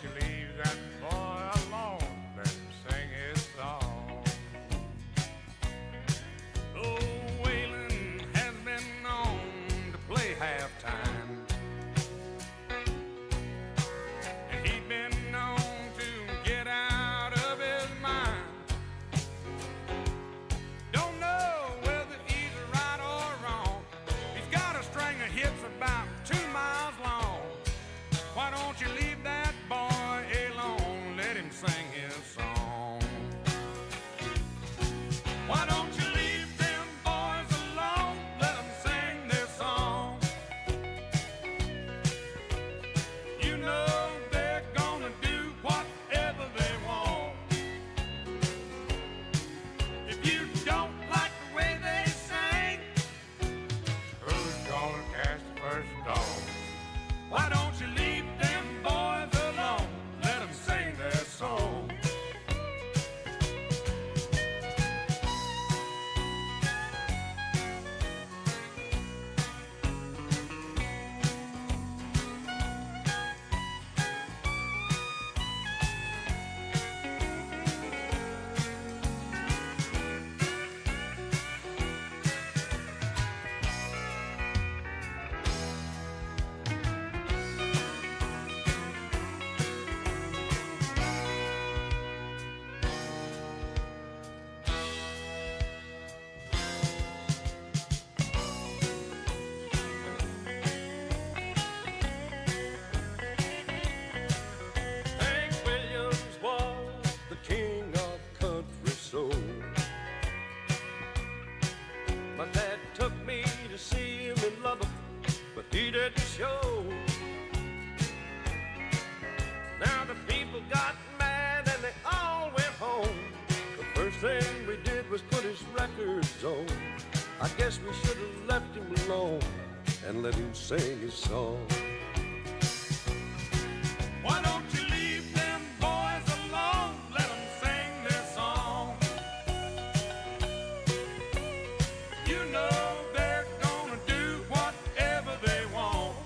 you leave that boy alone? Let him sing his song. Oh, Waylon has been known to play halftime, and he'd been known to get out of his mind. Don't know whether he's right or wrong. He's got a string of hits about 2 miles long. Why don't you leave that boy alone? Let him sing his song. Why don't you leave them boys alone? Let them sing their song. You know they're gonna do whatever they want. If you don't like the way they sing, who's gonna cast the first stone? Why don't you leave them boys alone? Let them sing their song. Hank Williams was the king of country soul. My dad took me to see him in Lubbock, but he didn't show. Now the people got mad and they all went home. The first thing we did was put his records on. I guess we should have left him alone and let him sing his song. Why don't you leave them boys alone? Let them sing their song. You know they're gonna do whatever they want.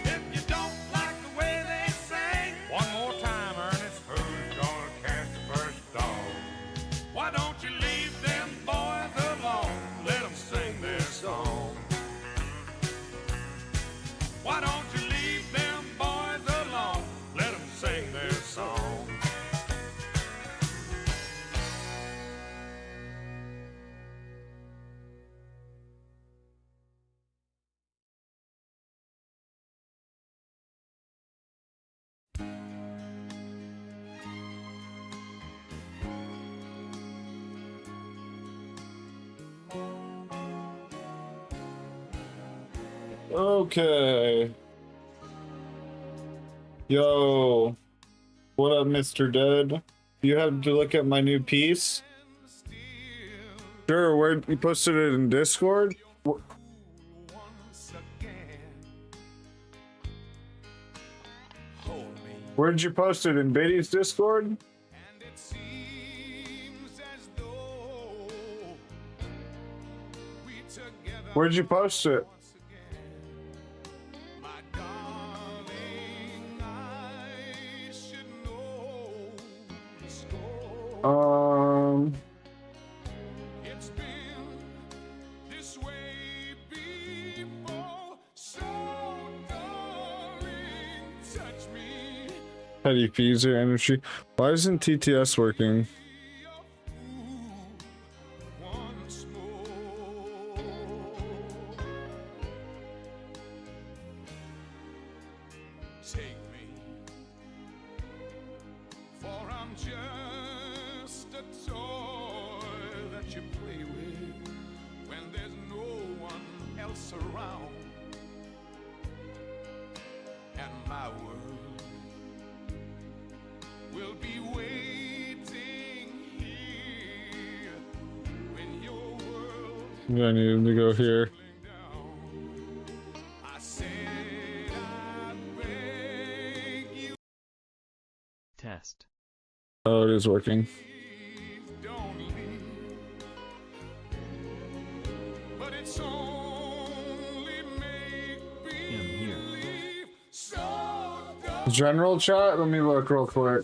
If you don't like the way they sing, one more time, Ernest, who's gonna cast the first stone? Why don't you leave them boys alone? Let them sing their song. Why don't you leave them boys alone? Let them sing their song. Okay. Yo. What up, Mr. Dead? You have to look at my new piece? Sure, where you posted it in Discord? Where'd you post it? In Biddy's Discord? Where'd you post it? It's been this way before, so darling, touch me. Petty Feezer energy. Why isn't TTS working? Once more. Take me, for I'm just a toy that you play with when there's no one else around. And my world will be waiting here when your world I need him to go here. I said I beg you, Test. Oh, it is working. don't leave. But it's only make Him here. believe. So General chat? Let me look real quick.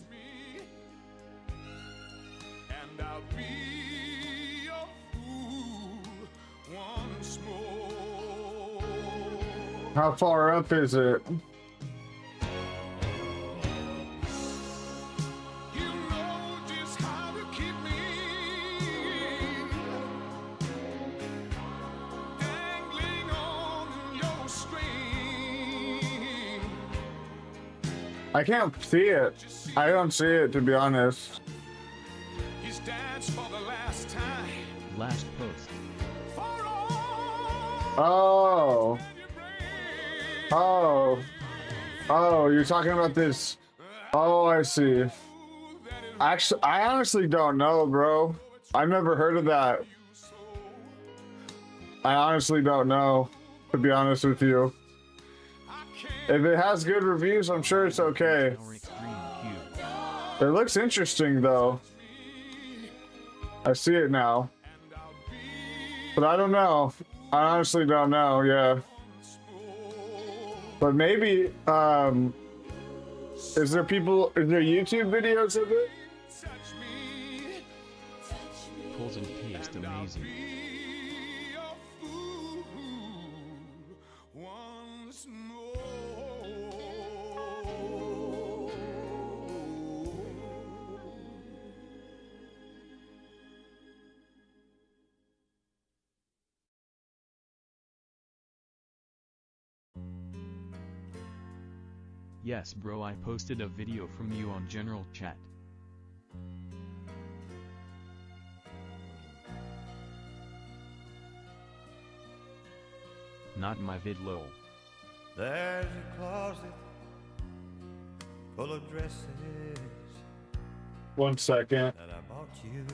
And I'll be a fool once more. How far up is it? You know just how to keep me dangling on your string. I can't see it. I don't see it, to be honest. He's danced for the last time. Last post. For all Oh. that you bring. Oh. Oh, you're talking about this. Oh, I see. Actually, I honestly don't know, bro. I've never heard of that. I honestly don't know, to be honest with you. If it has good reviews, I'm sure it's okay. Our extreme cube. It looks interesting, though. I see it now. But I don't know. I honestly don't know, yeah. But maybe, is there YouTube videos of it? Pulls and paste amazing. Once more. Yes, bro, I posted a video from you on general chat. Not my vid lol. There's a closet full of dresses 1 second. that I bought you.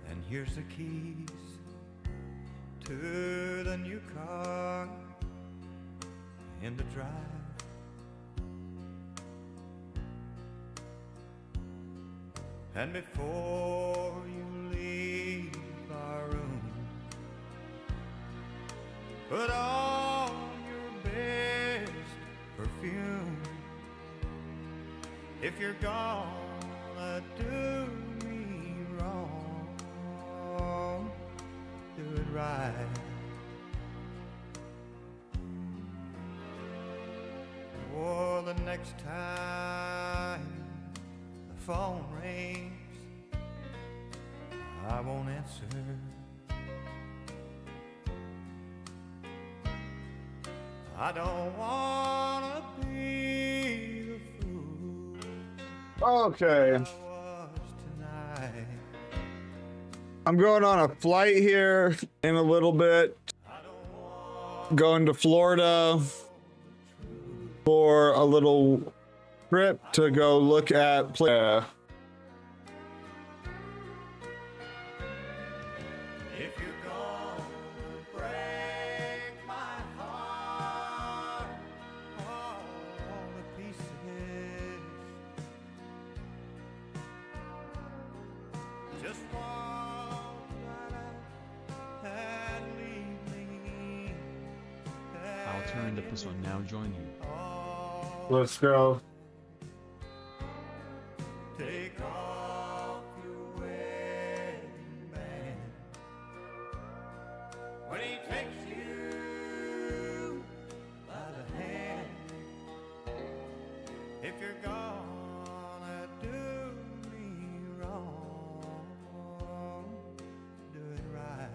And here's the keys to the new car in the drive. And before you leave our room, put on your best perfume. If you're gonna do me wrong, do it right. Or the next time the phone rings, I won't answer. I don't wanna be the fool Okay. I was tonight. I'm going on a flight here in a little bit. Going to Florida for a little trip to go look at play. If you're gonna break my heart all to pieces, just walk right out and leave me. I'll turn the pistol now join you. Let's go. Take off your wedding band when he takes you by the hand. If you're gonna do me wrong, do it right.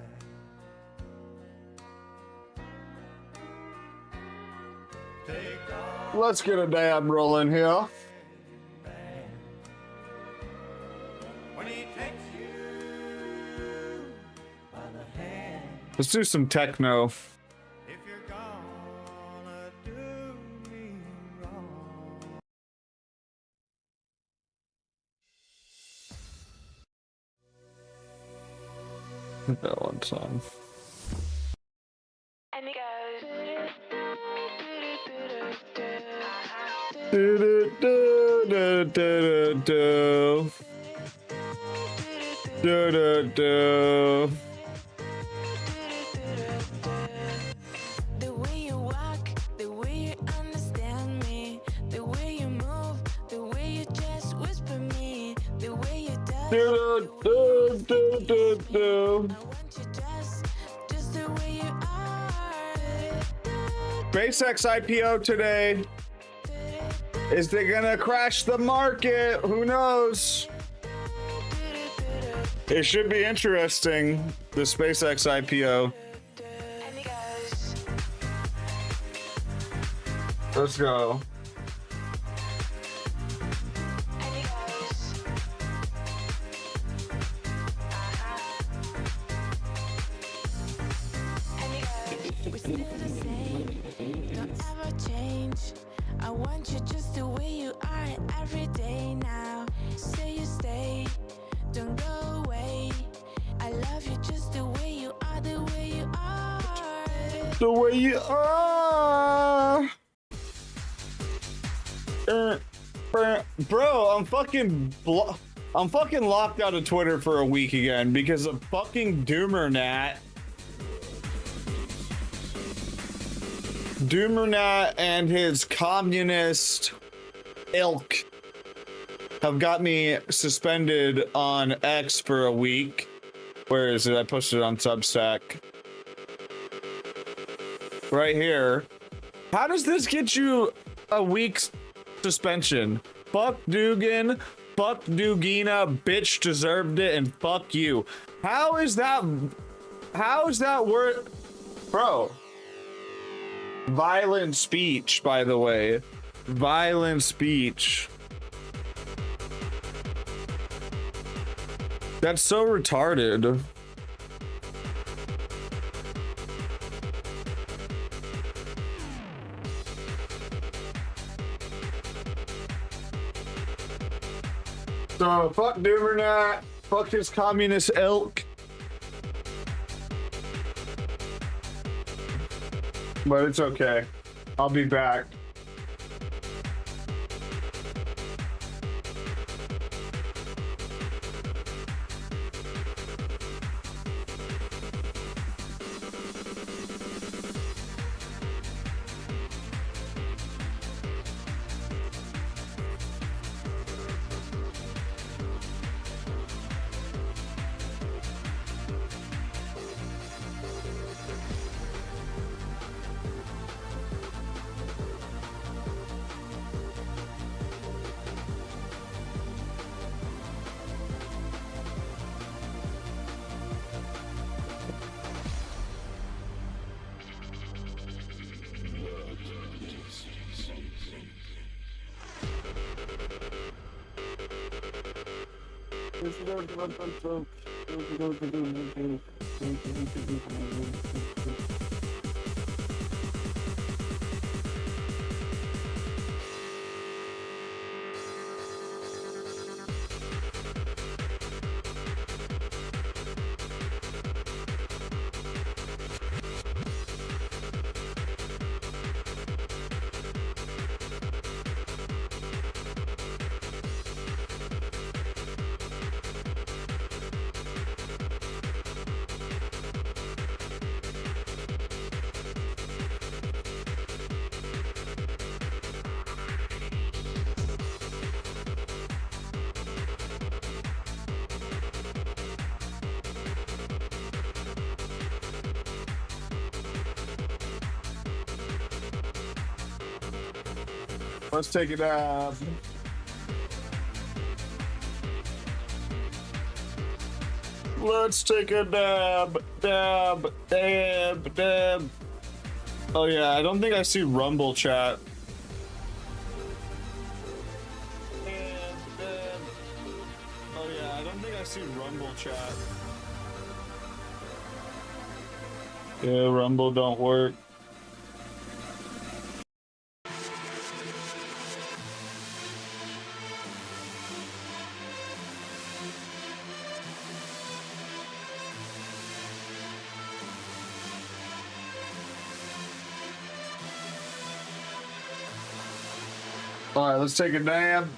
Take off Let's get a dab rolling here. when he takes you by the hand. Let's do some techno. If you're gonna do me wrong. That one song. And it goes. Do, do, do, do, do, do. Do, do, do. The wind Do, do, do, do, do. SpaceX IPO today. Is they gonna crash the market? Who knows? It should be interesting, the SpaceX IPO. Let's go. We're still the same, don't ever change. I want you just the way you are every day now. Say you stay, don't go away. I love you just the way you are, the way you are. The way you are. Bro, I'm fucking locked out of Twitter for a week again because of fucking Doomernat and his communist ilk have got me suspended on X for a week. Where is it? I posted it on Substack. Right here. How does this get you a week's suspension? Fuck Dugan, fuck Dugina, bitch deserved it, and fuck you. How is that worth? Bro. Violent speech, by the way. Violent speech. That's so retarded. So, fuck Doomernat, fuck his communist ilk. But it's okay. I'll be back. Let's take it out. Let's take a dab. Oh yeah, I don't think I see Rumble chat. Oh yeah, I don't think I see Rumble chat. Yeah, Rumble don't work. All right, let's take a dab.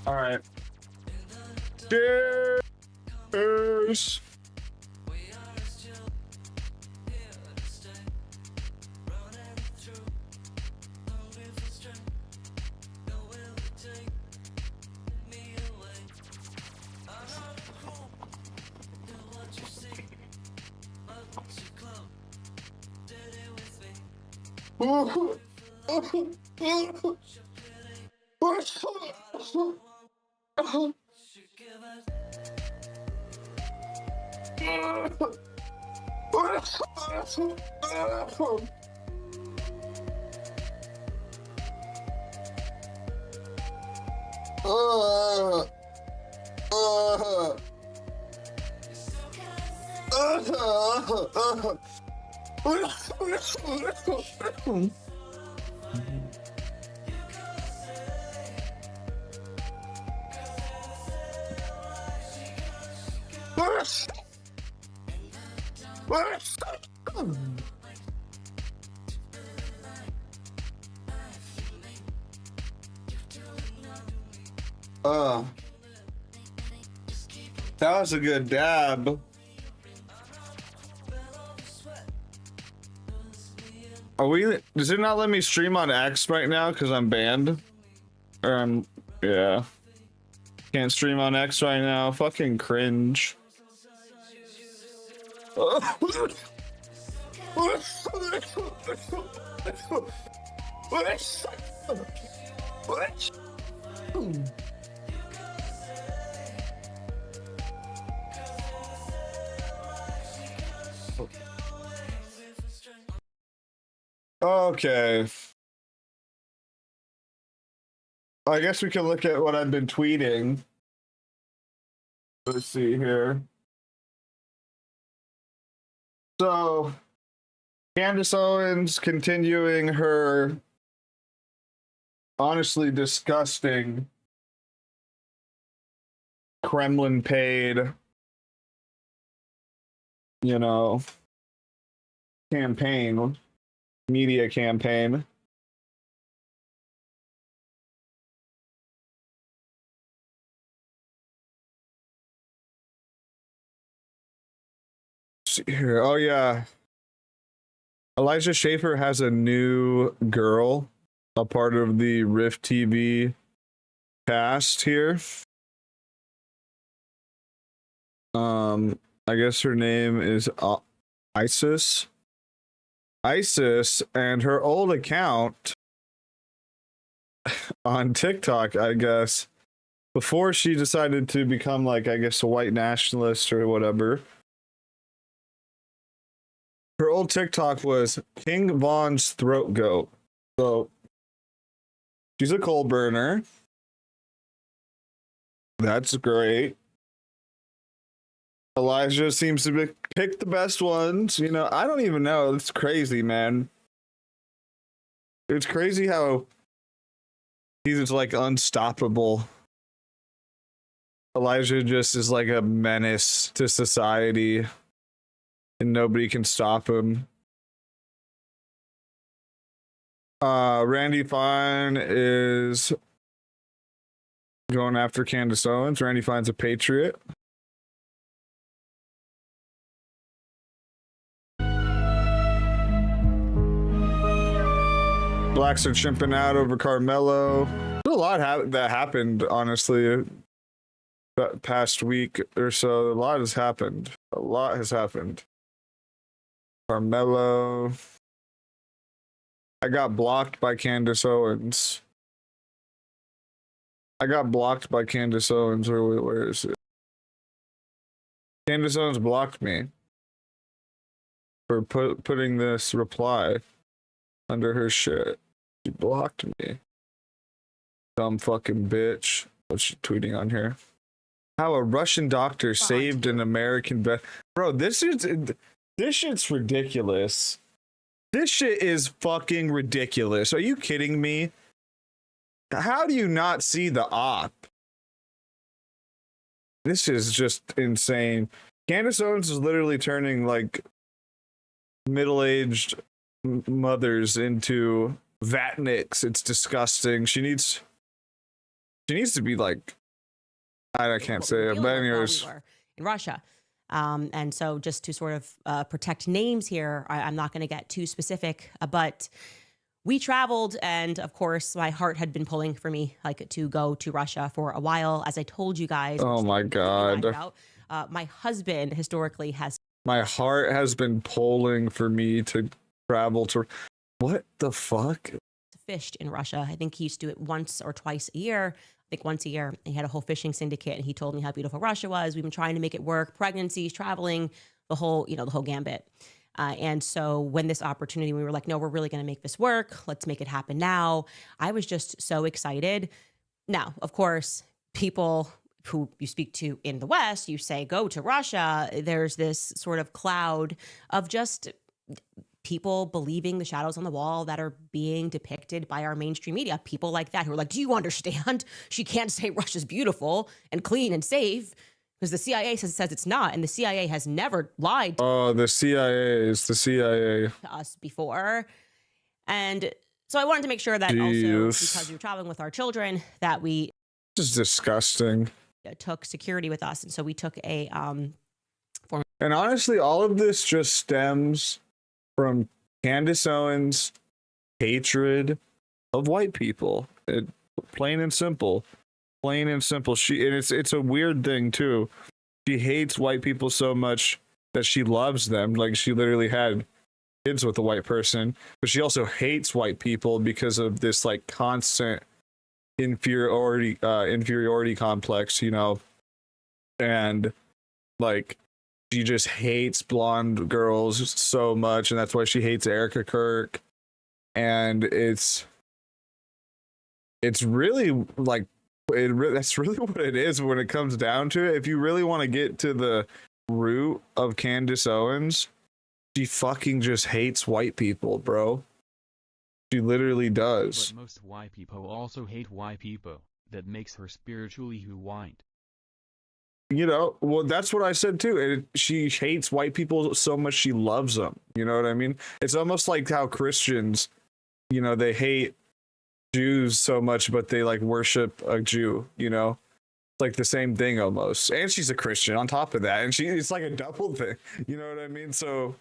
All right. Cheers. That was a good dab. Are we? Does it not let me stream on X right now because I'm banned? Or yeah. Can't stream on X right now. Fucking cringe. Okay. I guess we can look at what I've been tweeting. Let's see here. So, Candace Owens continuing her honestly disgusting Kremlin paid, campaign, media campaign. See here. Oh yeah. Elijah Schaefer has a new girl, a part of the Rift TV cast here. I guess her name is Isis. Isis, and her old account on TikTok, I guess, before she decided to become like, I guess, a white nationalist or whatever. Her old TikTok was King Von's throat goat. So she's a coal burner. That's great. Elijah seems to pick the best ones. I don't even know. It's crazy, man. It's crazy how he's just like unstoppable. Elijah just is like a menace to society, and nobody can stop him. Randy Fine is going after Candace Owens. Randy Fine's a patriot. Blacks are chimping out over Carmelo. There's a lot that happened, honestly, that past week or so. A lot has happened. A lot has happened. Carmelo. I got blocked by Candace Owens. Where is it? Candace Owens blocked me for putting this reply under her shit. She blocked me. Dumb fucking bitch. What's she tweeting on here? How a Russian doctor saved an American bro, this shit's ridiculous. This shit is fucking ridiculous. Are you kidding me? How do you not see the op? This is just insane. Candace Owens is literally turning like middle-aged mothers into vatniks. It's disgusting. She needs She needs to be like, I can't what we say were it, dealing but with while anyways. we were in Russia. And so just to sort of protect names here, I'm not going to get too specific, but we traveled, and of course, my heart had been pulling for me, like, to go to Russia for a while. As I told you guys, Oh which my we completely lied God. about, my husband historically has My heart has been pulling for me to travel to. What the fuck? fished in Russia. I think he used to do it once or twice a year. I think once a year. He had a whole fishing syndicate, and he told me how beautiful Russia was. We've been trying to make it work. Pregnancies, traveling, the whole gambit. And so when this opportunity, we were like, no, we're really going to make this work. Let's make it happen now. I was just so excited. Now, of course, people who you speak to in the West, you say, go to Russia. There's this sort of cloud of just people believing the shadows on the wall that are being depicted by our mainstream media. People like that who are like, do you understand? She can't say Russia's beautiful and clean and safe because the CIA says it's not. And the CIA has never lied Oh, the CIA is the CIA. to us before. And so I wanted to make sure that also, Jeez. because we were traveling with our children, that we This is disgusting. took security with us. And so we took a And honestly, all of this just stems from Candace Owens' hatred of white people. Plain and simple. Plain and simple. It's a weird thing too. She hates white people so much that she loves them. Like, she literally had kids with a white person, but she also hates white people because of this like constant inferiority complex, you know. And like, she just hates blonde girls so much, and that's why she hates Erica Kirk. And it's really like that's really what it is when it comes down to it. If you really want to get to the root of Candace Owens, she fucking just hates white people, bro. She literally does. But most white people also hate white people. That makes her spiritually who white. You know, well, that's what I said too. She hates white people so much she loves them. You know what I mean? It's almost like how Christians, you know, they hate Jews so much, but they like worship a Jew, you know? It's like the same thing almost. And she's a Christian on top of that. And it's like a double thing. You know what I mean? So,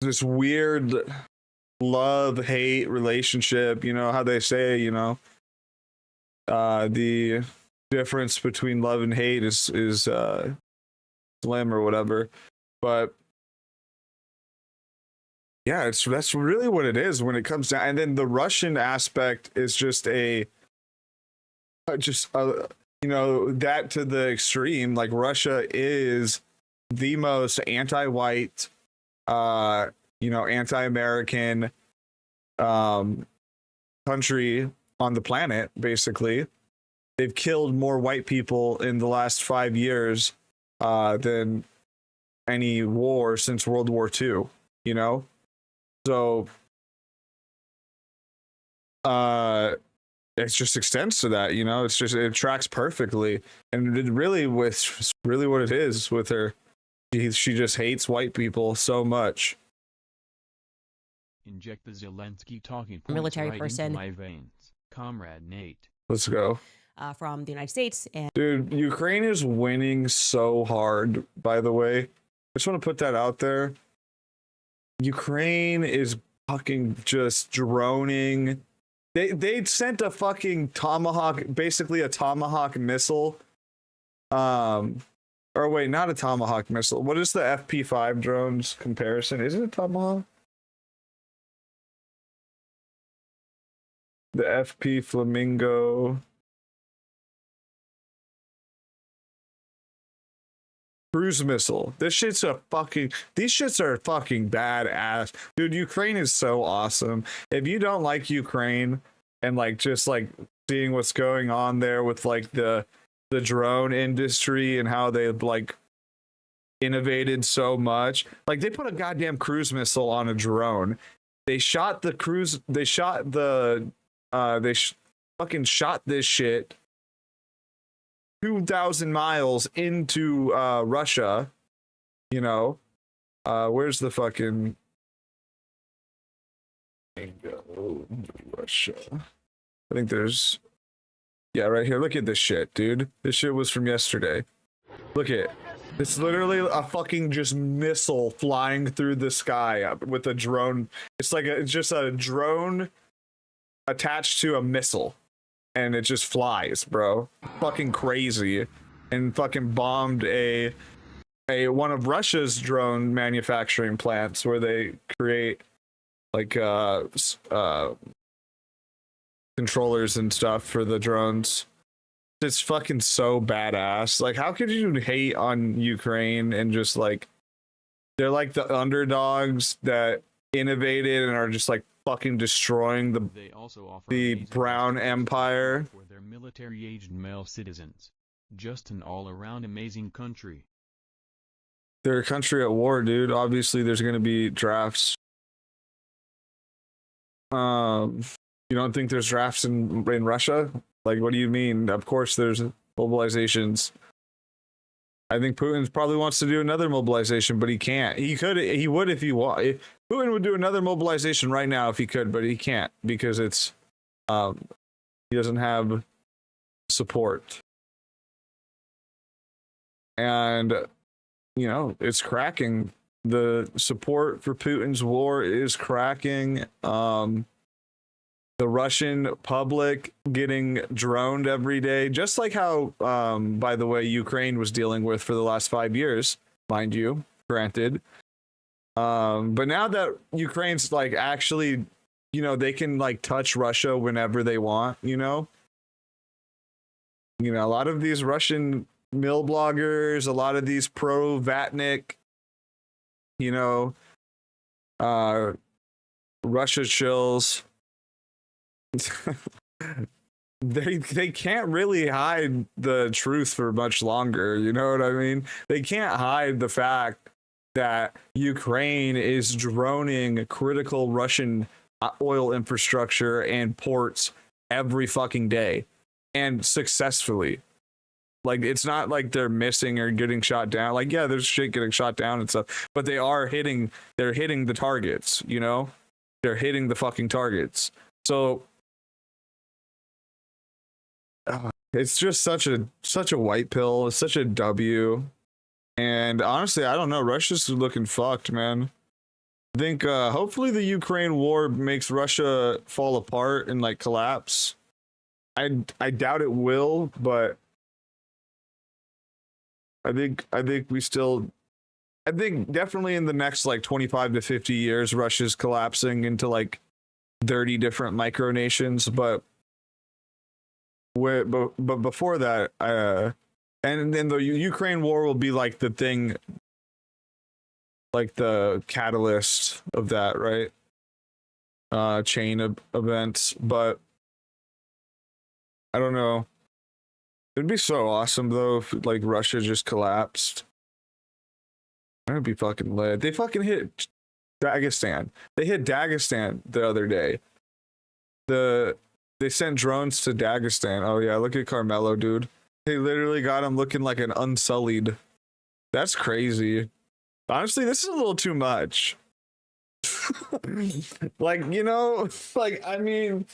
this weird love-hate relationship, you know, how they say, you know, the difference between love and hate is slim or whatever. But yeah, that's really what it is when it comes down. And then the Russian aspect is just you know, that to the extreme. Like, Russia is the most anti-white, you know, anti-American country on the planet. Basically, they've killed more white people in the last 5 years than any war since World War II, you know. So it just extends to that, you know. It tracks perfectly. And it really what it is with her. She just hates white people so much. Inject the Zelensky talking points military right person. into my veins, Comrade Nate. Let's go. From the United States. And Dude, Ukraine is winning so hard, by the way. I just want to put that out there. Ukraine is fucking just droning. They sent a fucking Tomahawk, basically a Tomahawk missile. Or wait, not a Tomahawk missile. What is the FP5 drones comparison? Is it a Tomahawk? The FP Flamingo. Cruise missile. These shits are fucking badass. Dude, Ukraine is so awesome. If you don't like Ukraine and like just like seeing what's going on there with like the drone industry and how they've like innovated so much, like they put a goddamn cruise missile on a drone. They fucking shot this shit 2,000 miles into Russia, you know. Where's the fucking much. I think there's, yeah, right here. Look at this shit, dude. This shit was from yesterday. Look at it. It's literally a fucking just missile flying through the sky with a drone. It's like it's just a drone attached to a missile, and it just flies, bro. Fucking crazy. And fucking bombed a one of Russia's drone manufacturing plants where they create like controllers and stuff for the drones. It's fucking so badass. Like, how could you hate on Ukraine and just like, they're like the underdogs that innovated and are just like fucking destroying They also offer the amazing Brown resources Empire. for their military-aged male citizens. Just an all-around amazing country. They're a country at war, dude. Obviously, there's gonna be drafts. You don't think there's drafts in Russia? Like, what do you mean? Of course, there's mobilizations. I think Putin probably wants to do another mobilization, but he can't. He could. He would if he want. Putin would do another mobilization right now if he could, but he can't because it's he doesn't have support. And you know, it's cracking. The support for Putin's war is cracking. The Russian public getting droned every day, just like how, by the way, Ukraine was dealing with for the last 5 years, mind you, granted. But now that Ukraine's like actually, you know, they can like touch Russia whenever they want, you know, a lot of these Russian mill bloggers, a lot of these pro-Vatnik, you know, Russia chills. they can't really hide the truth for much longer, you know what I mean? They can't hide the fact that Ukraine is droning critical Russian oil infrastructure and ports every fucking day, and successfully. Like, it's not like they're missing or getting shot down. Like, yeah, there's shit getting shot down and stuff, but they're hitting the targets, you know? They're hitting the fucking targets. So it's just such a white pill. It's such a W. And honestly, I don't know. Russia's looking fucked, man. I think hopefully the Ukraine war makes Russia fall apart and like collapse. I doubt it will, but I think definitely in the next like 25 to 50 years, Russia's collapsing into like 30 different micronations, but before that, and then the Ukraine war will be like the thing, like the catalyst of that, right? Chain of events, but I don't know. It'd be so awesome though if like Russia just collapsed. That'd be fucking lit. They fucking hit Dagestan. They hit Dagestan the other day. They sent drones to Dagestan. Oh yeah, look at Carmelo, dude. They literally got him looking like an unsullied. That's crazy. Honestly, this is a little too much. Like, you know, like, I mean,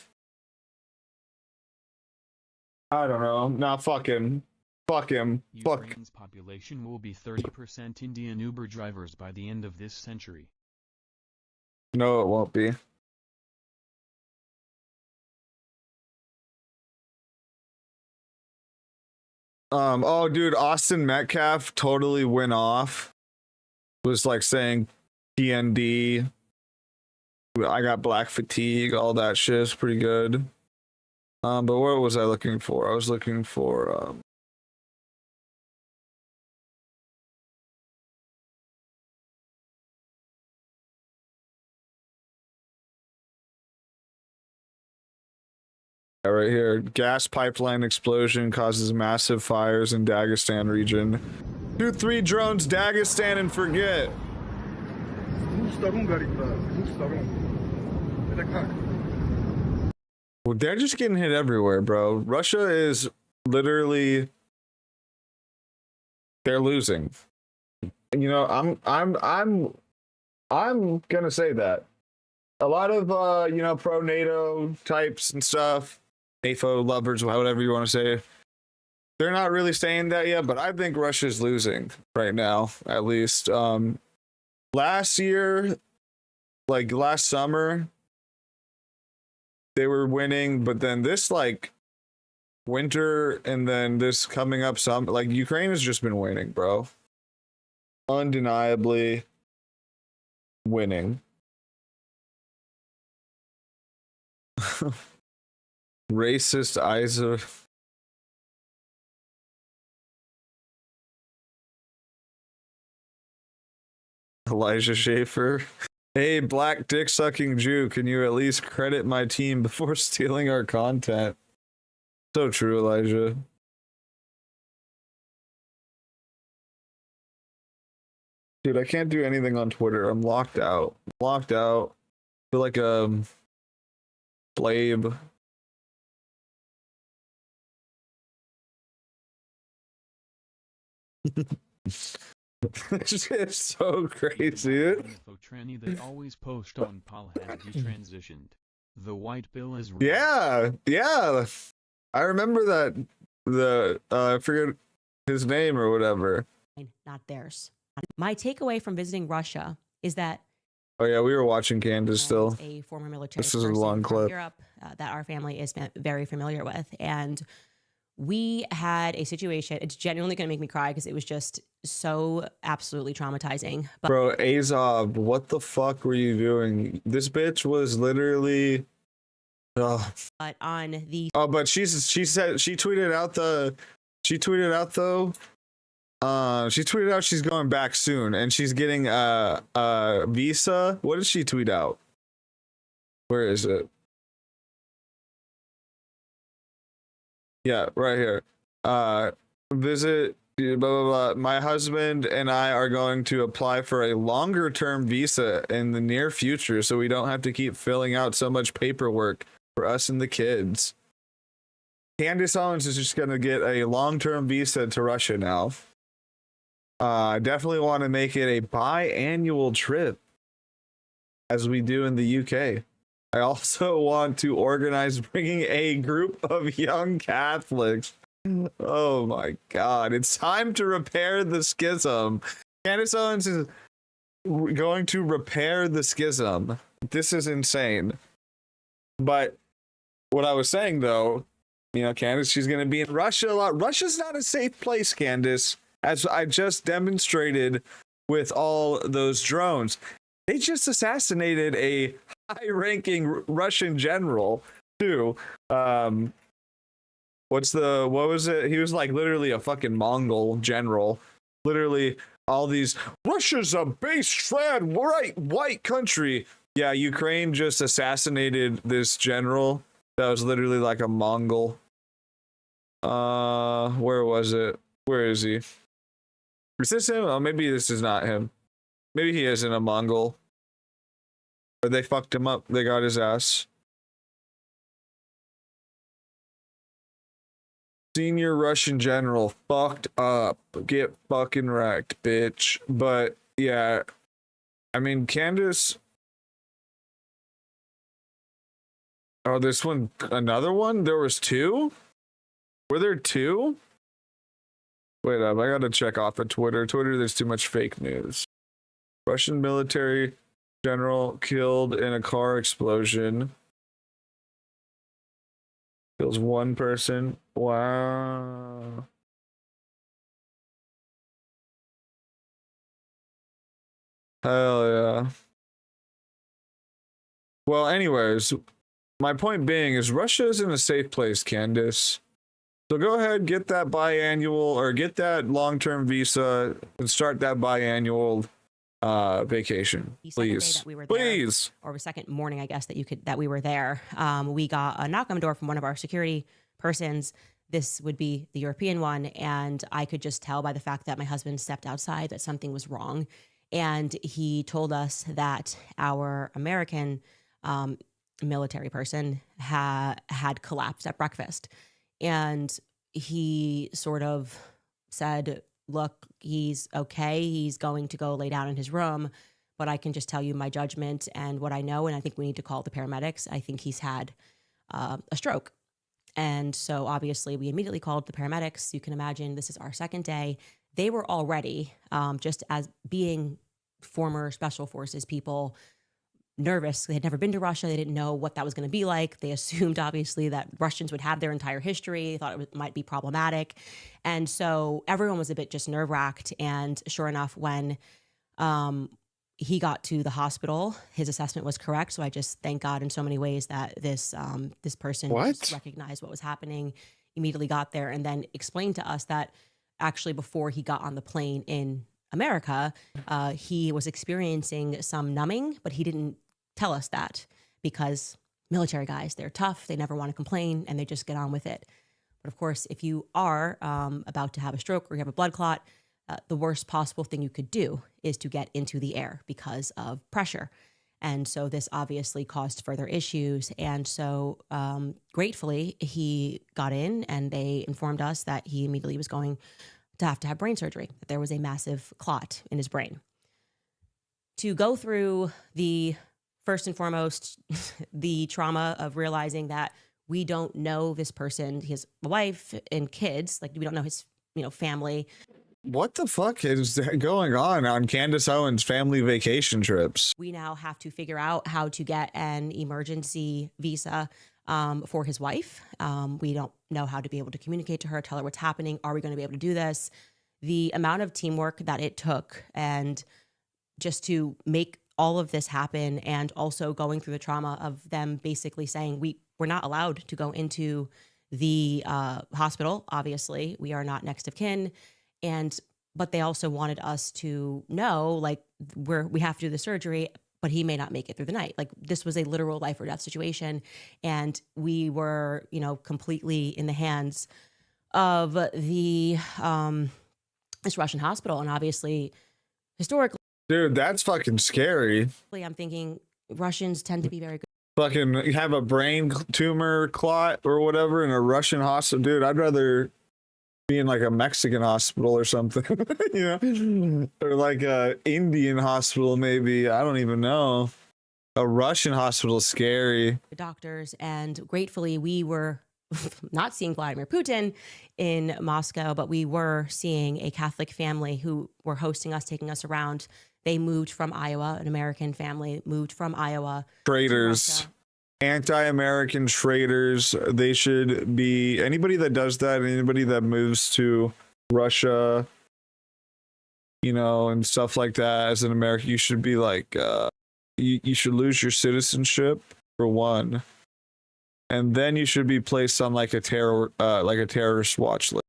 I don't know. Nah, fuck him. Fuck him. Fuck. Ukraine's population will be 30% Indian Uber drivers by the end of this century. No, it won't be. Oh, dude, Austin Metcalf totally went off. Was like saying TND. I got black fatigue, all that shit is pretty good. But what was I looking for? I was looking for right here. Gas pipeline explosion causes massive fires in Dagestan region. Shoot 3 drones, Dagestan, and forget. Well, they're just getting hit everywhere, bro. Russia is literally, they're losing. You know, I'm gonna say that. a lot of pro NATO types and stuff, NATO lovers, whatever you want to say. They're not really saying that yet, but I think Russia's losing right now, at least. Last year, like last summer, they were winning, but then this like winter and then this coming up like Ukraine has just been winning, bro. Undeniably winning. Racist Isa. Elijah Schaefer. Hey, black dick sucking Jew, can you at least credit my team before stealing our content? So true, Elijah. Dude, I can't do anything on Twitter. I'm locked out. Locked out. I feel like a slave. It's so crazy. Info tranny they always post on Paul has detransitioned. The white pill is real. Yeah. I remember that I forget his name or whatever. Not theirs. My takeaway from visiting Russia is that Oh yeah, we were watching Candace still. a former military This is a person long from clip. Europe that our family is very familiar with, and we had a situation. It's genuinely going to make me cry because it was just so absolutely traumatizing. But Bro, Azov, what the fuck were you doing? This bitch was literally. Oh, but on the but she tweeted out though. She tweeted out she's going back soon and she's getting a visa. What did she tweet out? Where is it? Yeah, right here. Visit blah blah blah. My husband and I are going to apply for a longer term visa in the near future so we don't have to keep filling out so much paperwork for us and the kids. Candace Owens is just gonna get a long-term visa to Russia now. I definitely want to make it a biannual trip, as we do in the UK. I also want to organize bringing a group of young Catholics. Oh my God! It's time to repair the schism. Candace Owens is going to repair the schism. This is insane. But what I was saying though, Candace, she's going to be in Russia a lot. Russia's not a safe place, Candace, as I just demonstrated with all those drones. They just assassinated a high-ranking Russian general, too. What was it? He was like literally a fucking Mongol general. Literally, all these, Russia's a base, flat, white country. Yeah, Ukraine just assassinated this general that was literally like a Mongol. Where was it? Where is he? Is this him? Oh, maybe this is not him. Maybe he isn't a Mongol. Or they fucked him up. They got his ass. Senior Russian general fucked up. Get fucking wrecked, bitch. But yeah, I mean, Candace. Oh, this one, another one? There was two? Were there two? Wait up, I gotta check off of Twitter. There's too much fake news. Russian military general killed in a car explosion. Kills one person. Wow. Hell yeah. Well, anyways, my point being is Russia isn't a safe place, Candace. So go ahead, get that biannual or get that long-term visa and start that biannual vacation, the second day please. that we were there, Please. or the second morning, I guess, that we were there, we got a knock on the door from one of our security persons. This would be the European one, and I could just tell by the fact that my husband stepped outside that something was wrong, and he told us that our American military person had collapsed at breakfast. And he sort of said, look, he's okay. He's going to go lay down in his room, but I can just tell you my judgment and what I know. And I think we need to call the paramedics. I think he's had a stroke. And so obviously we immediately called the paramedics. You can imagine this is our second day. They were already, just as being former special forces people, nervous. They had never been to Russia. They didn't know what that was going to be like. They assumed, obviously, that Russians would have their entire history. They thought might be problematic. And so everyone was a bit just nerve-wracked. And sure enough, when he got to the hospital, his assessment was correct. So I just thank God in so many ways that this person just recognized what was happening, immediately got there, and then explained to us that actually before he got on the plane in America, he was experiencing some numbing, but he didn't tell us that because military guys, they're tough. They never want to complain and they just get on with it. But of course, if you are about to have a stroke or you have a blood clot, the worst possible thing you could do is to get into the air because of pressure. And so this obviously caused further issues. And so gratefully, he got in and they informed us that he immediately was going to have brain surgery, that there was a massive clot in his brain. To go through the, first and foremost, the trauma of realizing that we don't know this person, his wife and kids, like we don't know his, family. What the fuck is going on Candace Owens' family vacation trips? We now have to figure out how to get an emergency visa for his wife. We don't know how to be able to communicate to her, tell her what's happening. Are we going to be able to do this? The amount of teamwork that it took and just to make all of this happen, and also going through the trauma of them basically saying we're not allowed to go into the hospital. Obviously, we are not next of kin. But they also wanted us to know, like, we have to do the surgery, but he may not make it through the night. Like, this was a literal life or death situation. And we were, completely in the hands of the, this Russian hospital. And obviously, historically, dude, that's fucking scary. I'm thinking Russians tend to be very good. Fucking have a brain tumor clot or whatever in a Russian hospital. Dude, I'd rather be in like a Mexican hospital or something, or like a Indian hospital, maybe. I don't even know. A Russian hospital is scary. Doctors, and gratefully we were not seeing Vladimir Putin in Moscow, but we were seeing a Catholic family who were hosting us, taking us around. They moved from Iowa, an American family moved from Iowa. Traitors. Anti-American traitors. They should be, anybody that does that, anybody that moves to Russia, and stuff like that as an American, you should be like, you should lose your citizenship for one, and then you should be placed on like a terrorist watch list,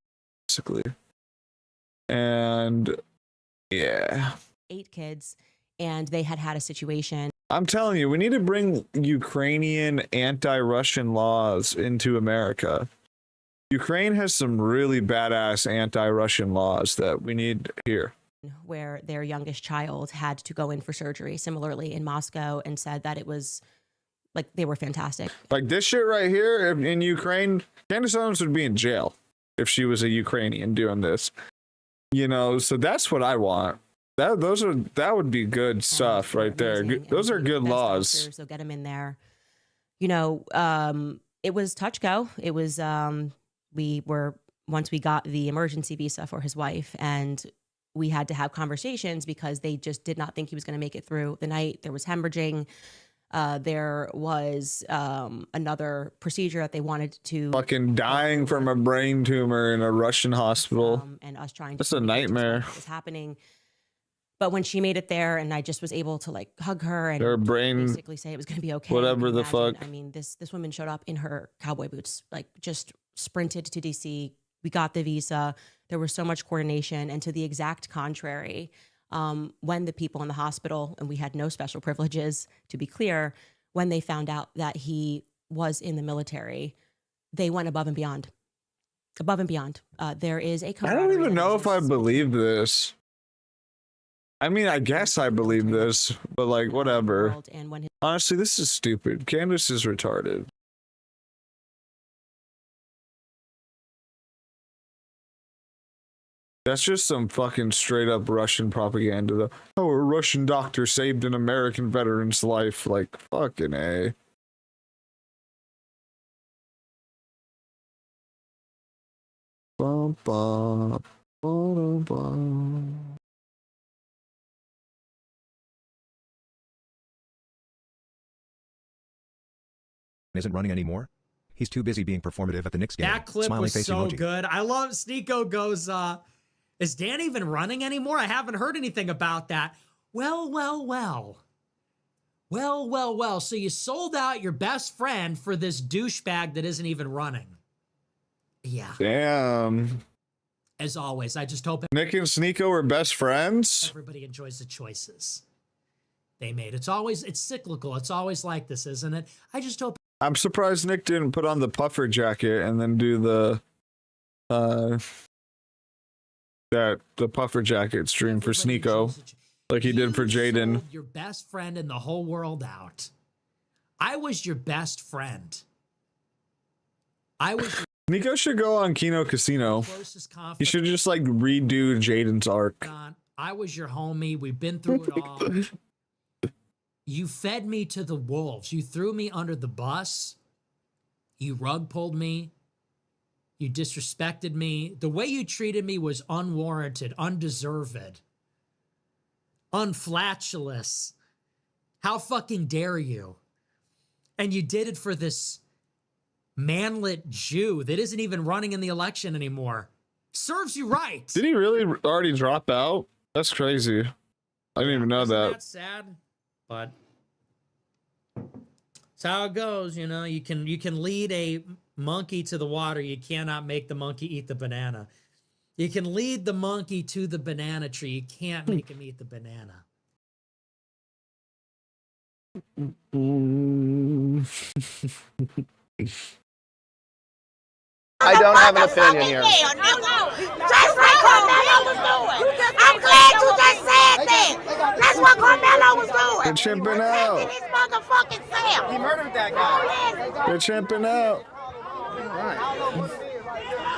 basically. And yeah, 8 kids, and they had a situation. I'm telling you, we need to bring Ukrainian anti-Russian laws into America. Ukraine has some really badass anti-Russian laws that we need here. Where their youngest child had to go in for surgery, similarly in Moscow, and said that it was like they were fantastic. Like this shit right here in Ukraine, Candace Owens would be in jail if she was a Ukrainian doing this. So that's what I want. That would be good stuff right there. Those are good laws. So get them in there. It was touch go. It was once we got the emergency visa for his wife, and we had to have conversations because they just did not think he was going to make it through the night. There was hemorrhaging. There was another procedure that they wanted to fucking dying from a brain tumor in a Russian hospital, and us trying to. That's a nightmare. What was happening. But when she made it there, and I just was able to like hug her and her brain basically say it was going to be okay. Whatever the fuck. I mean, this woman showed up in her cowboy boots, like just sprinted to DC. We got the visa. There was so much coordination, and to the exact contrary, when the people in the hospital, and we had no special privileges, to be clear, when they found out that he was in the military, they went above and beyond. Above and beyond. There is a. I don't even know if I believe this. I mean, I guess I believe this, but like, whatever. Honestly, this is stupid. Candace is retarded. That's just some fucking straight up Russian propaganda, though. Oh, a Russian doctor saved an American veteran's life. Like, fucking A. Bum, bum, bum, bum. Isn't running anymore? He's too busy being performative at the Knicks game. That clip Smiley was face so emoji. good. I love Sneeko goes, is Dan even running anymore? I haven't heard anything about that. Well. So you sold out your best friend for this douchebag that isn't even running. Yeah. Damn. As always, I just hope Nick and Sneeko were best friends? everybody enjoys the choices they made. It's cyclical. It's always like this, isn't it? I just hope I'm surprised Nick didn't put on the puffer jacket and then do the puffer jacket stream for everybody Sneeko, enjoys the like he did for You Jaden. sold your best friend in the whole world out. I was your best friend. I was your Nico should go on Kino Casino. closest confidant. He should just like redo Jaden's arc. I was your homie. We've been through it all. You fed me to the wolves. You threw me under the bus. You rug pulled me. You disrespected me. The way you treated me was unwarranted, undeserved, unflatulous. How fucking dare you? And you did it for this manlet Jew that isn't even running in the election anymore. Serves you right. Did he really already drop out? That's crazy. I didn't even know Isn't that. That's sad, but it's how it goes. You know, you can lead a monkey to the water. You cannot make the monkey eat the banana. You can lead the monkey to the banana tree. You can't make him eat the banana. I don't have an opinion here. Just like Carmelo was doing. I'm glad you just said that. That's what Carmelo was doing. They're chimping out. His motherfucking self. He murdered that guy. They're chimping out.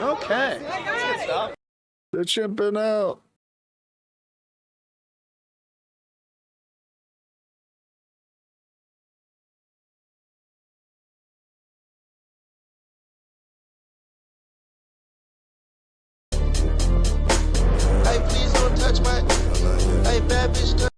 Okay. That's good stuff. They're chimping out. Hey, please don't touch my. Hey, bad bitch.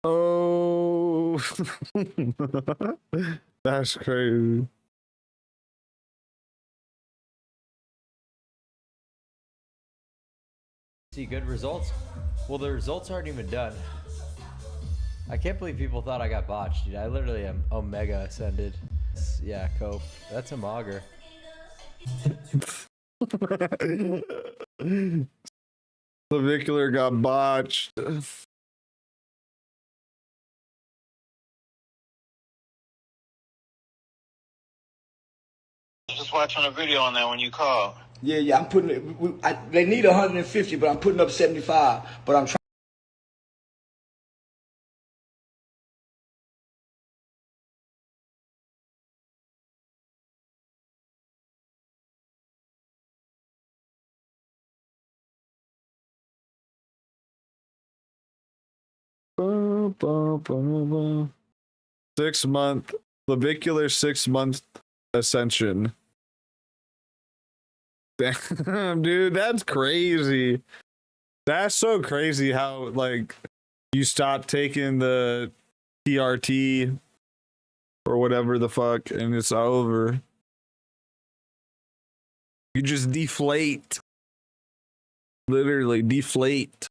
Oh, that's crazy. See good results? Well, the results aren't even done. I can't believe people thought I got botched, dude. I literally am Omega Ascended. Yeah, Cope. That's a Mauger. Clavicular got botched. Just watching a video on that when you called. Yeah, I'm putting it. They need 150, but I'm putting up 75. But I'm trying. Bum, bum, bum, bum. 6 month clavicular 6 month ascension. Damn, dude, that's crazy. That's so crazy how like you stop taking the TRT or whatever the fuck and it's over. You just deflate. Literally deflate.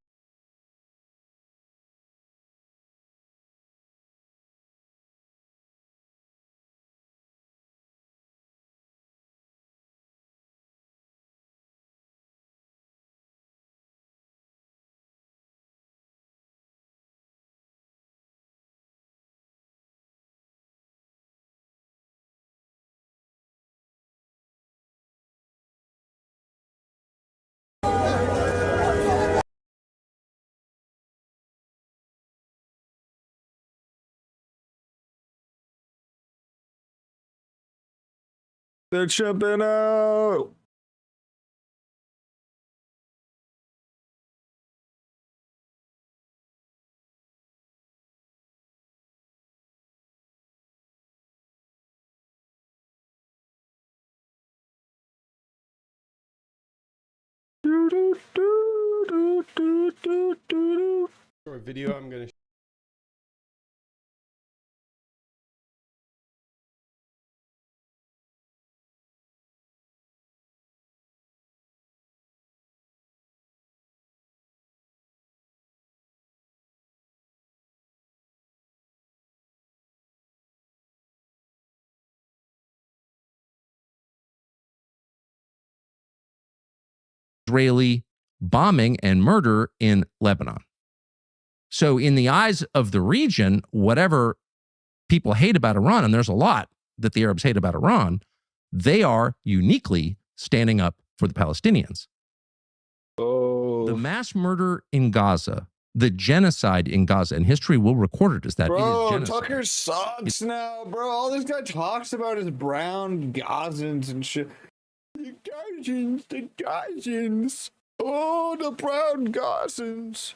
They're jumping out. Short video I'm gonna. Israeli bombing and murder in Lebanon. So, in the eyes of the region, whatever people hate about Iran, and there's a lot that the Arabs hate about Iran, they are uniquely standing up for the Palestinians. Oh. The mass murder in Gaza, the genocide in Gaza, and history will record it as that. Bro, it is genocide. Tucker sucks now, bro. All this guy talks about is brown Gazans and shit. The Gazans. Oh, the brown Gazans.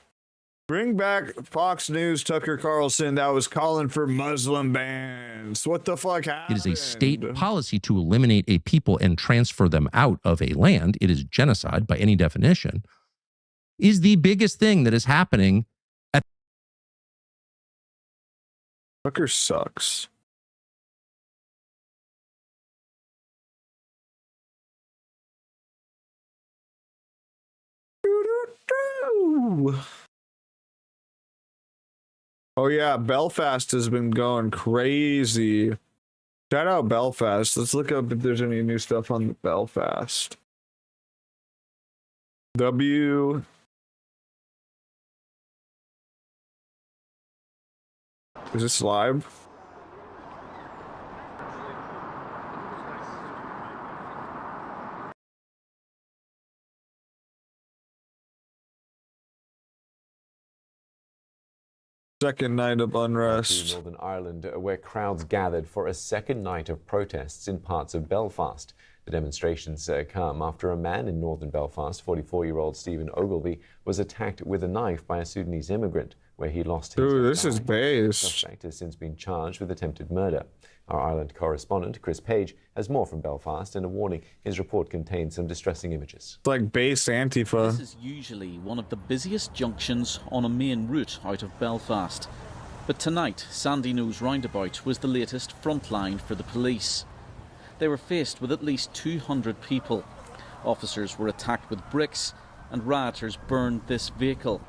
Bring back Fox News Tucker Carlson that was calling for Muslim bans. What the fuck happened? It is a state policy to eliminate a people and transfer them out of a land. It is genocide by any definition. Is the biggest thing that is happening at Tucker sucks. Oh yeah, Belfast has been going crazy. Shout out Belfast. Let's look up if there's any new stuff on Belfast. W. Is this live? Second night of unrest. Northern Ireland, where crowds gathered for a second night of protests in parts of Belfast. The demonstrations come after a man in northern Belfast, 44-year-old Stephen Ogilvie, was attacked with a knife by a Sudanese immigrant, where he lost his life. Dude, this is based. The suspect has since been charged with attempted murder. Our Ireland correspondent, Chris Page, has more from Belfast and a warning his report contains some distressing images. It's like base Antifa. This is usually one of the busiest junctions on a main route out of Belfast. But tonight, Sandy Knowes roundabout was the latest front line for the police. They were faced with at least 200 people. Officers were attacked with bricks and rioters burned this vehicle.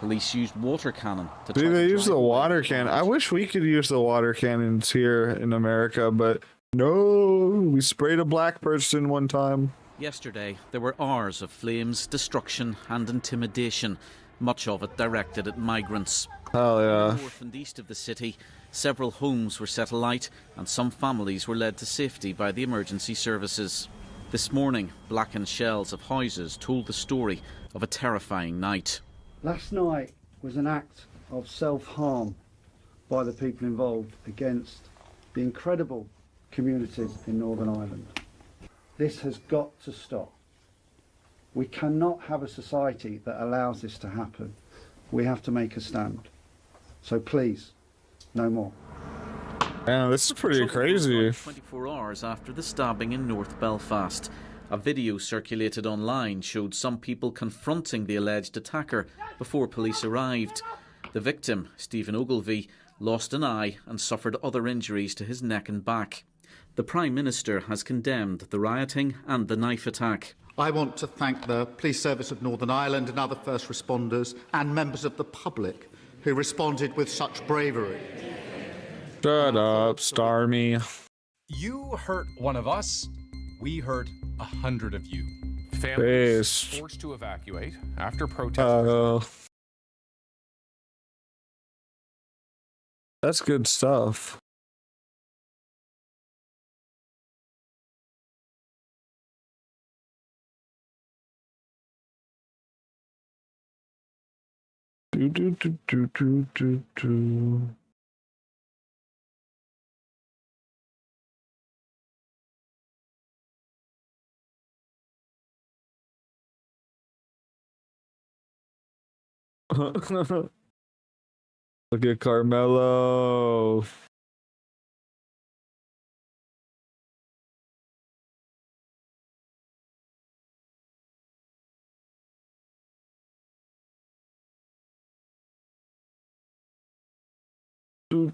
Police used water cannon to try Dude, they to use the water cannon. I wish we could use the water cannons here in America, but no, we sprayed a black person one time. Yesterday, there were hours of flames, destruction and intimidation, much of it directed at migrants. Hell yeah. North and east of the city, several homes were set alight and some families were led to safety by the emergency services. This morning, blackened shells of houses told the story of a terrifying night. Last night was an act of self-harm by the people involved against the incredible communities in Northern Ireland. This has got to stop. We cannot have a society that allows this to happen. We have to make a stand. So please, no more. Man, this is pretty crazy. 24 hours after the stabbing in North Belfast. A video circulated online showed some people confronting the alleged attacker before police arrived. The victim, Stephen Ogilvie, lost an eye and suffered other injuries to his neck and back. The Prime Minister has condemned the rioting and the knife attack. I want to thank the Police Service of Northern Ireland and other first responders and members of the public who responded with such bravery. Shut up, Starmy. You hurt one of us, we hurt 100 of you. Families forced to evacuate after protesters. That's good stuff. Do. Look at Carmelo. Do.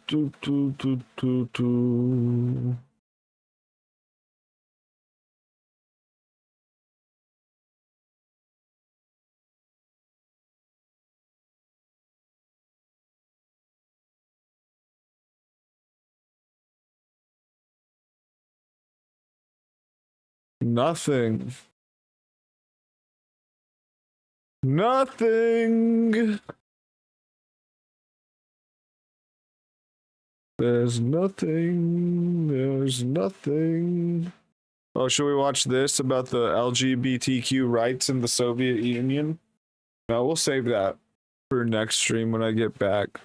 Nothing. Nothing. There's nothing. There's nothing. Oh, should we watch this about the LGBTQ rights in the Soviet Union? No, we'll save that for next stream when I get back.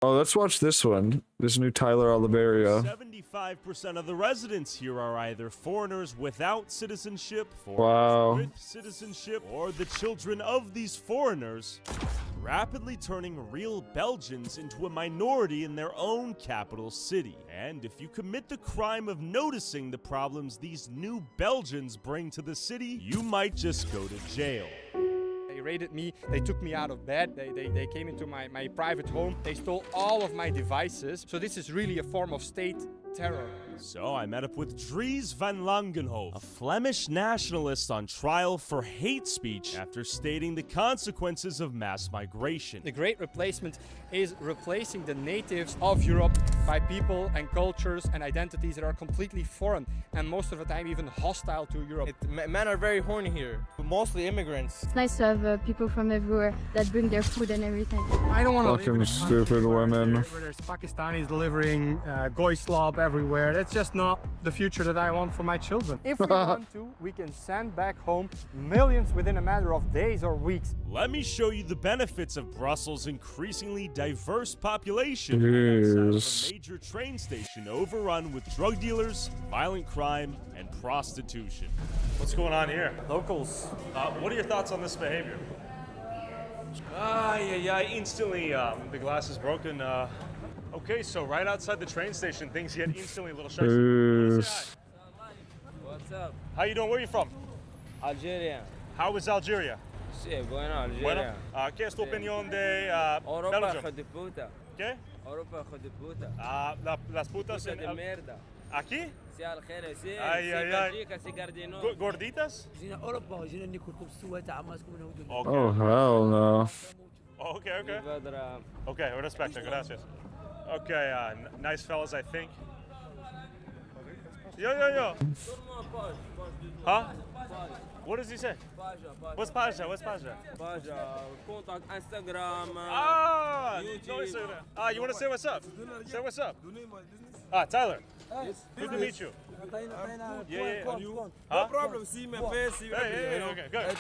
Oh, let's watch this one. This new Tyler Oliveira. 75% of the residents here are either foreigners without citizenship, Wow. foreigners with citizenship, or the children of these foreigners, rapidly turning real Belgians into a minority in their own capital city. And if you commit the crime of noticing the problems these new Belgians bring to the city, you might just go to jail. They raided me, they took me out of bed, they came into my private home, they stole all of my devices. So this is really a form of state terror. So I met up with Dries van Langenhoven, a Flemish nationalist on trial for hate speech after stating the consequences of mass migration. The Great Replacement is replacing the natives of Europe by people and cultures and identities that are completely foreign and most of the time even hostile to Europe. Men are very horny here, mostly immigrants. It's nice to have people from everywhere that bring their food and everything. I don't want to Fucking stupid women. where there's Pakistanis delivering goy slob everywhere. That's just not the future that I want for my children. If we want to, we can send back home millions within a matter of days or weeks. Let me show you the benefits of Brussels' increasingly diverse population outside of a major train station overrun with drug dealers, violent crime, and prostitution. What's going on here? Locals. What are your thoughts on this behavior? Instantly, the glass is broken. Okay, so right outside the train station, things get instantly a little shicey. What's up? How you doing? Where are you from? Algeria. How is Algeria? Sí, bueno, Algeria. Bueno. ¿Qué es tu opinión de Europa, Belgium? hijo de puta. ¿Qué? Europa, hijo de puta. Las putas Puta en de mierda. ¿Aquí? Sí, Algeria, sí. Ay, ay, ay. Bélgica, sí, Gardino. ¿Gorditas? Oh, hell no. Oh, okay. Okay, respecto, gracias. Okay, nice fellas, I think. Yo. Huh? What does he say? What's Paja? Paja, contact Instagram, No Instagram. You want to say what's up? Say what's up. Tyler. Good to meet you. Yeah. No problem, see my face, see Hey, okay, good. I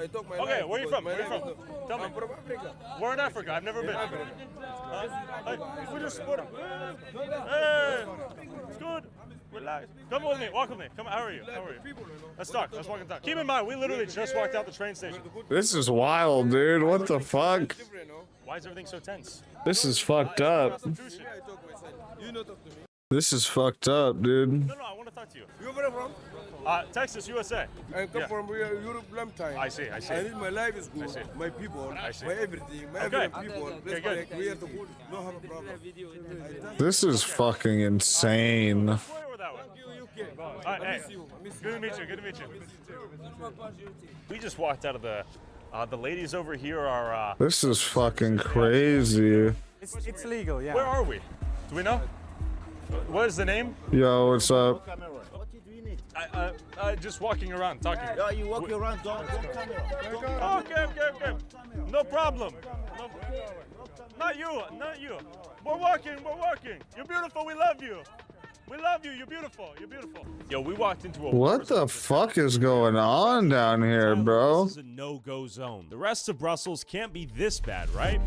talk my Okay, life. where you from? Tell me. I'm from Africa. We're in Africa. I've never been. Hey, we just support him. Hey, it's good. Relax. Come with me. Walk with me. Come on. How are you? Let's talk. Let's walk and talk. Keep in mind, we literally just walked out the train station. This is wild, dude. What the fuck? Why is everything so tense? This is fucked up. This is fucked up, dude. No, I want to talk to you. You where from? Texas, USA. I come from Europe long time. I see. I need my life is good. My people, my everything, my Okay. people. Okay, good. We are the good. No have a problem. This is fucking insane. Hey, good to meet you. We just walked out of the ladies over here are. This is fucking crazy. It's legal, yeah. Where are we? Do we know? What is the name? Yo, what's up? Just walking around, talking. Yeah, you walk around, don't camera. Okay. No problem. Not you. We're walking. You're beautiful, we love you. You're beautiful. Yo, we walked into a... What the fuck is going on down here, bro? This is a no-go zone. The rest of Brussels can't be this bad, right?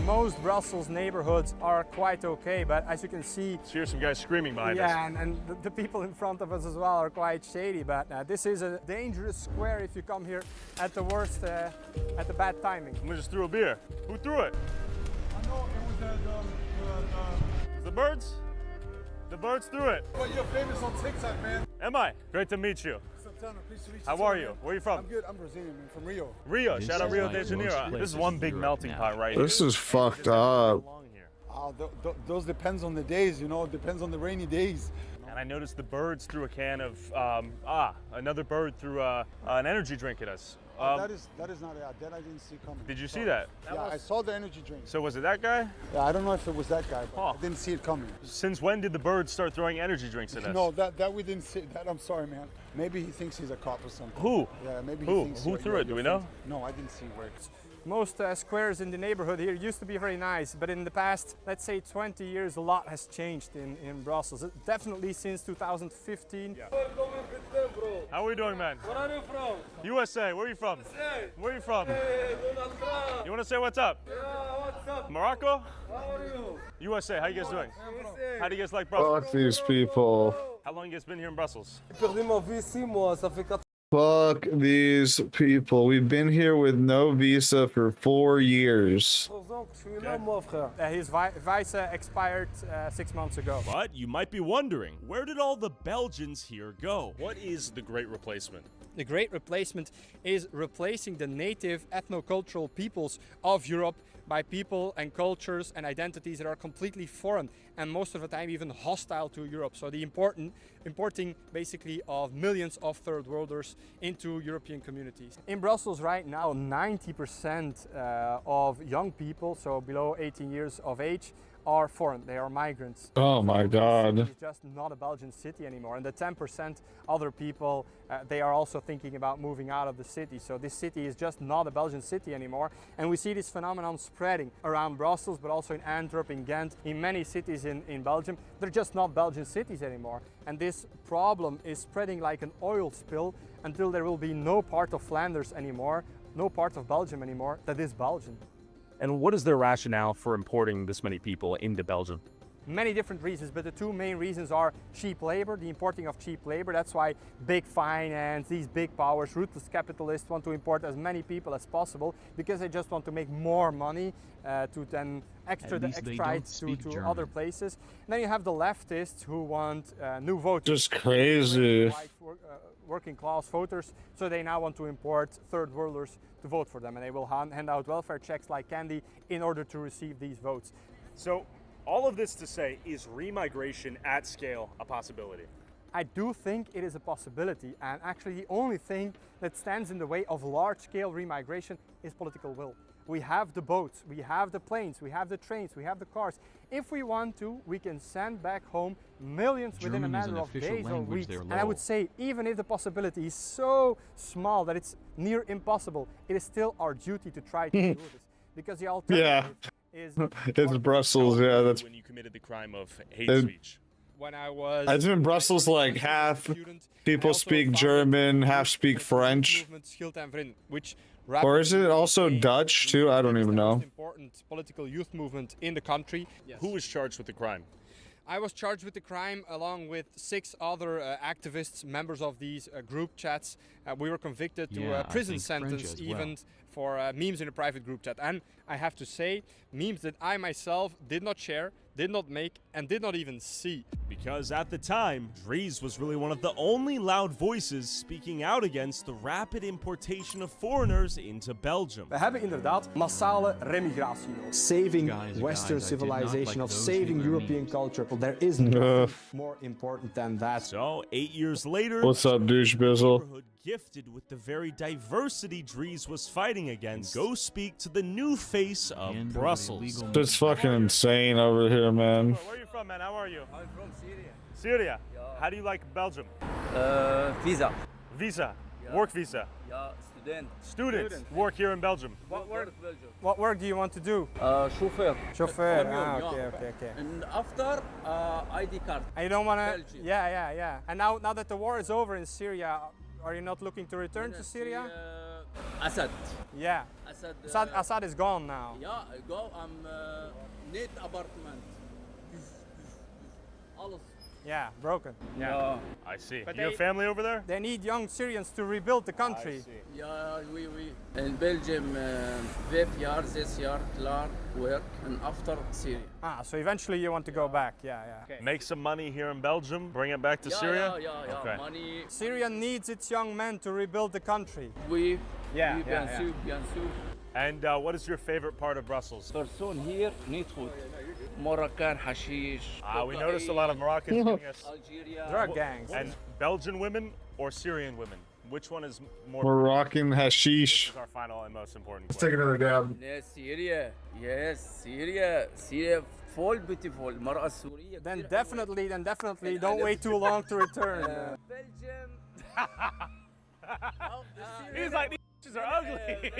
Most Brussels neighborhoods are quite okay, but as you can see, Here's some guys screaming behind us. yeah, and the people in front of us as well are quite shady. But this is a dangerous square if you come here at the worst, at the bad timing. Someone just threw a beer. Who threw it? I know it was The birds? The birds threw it. Well, you're famous on TikTok, man. Am I? Great to meet you. How are you? Where are you from? I'm good. I'm Brazilian, man, from Rio. Rio. Shout out Rio de Janeiro. This is one big melting pot right here. This is fucked up. Those depends on the days, you know. It depends on the rainy days. And I noticed the birds threw a can of, another bird threw an energy drink at us. that is not that I didn't see coming. Did you see that? Yeah, I saw the energy drink. So was it that guy? Yeah, I don't know if it was that guy, but I didn't see it coming. Since when did the birds start throwing energy drinks at us? No, that we didn't see. That I'm sorry, man. Maybe he thinks he's a cop or something. Who? Yeah, maybe Who? he thinks. Who threw it? Do we know? No, I didn't see where. Most squares in the neighborhood here used to be very nice, but in the past, let's say 20 years, a lot has changed in Brussels. Definitely since 2015. Yeah. How are we doing, man? Where are you from? USA. Where are you from? USA. Where are you from? Hey, Donald Trump. You want to say what's up? Yeah, what's up? Morocco? How are you? USA. How you guys doing? USA. How do you guys like Brussels? Fuck these people. How long you guys been here in Brussels? Fuck these people. We've been here with no visa for 4 years. His visa expired 6 months ago. But you might be wondering, where did all the Belgians here go? What is the Great Replacement? The Great Replacement is replacing the native ethnocultural peoples of Europe by people and cultures and identities that are completely foreign and most of the time even hostile to Europe. So the importing basically of millions of third worlders into European communities. In Brussels right now, 90% of young people, so below 18 years of age, are foreign. They are migrants. Oh my God. It's just not a Belgian city anymore. And the 10% other people, they are also thinking about moving out of the city. So this city is just not a Belgian city anymore. And we see this phenomenon spreading around Brussels, but also in Antwerp, in Ghent, in many cities in Belgium. They're just not Belgian cities anymore. And this problem is spreading like an oil spill until there will be no part of Flanders anymore, no part of Belgium anymore that is Belgian. And what is their rationale for importing this many people into Belgium? Many different reasons, but the two main reasons are cheap labor, the importing of cheap labor. That's why big finance, these big powers, ruthless capitalists want to import as many people as possible because they just want to make more money to then extradite to other places. And then you have the leftists who want new voters. Just crazy. White, working class voters, so they now want to import third worlders to vote for them, and they will hand out welfare checks like candy in order to receive these votes. So all of this to say, is remigration at scale a possibility? I do think it is a possibility, and actually the only thing that stands in the way of large-scale remigration is political will. We have the boats, we have the planes, we have the trains, we have the cars. If we want to, we can send back home millions within a matter of days or weeks. And I would say, even if the possibility is so small that it's near impossible, it is still our duty to try to do this. Because the alternative is... It's Brussels, yeah. That's when you committed the crime of hate speech. When I was... I've been in Brussels, like half people speak German, half speak French. Which or is it also Dutch too? I don't even know. Important political youth movement in the country. Yes. Who was charged with the crime? I was charged with the crime along with 6 other activists, members of these group chats. We were convicted to a prison sentence even for memes in a private group chat. And I have to say, memes that I myself did not share, did not make, and did not even see. Because at the time, Dries was really one of the only loud voices speaking out against the rapid importation of foreigners into Belgium. We hebben inderdaad massale remigratie nodig. Saving Western civilization, of saving European culture. Well, there is nothing more important than that. So, 8 years later, what's up, douche bizzle? Gifted with the very diversity Dries was fighting against, go speak to the new face of Brussels. It's fucking insane over here, man. Where are you from, man? How are you? I'm from Syria. Syria? Yeah. How do you like Belgium? Visa. Visa? Yeah. Work visa? Yeah, student. Students work here in Belgium. What work do you want to do? Chauffeur. Chauffeur. Okay. And after, ID card. And you don't want to... Yeah. And now that the war is over in Syria, are you not looking to return to Syria? Assad. Yeah. Assad. Assad is gone now. Yeah, go. Net apartment. Alles. Yeah, broken. Yeah. I see. But You have family over there? They need young Syrians to rebuild the country. Yeah, we. In Belgium, 5 years, this year, Clark work, and after Syria. So eventually you want to go back. Yeah. Make some money here in Belgium, bring it back to Syria? Yeah. Okay. Money. Syria needs its young men to rebuild the country. Bien sûr. And what is your favorite part of Brussels? Person here need food. Moroccan hashish. We noticed a lot of Moroccans giving us Algeria. Drug gangs. And Belgian women or Syrian women? Which one is more? Moroccan hashish. This is our final and most important Let's take another dab. Yes, Syria. Syria, full beautiful. Mar'a Syria. Then definitely don't wait too long to return. Belgium. He's like, these bitches are ugly.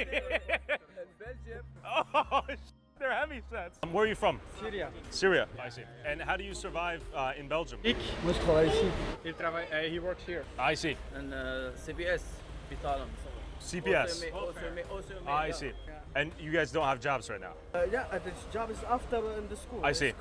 Belgium. Oh, they're heavy sets. Where are you from? Syria. Syria. I see. And how do you survive in Belgium? He works here. I see. And CBS. Bitalam. CPS. I see. And you guys don't have jobs right now? Yeah, the job is after in the school. I see.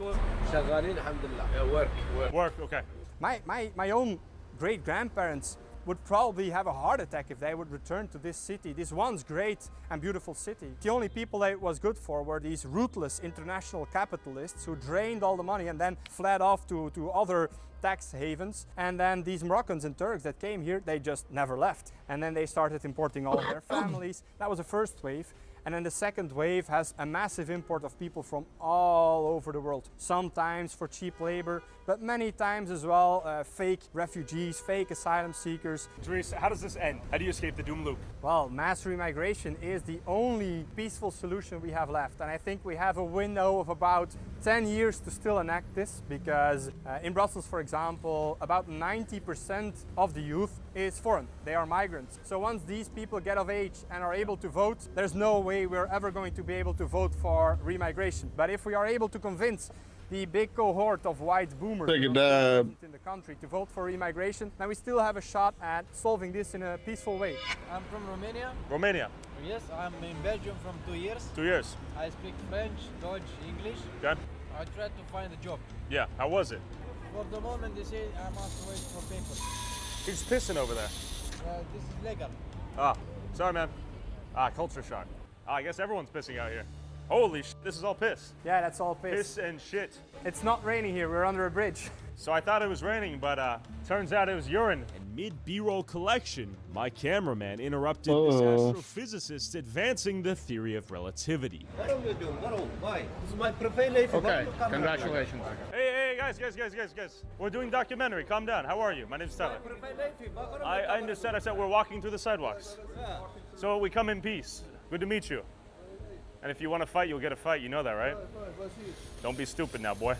شغالين الحمد لله. Work, okay. My own great-grandparents would probably have a heart attack if they would return to this city, this once great and beautiful city. The only people that it was good for were these ruthless international capitalists who drained all the money and then fled off to other tax havens. And then these Moroccans and Turks that came here, they just never left. And then they started importing all of their families. That was the first wave. And then the second wave has a massive import of people from all over the world, sometimes for cheap labor, but many times as well fake refugees, fake asylum seekers. Dries, how does this end? How do you escape the doom loop? Well, mass remigration is the only peaceful solution we have left. And I think we have a window of about 10 years to still enact this, because in Brussels, for example, about 90% of the youth is foreign. They are migrants. So once these people get of age and are able to vote, there's no way we're ever going to be able to vote for remigration. But if we are able to convince the big cohort of white boomers in the country to vote for remigration, then we still have a shot at solving this in a peaceful way. I'm from Romania. Romania? Yes, I'm in Belgium from 2 years. 2 years. I speak French, Dutch, English. Okay. I tried to find a job. Yeah, how was it? For the moment, they say I must wait for papers. He's pissing over there. This is legal. Sorry, man. Culture shock. I guess everyone's pissing out here. Holy shit, this is all piss. Yeah, that's all piss. Piss and shit. It's not raining here, we're under a bridge. So I thought it was raining, but turns out it was urine. And mid-B-roll collection, my cameraman interrupted this astrophysicist advancing the theory of relativity. What are you doing? Why? This is my profile life. Okay, congratulations. Hey, guys. We're doing documentary. Calm down. How are you? My name's Tyler. I understand. I said we're walking through the sidewalks. So we come in peace. Good to meet you. And if you want to fight, you'll get a fight. You know that, right? Don't be stupid now, boy.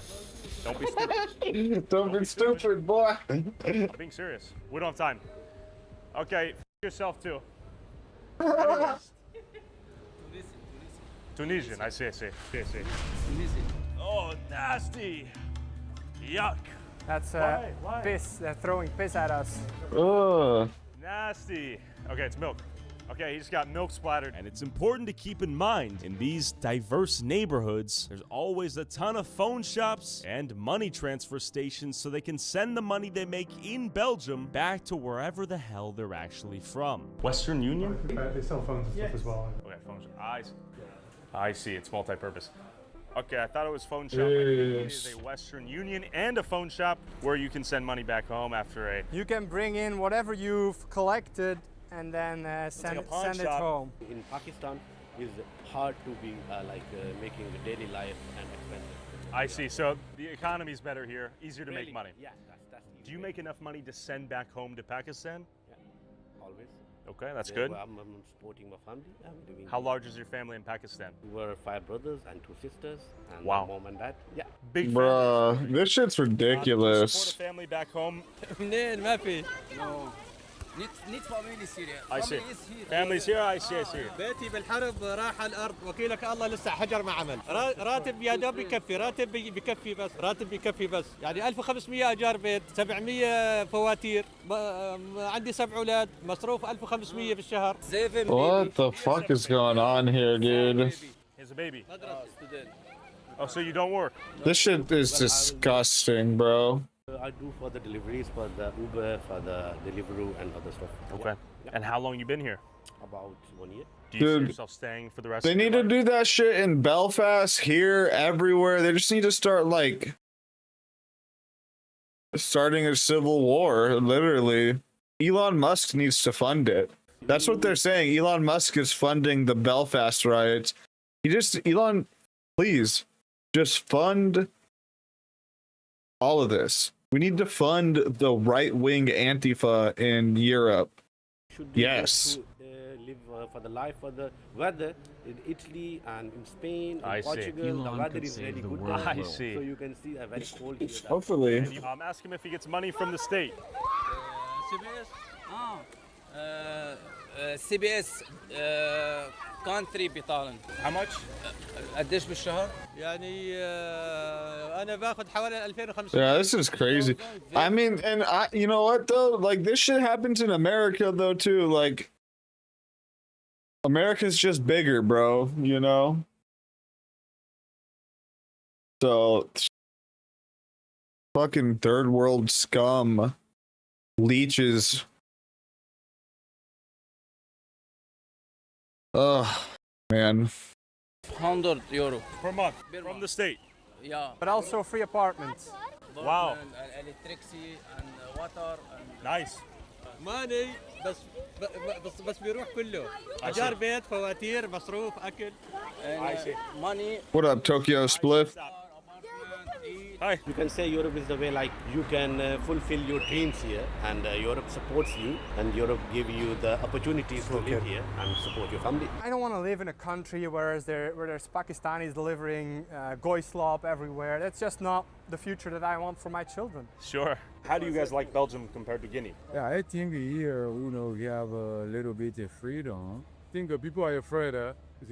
Don't be stupid. Don't be stupid, boy. I'm being serious. We don't have time. Okay, yourself too. Tunisian, I see. Tunisian. Oh, nasty. Yuck. That's Why? piss. They're throwing piss at us. Nasty. Okay, it's milk. Okay, he just got milk splattered. And it's important to keep in mind, in these diverse neighborhoods, there's always a ton of phone shops and money transfer stations so they can send the money they make in Belgium back to wherever the hell they're actually from. Western Union? They sell phones and stuff as well. Okay, phone shop. I see, it's multi-purpose. Okay, I thought it was phone shop. It is a Western Union and a phone shop where you can send money back home after a... You can bring in whatever you've collected and then send it home. In Pakistan, it's hard to be making the daily life and expensive. I see. So the economy's better here, easier to make money. Yeah, that's easy. Do you make enough money to send back home to Pakistan? Yeah, always. Okay, that's good. I'm supporting my family. I'm living. How large is your family in Pakistan? We're 5 brothers and 2 sisters, and wow. my mom and dad. Yeah. Big Bruh, this shit's ridiculous. Support a family back home. منين ما في. No. Need family Syria. I see. Family is here. Family's here. I see. I see. بيتي بالحرب راح على الارض وكيلك الله لسه حجر ما عمل راتب يا دوب بكفي راتب بكفي بس راتب بكفي بس يعني 1500 ايجار بيت 700 فواتير عندي 7 اولاد مصروف 1500 بالشهر. What the fuck is going on here, dude? He's a baby. Oh, so you don't work? This shit is disgusting, bro. I do for the deliveries, for the Uber, for the Deliveroo and other stuff. Okay. Yeah. And how long you been here? About 1 year. Do you see Dude, yourself staying for the rest they of your need to life? do that shit in Belfast, here, everywhere. They just need to start, like, starting a civil war, literally. Elon Musk needs to fund it. That's what they're saying. Elon Musk is funding the Belfast riots. Elon, please, just fund all of this. We need to fund the right-wing Antifa in Europe. Should be Yes. able to, live for the life, for the weather in Italy and in Spain, I in see. Portugal. The weather is really good. I see. So you can see a very cold here. Hopefully. Ask him if he gets money from the state. CBS. CBS country بيطالن. How much? قديش بالشهر؟ يعني انا باخذ حوالي 2500. Yeah, this is crazy. I mean, and you know what though? Like, this shit happens in America though too. Like, America's just bigger, bro. You know. So, fucking third world scum, leeches. Ugh, man. €100 per month from the state. Yeah. But also free apartments. Wow. Electricity and water and Nice. ماني بس بيروح كله ايجار بيت فواتير مصروف اكل. I see. Money. What up, Tokyo Spliff? Hi. You can say Europe is the way, like you can fulfill your dreams here, and Europe supports you, and Europe give you the opportunities to live here and support your family. I don't want to live in a country where there's Pakistanis delivering goy slop everywhere. That's just not the future that I want for my children. Sure. How do you guys like Belgium compared to Guinea? Yeah, I think here, we have a little bit of freedom. I think people are afraid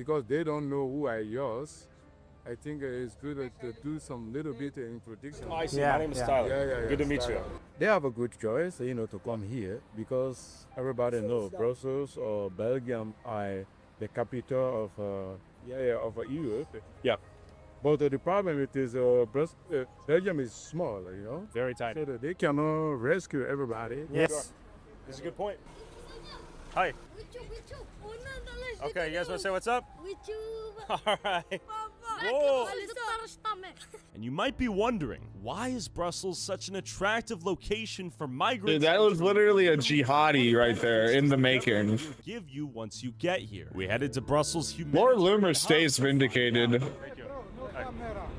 because they don't know who I use. I think it's good to do some little bit of introduction. Oh, I see. My name is Tyler. Good to meet you. They have a good choice, to come here because everybody knows Brussels or Belgium are the capital of Europe. Yeah. But the problem is Belgium is small, Very tiny. So that they cannot rescue everybody. Yes. Sure. That's a good point. Hi. Okay, you guys want to say what's up? All right. Whoa. And you might be wondering, why is Brussels such an attractive location for migrants? Dude, that was literally a jihadi right there in the making. Give you once you get here. We headed to Brussels. Lord Loomer stays vindicated. Thank you.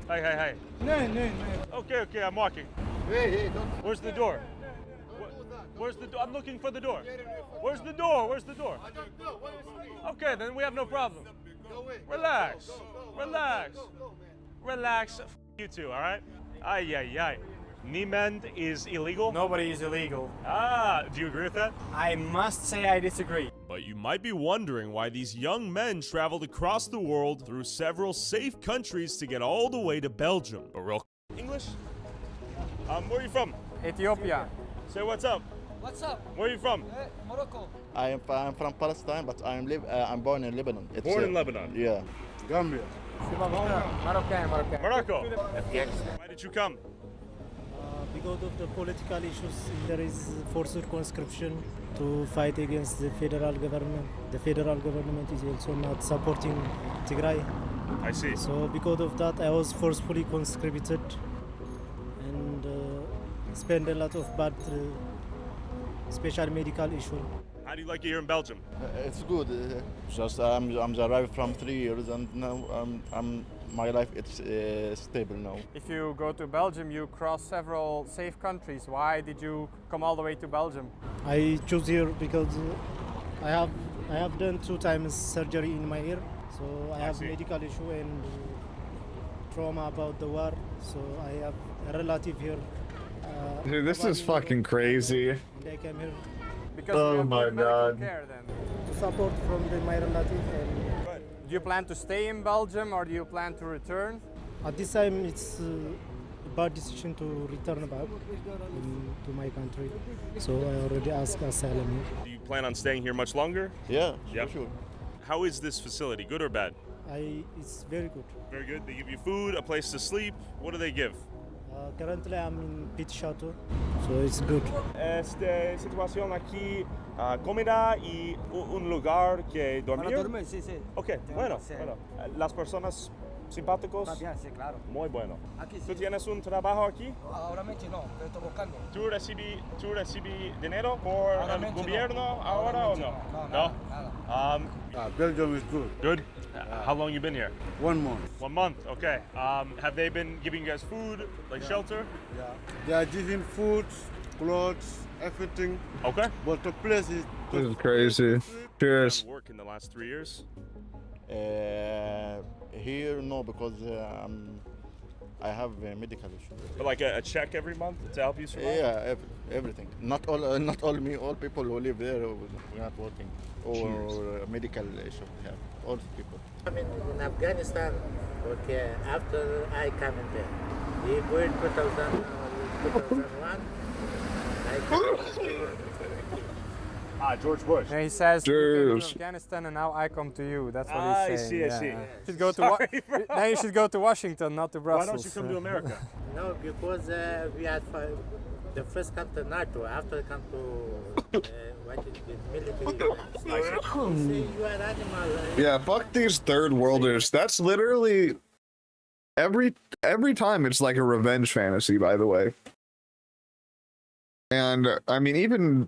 Hi. Okay, I'm walking. Where's the door? Where's the door? I'm looking for the door. Where's the door? Okay, then we have no problem. Relax. F you too, all right? Ay. Niemand is illegal? Nobody is illegal. Do you agree with that? I must say I disagree. But you might be wondering why these young men traveled across the world through several safe countries to get all the way to Belgium. But real English? Where are you from? Ethiopia. Say what's up. What's up? Where are you from? Morocco. I'm from Palestine, but I'm born in Lebanon. Born in Lebanon? Yeah. Gambia. Morocco. Why did you come? Because of the political issues, there is forced conscription to fight against the federal government. The federal government is also not supporting Tigray. I see. So because of that, I was forcefully conscripted and spent a lot of bad, special medical issue. How do you like it here in Belgium? It's good. Just I'm arrived from 3 years, and now my life it's stable now. If you go to Belgium, you cross several safe countries. Why did you come all the way to Belgium? I choose here because I have done 2 times surgery in my ear, so I have medical issue and trauma about the war. So I have a relative here. Dude, this is fucking crazy. And I came here Because Oh you have my good medical God. care then. To support from my relative. And Do you plan to stay in Belgium or do you plan to return? at this time, it's a bad decision to return back to my country. So I already asked asylum here. Do you plan on staying here much longer? Yeah, Yeah. for sure. How is this facility? Good or bad? It's very good. Very good. They give you food, a place to sleep. What do they give? Currently, I'm in Pit Chateau, so it's good. Esta situación aquí, comida y un lugar que dormir. Para dormir, sí, sí. Ok, bueno, bueno. Las personas simpáticos. También, sí, claro. Muy bueno. Aquí sí. ¿Tú tienes un trabajo aquí? Ahora mismo no, pero estoy buscando. ¿Tú recibes dinero por Ahora el mismo gobierno no. ahora o no? No, nada. Belgium is good. Good. How long you been here? 1 month. 1 month. Okay. Have they been giving you guys food, like shelter? Yeah. They are giving food, clothes, everything. Okay. But the place is This is crazy. Cheers. Work in the last 3 years? Here, no, because I have a medical issue. But like a check every month to help you survive? Yeah, everything. Not all me. All people who live there we're not working or a medical issue. Yeah, all people. I'm in Afghanistan. Okay, after I come in there, we go in 2001. George Bush. And he says, you came Cheers. to Afghanistan and now I come to you. That's what I he's saying. see. You should go to now you should go to Washington, not to Brussels. Why don't you come to America? No, because we are the first come to NATO. After come to what is it, military. Say you are animal. Yeah, fuck these third worlders. That's literally every time it's like a revenge fantasy, by the way. And I mean, even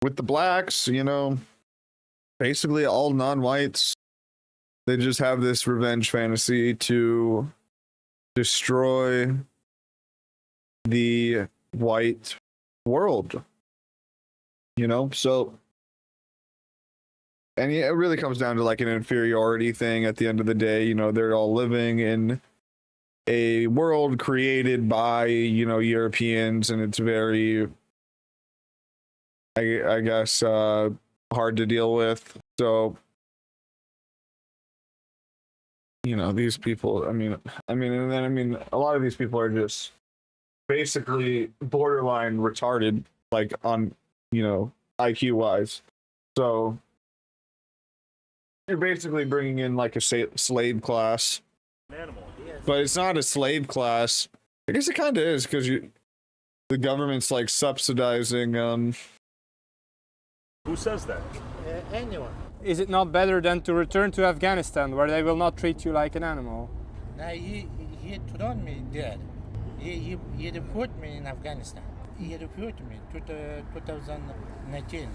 with the blacks, you know, basically all non-whites, they just have this revenge fantasy to destroy the white world. You know, so, and it really comes down to like an inferiority thing at the end of the day. You know, they're all living in a world created by, you know, Europeans, and it's very, I guess, hard to deal with. So, you know, these people, I mean, a lot of these people are just basically borderline retarded, like on, you know, IQ wise. So you're basically bringing in like a slave class. Animal. But it's not a slave class. I guess it kind of is, because the government's like subsidizing. Who says that? Anyone. Is it not better than to return to Afghanistan, where they will not treat you like an animal? Now he thrown me there. He recruited me in Afghanistan. He recruited me to 2019.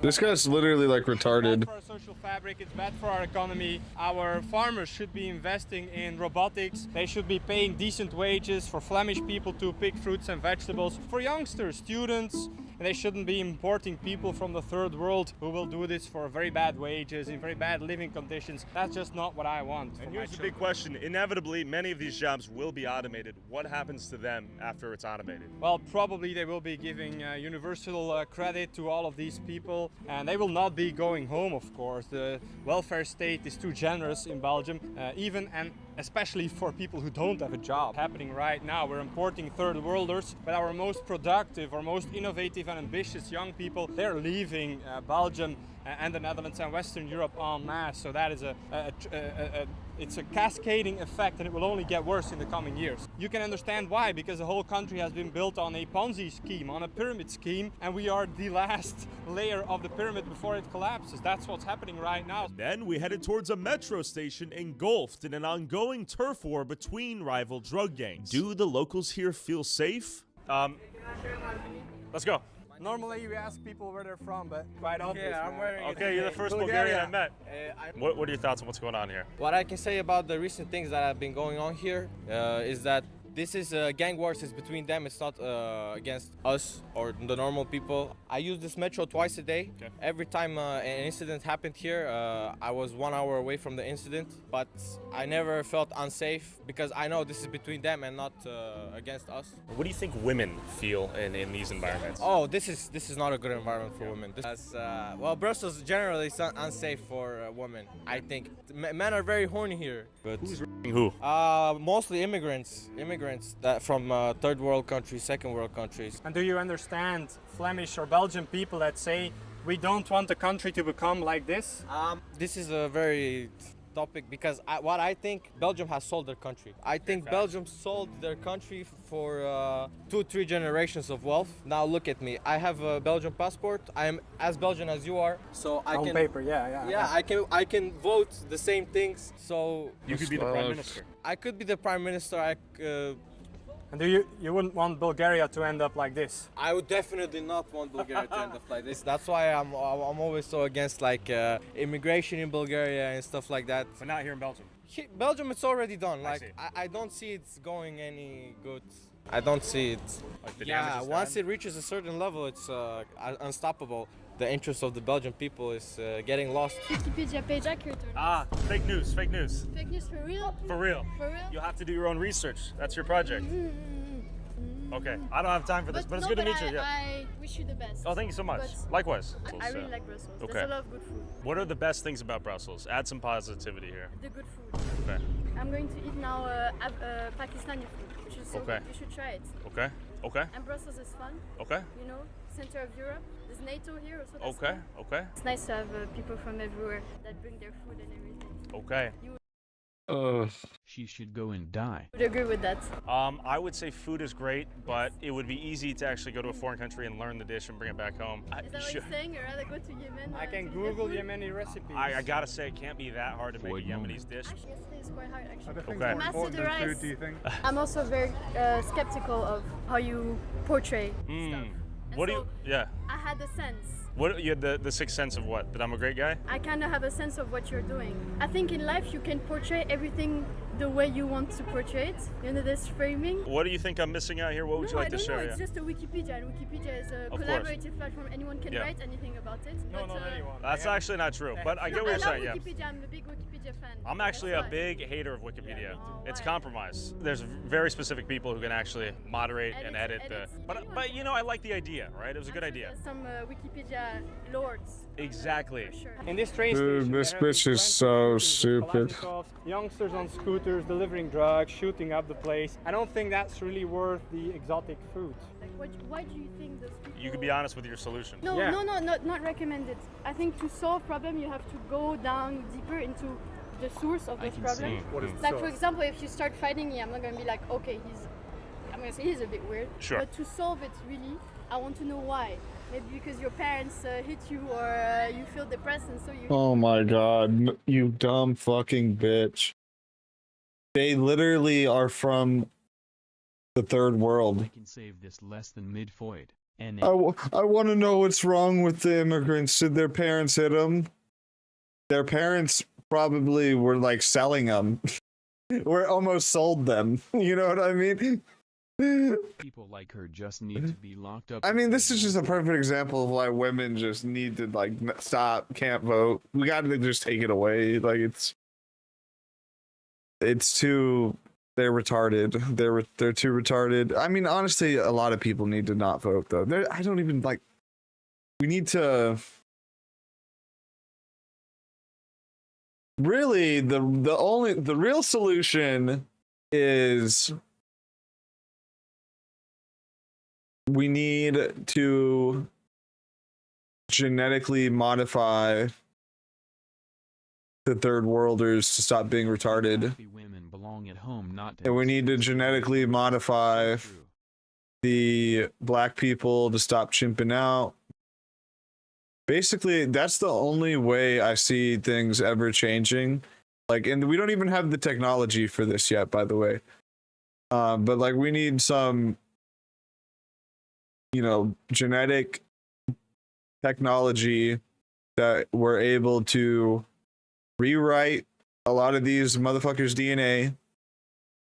This guy's literally like retarded. It's bad for our social fabric, it's bad for our economy. Our farmers should be investing in robotics. They should be paying decent wages for Flemish people to pick fruits and vegetables. For youngsters, students, and they shouldn't be importing people from the third world who will do this for very bad wages, in very bad living conditions. That's just not what I want. And here's the big question. Inevitably, many of these jobs will be automated. What happens to them after it's automated? Well, probably they will be giving universal credit to all of these people, and they will not be going home, of course. The welfare state is too generous in Belgium, even and especially for people who don't have a job. Happening right now, we're importing third worlders, but our most productive, our most innovative and ambitious young people, they're leaving Belgium and the Netherlands and Western Europe en masse. So that is it's a cascading effect, and it will only get worse in the coming years. You can understand why, because the whole country has been built on a Ponzi scheme, on a pyramid scheme, and we are the last layer of the pyramid before it collapses. That's what's happening right now. Then we headed towards a metro station engulfed in an ongoing turf war between rival drug gangs. Do the locals here feel safe? Let's go. Normally we ask people where they're from, but quite obvious. Yeah, I'm wearing it. Okay, you're the first Bulgarian I met. What are your thoughts on what's going on here? What I can say about the recent things that have been going on here is that This is gang wars is between them. It's not against us or the normal people. I use this metro twice a day. Okay. Every time an incident happened here, I was 1 hour away from the incident, but I never felt unsafe because I know this is between them and not against us. What do you think women feel in these environments? Oh, this is not a good environment for women. Well, Brussels generally is unsafe for women. I think men are very horny here. But who's who? Mostly immigrants that from third world countries, second world countries. And do you understand Flemish or Belgian people that say we don't want the country to become like this? This is a very topic because what I think Belgium has sold their country. I think Belgium sold their country for 2-3 generations of wealth. Now look at me. I have a Belgian passport. I am as Belgian as you are. So I On can paper, yeah. Yeah, I can vote the same things. So you could be the prime minister. I could be the prime minister. And do you wouldn't want Bulgaria to end up like this? I would definitely not want Bulgaria to end up like this. That's why I'm always so against like immigration in Bulgaria and stuff like that. But not here in Belgium. Belgium, it's already done. Like I don't see it's going any good. I don't see it. Like the Yeah, damage is once done? it reaches a certain level, it's unstoppable. The interest of the Belgian people is getting lost. Wikipedia page accurate or not? Ah, fake news, fake news. Fake news for real? For real. For real? You'll have to do your own research. That's your project. Okay, I don't have time for this, but it's good to meet you. Yeah. I wish you the best. Oh, thank you so much. But Likewise. I really like Brussels. Okay. There's a lot of good food. What are the best things about Brussels? Add some positivity here. The good food. Okay. I'm going to eat now Pakistani food, which is so Okay. good. You should try it. Okay. Okay. And Brussels is fun. Okay. You know, center of Europe. There's NATO here, so that's Okay. fun. Okay. It's nice to have people from everywhere that bring their food and everything. Okay. She should go and die. Would agree with that. I would say food is great, but it would be easy to actually go to a foreign country and learn the dish and bring it back home. Is that what you're saying? You'd rather go to Yemen? I can to Google get food? Yemeni recipes. I gotta say, it can't be that hard to make a Yemenis dish. Actually, it's quite hard actually. Okay. Master the rice. I'm also very skeptical of how you portray stuff. What do you? Yeah. I had a sense. What you had the sixth sense of what? That I'm a great guy? I kind of have a sense of what you're doing. I think in life you can portray everything the way you want to portray it. You know, this framing. What do you think I'm missing out here? What would you like I to don't share? know. It's just a Wikipedia, and Wikipedia is a Of course. collaborative platform. Anyone can Yeah. write anything about it. No, not anyone. That's actually not true, but I get what you're saying. I love Yeah. Wikipedia. I'm a big Wikipedia fan. I'm actually a That's why. big hater of Wikipedia. It's compromise. There's very specific people who can actually moderate and edit the. But you know, I like the idea, right? It was a good idea. There's some Wikipedia lords. Exactly. In this train Dude, station, this there have bitch been is so stupid. Kalashnikovs, youngsters on scooters delivering drugs, shooting up the place. I don't think that's really worth the exotic food. Like, why do you think those people? You could be honest with your solution. No, not recommended. I think to solve problem, you have to go down deeper into the source of this problem. What is the Like for source? example, if you start fighting me, I'm not gonna be like, okay, I'm gonna say he's a bit weird. Sure. But to solve it, really, I want to know why. Maybe because your parents hit you, or you feel depressed, and so you. Oh my god, you dumb fucking bitch. They literally are from the third world. I can save this less than mid-foid. And I want to know what's wrong with the immigrants. Did their parents hit them? Their parents probably were like selling them. Or almost sold them. You know what I mean? people like her just need to be locked up. I mean, this is just a perfect example of why women just need to like stop, can't vote. We got to just take it away. Like it's too. They're retarded. They're too retarded. I mean, honestly, a lot of people need to not vote though. I don't even like. We need to. Really, the real solution is we need to genetically modify the third worlders to stop being retarded. Women belong at home, not to And we need to genetically modify the black people to stop chimping out. Basically, that's the only way I see things ever changing. Like, and we don't even have the technology for this yet, by the way. But like, we need some, you know, genetic technology that we're able to rewrite a lot of these motherfuckers' DNA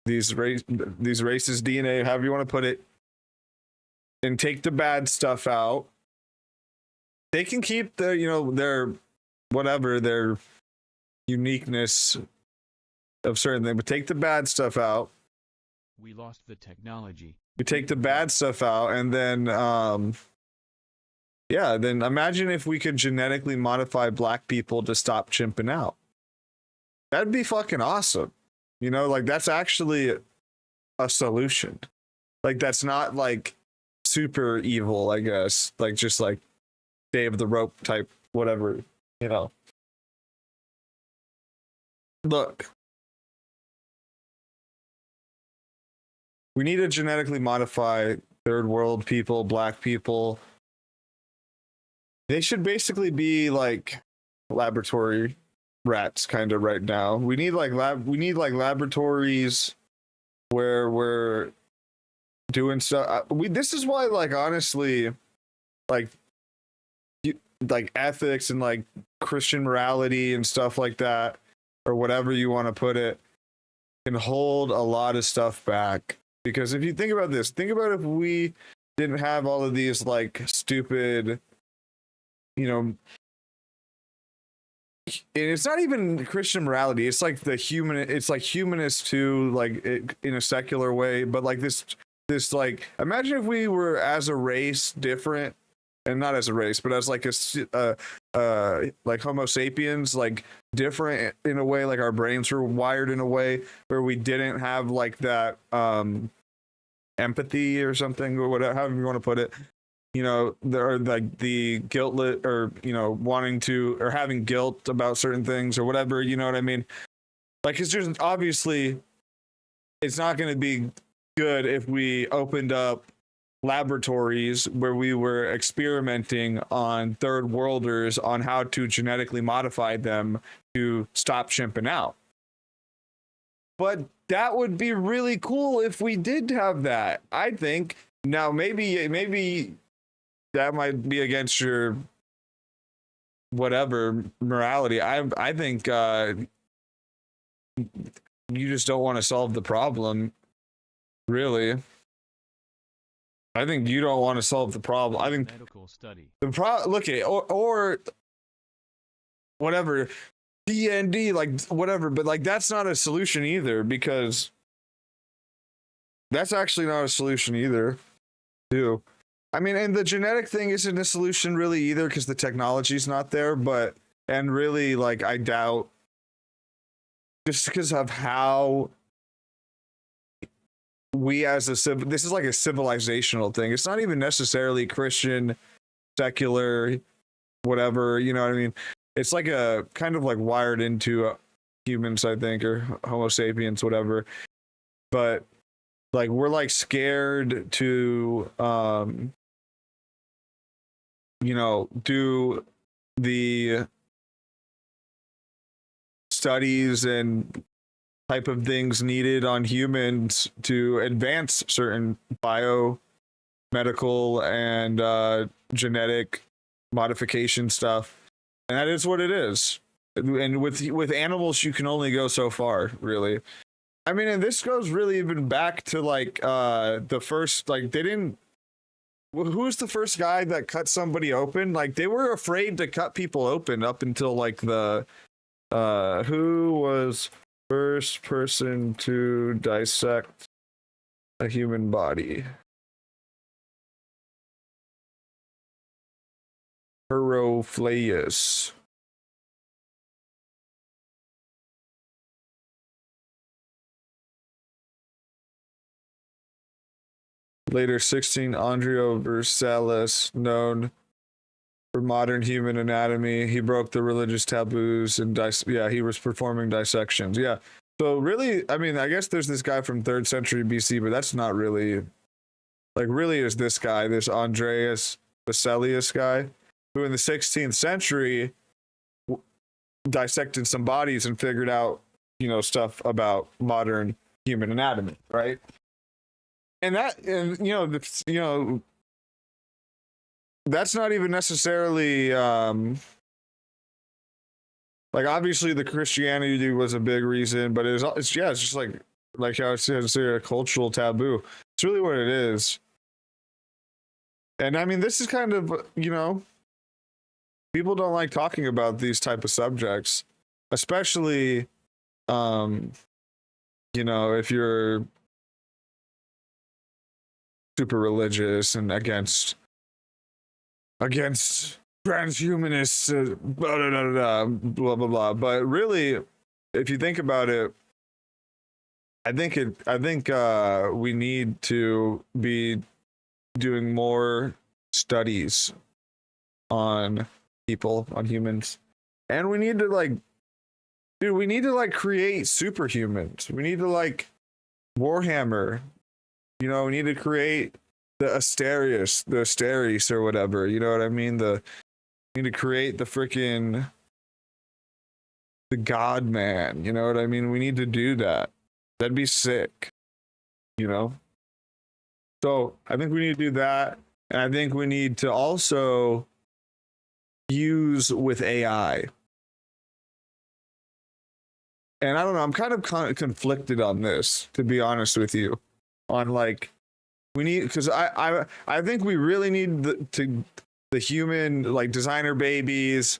these races DNA, however you want to put it, and take the bad stuff out. They can keep their, their whatever, their uniqueness of certain things, but take the bad stuff out. We lost the technology. We take the bad stuff out, and then then imagine if we could genetically modify black people to stop chimping out. That'd be fucking awesome. Like that's actually a solution. Like that's not like super evil, I guess. Like just like Day of the Rope type, whatever, Look. We need to genetically modify third world people, black people. They should basically be like laboratory rats kind of right now. We need like laboratories where we're doing stuff. This is why, like, honestly, like ethics and like Christian morality and stuff like that, or whatever you want to put it, can hold a lot of stuff back. Because if you think about this, think about if we didn't have all of these like stupid, and it's not even Christian morality. It's like it's like humanist too, like in a secular way. But like this like, imagine if we were as a race different, and not as a race, but as like like Homo sapiens, like different in a way, like our brains were wired in a way where we didn't have like that empathy or something, or whatever, however you want to put it. There are like the guiltless, or wanting to, or having guilt about certain things or whatever, you know what I mean? Like, it's just obviously it's not going to be good if we opened up laboratories where we were experimenting on third worlders on how to genetically modify them to stop chimping out. But that would be really cool if we did have that, I think. Now, maybe that might be against your whatever morality. I think you just don't want to solve the problem, really. I think you don't want to solve the problem. I think medical study. Look at or whatever, DND, like whatever, but like that's not a solution either, because that's actually not a solution either, too. I mean, and the genetic thing isn't a solution really either, because the technology's not there, and really, like, I doubt, just because of how we as this is like a civilizational thing. It's not even necessarily Christian, secular, whatever, you know what I mean? It's like a kind of like wired into humans, I think, or Homo sapiens, whatever. But like, we're like scared to, do the studies and type of things needed on humans to advance certain biomedical and genetic modification stuff. And that is what it is. And with animals, you can only go so far, really. I mean, and this goes really even back to like the first, like, they didn't, who's the first guy that cut somebody open? Like, they were afraid to cut people open up until like the who was first person to dissect a human body? Heroflaeus. Later 16, Andrea Versailles, known for modern human anatomy. He broke the religious taboos and he was performing dissections. Yeah. So really, I mean, I guess there's this guy from 3rd century BC, but that's not really, like, really is this guy, this Andreas Vesalius guy, who in the 16th century dissected some bodies and figured out, stuff about modern human anatomy, right? And that, that's not even necessarily, like, obviously the Christianity was a big reason, but it's just like like how I said, it's a cultural taboo. It's really what it is. And I mean, this is kind of, you know, people don't like talking about these type of subjects, especially, you know, if you're super religious and against transhumanists, blah, blah, blah, blah, blah, blah. But really, if you think about it, I think we need to be doing more studies on people, on humans, and we need to like, dude, we need to like create superhumans. We need to like Warhammer, you know, we need to create the Asteris or whatever, you know what I mean? We need to create the freaking the God Man, you know what I mean? We need to do that. That'd be sick, you know? So I think we need to do that. And I think we need to also use with AI. And I don't know, I'm kind of conflicted on this, to be honest with you. On like, we need, because I think we really need the human, like designer babies,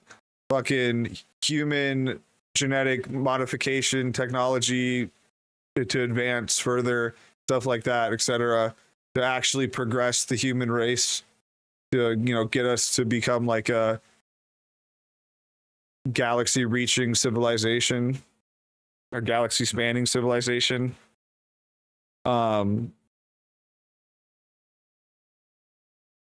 fucking human genetic modification technology to advance further, stuff like that, etc., to actually progress the human race, to, you know, get us to become like a galaxy reaching civilization or galaxy spanning civilization.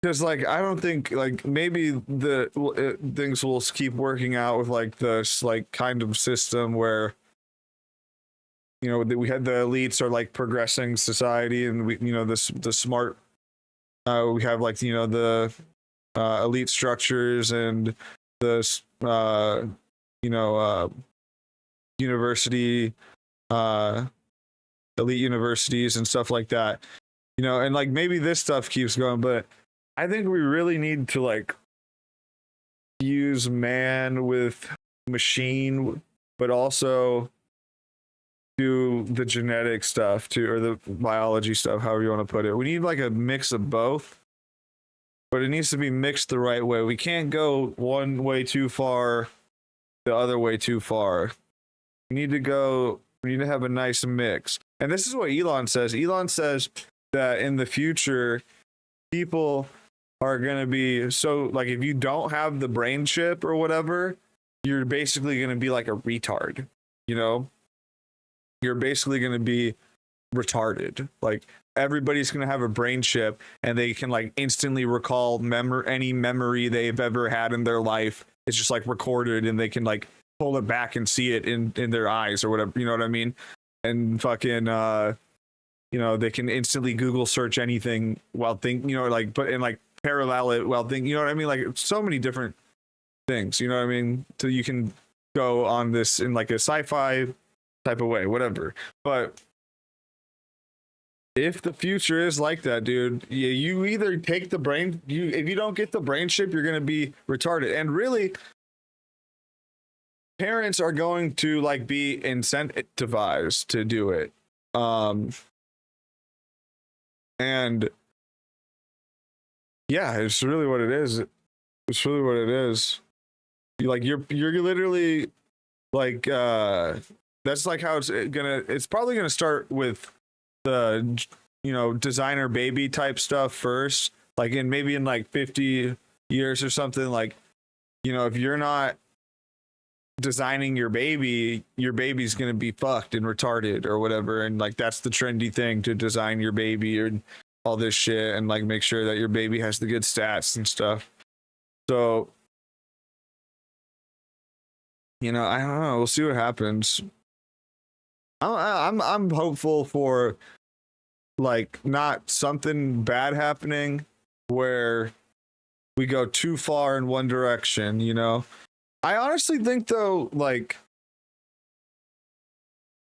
Because like I don't think like maybe things will keep working out with like this like kind of system where, you know, we had the elites are like progressing society, and we, you know, the smart, we have like, you know, the elite structures and the you know, university, elite universities and stuff like that, you know, and like maybe this stuff keeps going, but I think we really need to like use man with machine, but also do the genetic stuff too, or the biology stuff, however you want to put it. We need like a mix of both, but it needs to be mixed the right way. We can't go one way too far, the other way too far. We need to have a nice mix. And this is what Elon says. Elon says that in the future, people are going to be so like, if you don't have the brain chip or whatever, you're basically going to be like a retard, you know? You're basically going to be retarded. Like everybody's going to have a brain chip and they can like instantly recall any memory they've ever had in their life. It's just like recorded and they can like pull it back and see it in their eyes or whatever, you know what I mean? And fucking you know, they can instantly Google search anything while you know, like, but in like parallel it while you know what I mean? Like so many different things, you know what I mean? So you can go on this in like a sci-fi type of way, whatever. But if the future is like that, dude, you either take the brain, if you don't get the brain chip, you're going to be retarded. And really, parents are going to like be incentivized to do it. And yeah, it's really what it is. It's really what it is. You're literally like, that's like how it's probably gonna start with the, you know, designer baby type stuff first, like maybe in like 50 years or something. Like, you know, if you're not designing your baby's gonna be fucked and retarded or whatever, and like that's the trendy thing, to design your baby or all this shit and like make sure that your baby has the good stats and stuff. So, you know, I don't know, we'll see what happens. I'm hopeful for like not something bad happening where we go too far in one direction, you know. I honestly think though, like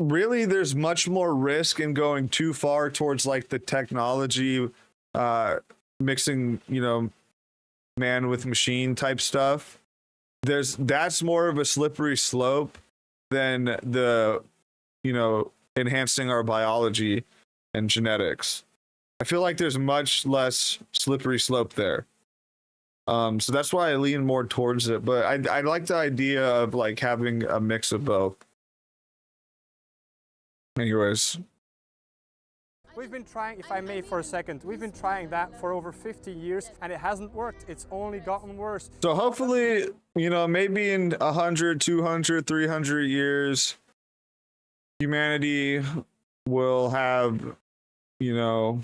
really there's much more risk in going too far towards like the technology mixing, you know, man with machine type stuff. That's more of a slippery slope than the, you know, enhancing our biology and genetics. I feel like there's much less slippery slope there. So that's why I lean more towards it. But I like the idea of like having a mix of both. Anyways. We've been trying, if I may for a second, we've been trying that for over 50 years and it hasn't worked. It's only gotten worse. So hopefully, you know, maybe in 100, 200, 300 years, humanity will have, you know,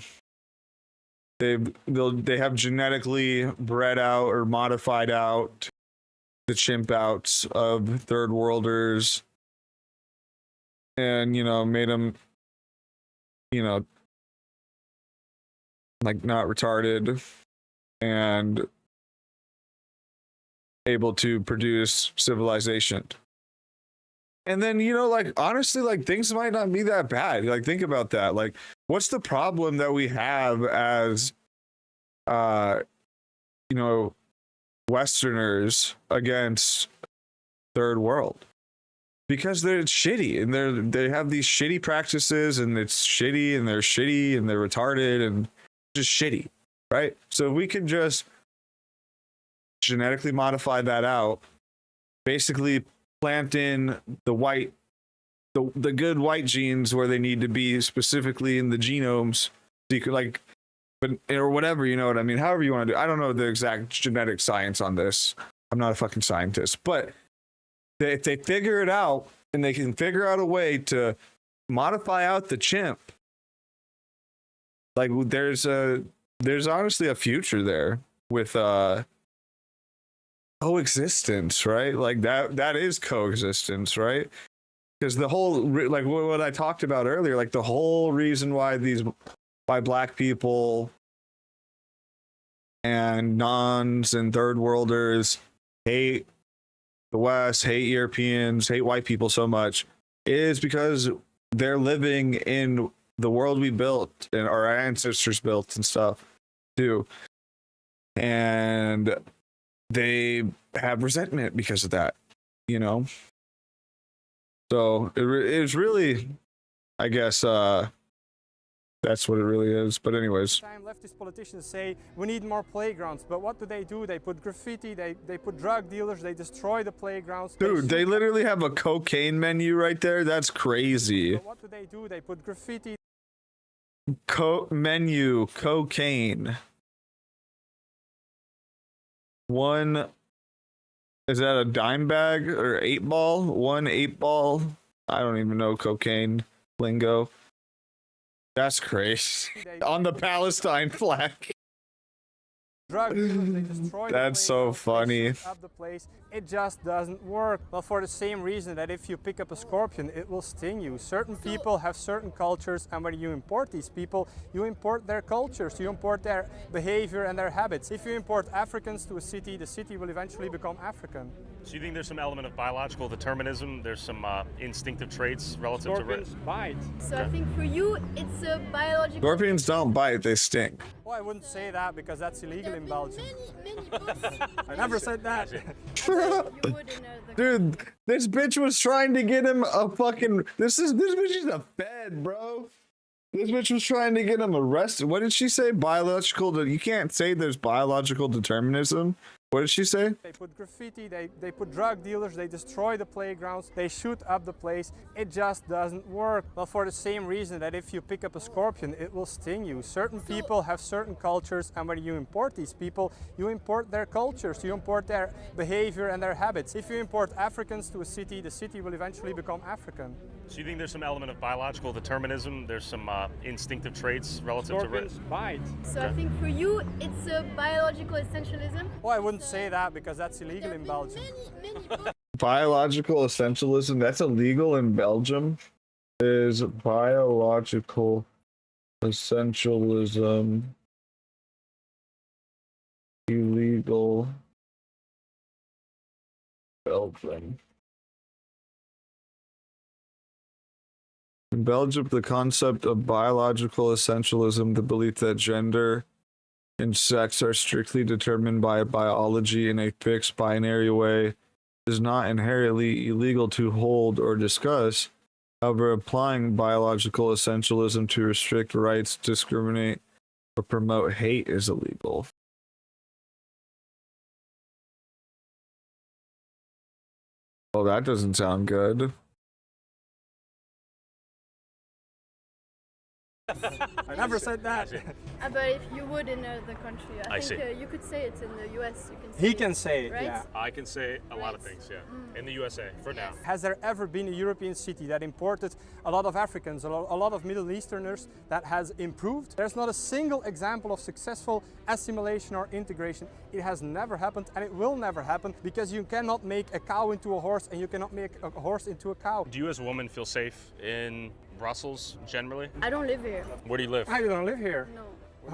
they have genetically bred out or modified out the chimp outs of third worlders and, you know, made them, you know, like not retarded and able to produce civilization. And then, you know, like honestly, like things might not be that bad. Like think about that. Like what's the problem that we have as you know, Westerners against third world? Because they're shitty and they have these shitty practices and it's shitty and they're retarded and just shitty, right? So if we can just genetically modify that out, basically plant in the good white genes where they need to be, specifically in the genomes, so you could like, but or whatever, you know what I mean? However you want to do. I don't know the exact genetic science on this. I'm not a fucking scientist, but if they figure it out and they can figure out a way to modify out the chimp, like there's honestly a future there with coexistence, right? Like that is coexistence, right? Because the whole, like what I talked about earlier, like the whole reason why black people and nons and third worlders hate the West, hate Europeans, hate white people so much is because they're living in the world we built and our ancestors built and stuff too. And they have resentment because of that, you know? So it is really, I guess, that's what it really is. But anyways. Leftist politicians say we need more playgrounds, but what do? They put graffiti, they put drug dealers, they destroy the playgrounds. Dude, they literally have a cocaine menu right there. That's crazy. But what do? They put graffiti. Menu, cocaine. One, is that a dime bag or 8-ball? 1 8-ball? I don't even know cocaine lingo. That's crazy. On the Palestine flag. Drug dealers, they destroy That's so funny. Up the place. It just doesn't work. Well, for the same reason that if you pick up a scorpion, it will sting you. Certain people have certain cultures, and when you import these people, you import their cultures, you import their behavior and their habits. If you import Africans to a city, the city will eventually become African. So you think there's some element of biological determinism? There's some instinctive traits relative Scorpions to bite. So I think for you, it's a biological. Scorpions don't bite; they sting. Well, I wouldn't say that because that's illegal in Belgium. I never said that. Dude, this bitch was trying to get him a fucking. This bitch is a fed, bro. This bitch was trying to get him arrested. What did she say? Biological. You can't say there's biological determinism. What did she say? They put graffiti, they put drug dealers, they destroy the playgrounds, they shoot up the place. It just doesn't work. Well, for the same reason that if you pick up a scorpion, it will sting you. Certain people have certain cultures, and when you import these people, you import their cultures, you import their behavior and their habits. If you import Africans to a city, the city will eventually become African. So you think there's some element of biological determinism? There's some instinctive traits relative Scorpions bite. So I think for you, it's a biological essentialism. Well, I wouldn't say that because that's illegal in Belgium. Biological essentialism. That's illegal in Belgium. Is biological essentialism illegal? Belgium. In Belgium, the concept of biological essentialism, the belief that gender and sex are strictly determined by biology in a fixed binary way, is not inherently illegal to hold or discuss. However, applying biological essentialism to restrict rights, discriminate, or promote hate is illegal. Oh, that doesn't sound good. I never said that. But if you would in the country, I think you could say it in the US. You can say He can say it, right? yeah. I can say a lot of things, yeah, in the USA for now. Has there ever been a European city that imported a lot of Africans, a lot of Middle Easterners that has improved? There's not a single example of successful assimilation or integration. It has never happened and it will never happen because you cannot make a cow into a horse and you cannot make a horse into a cow. Do you as a woman feel safe in Brussels generally? I don't live here. Where do you live? I don't live here. No.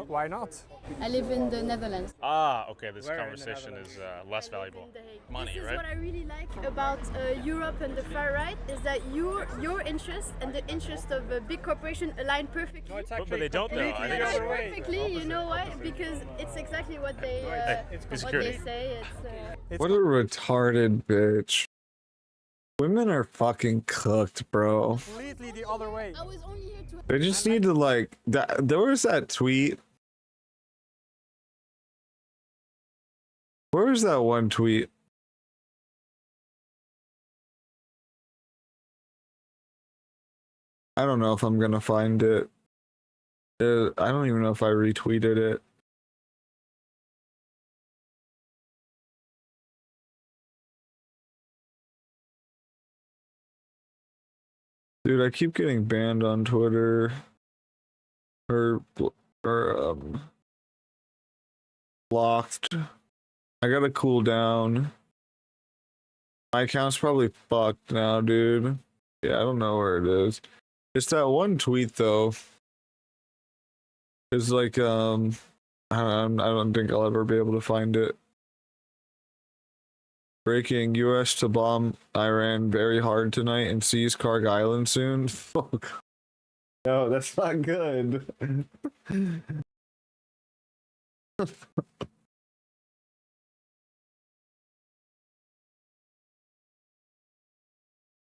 Why not? I live in the Netherlands. Ah, okay, this conversation is less valuable. Money, This is right? what I really like about Europe and the far right is that your interest and the interest of a big corporation align perfectly. No, it's But actually they don't though. I think align it's perfectly, you know why? Because it's exactly what they say. What a retarded bitch. Women are fucking cooked, bro. Completely the other way. I was only here to They just need to like that. There was that tweet. Where was that one tweet? I don't know if I'm gonna find it. I don't even know if I retweeted it. Dude, I keep getting banned on Twitter. Or blocked. I gotta cool down. My account's probably fucked now, dude. Yeah, I don't know where it is. It's that one tweet though. It's like I don't think I'll ever be able to find it. Breaking: U.S. to bomb Iran very hard tonight and seize Karg Island soon. Fuck. No, that's not good.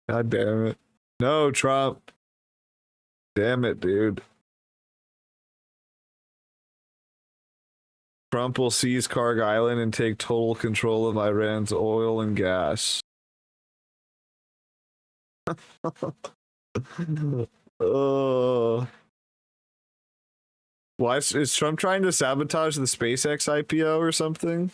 God damn it. No, Trump. Damn it, dude. Trump will seize Karg Island and take total control of Iran's oil and gas. Why is Trump trying to sabotage the SpaceX IPO or something?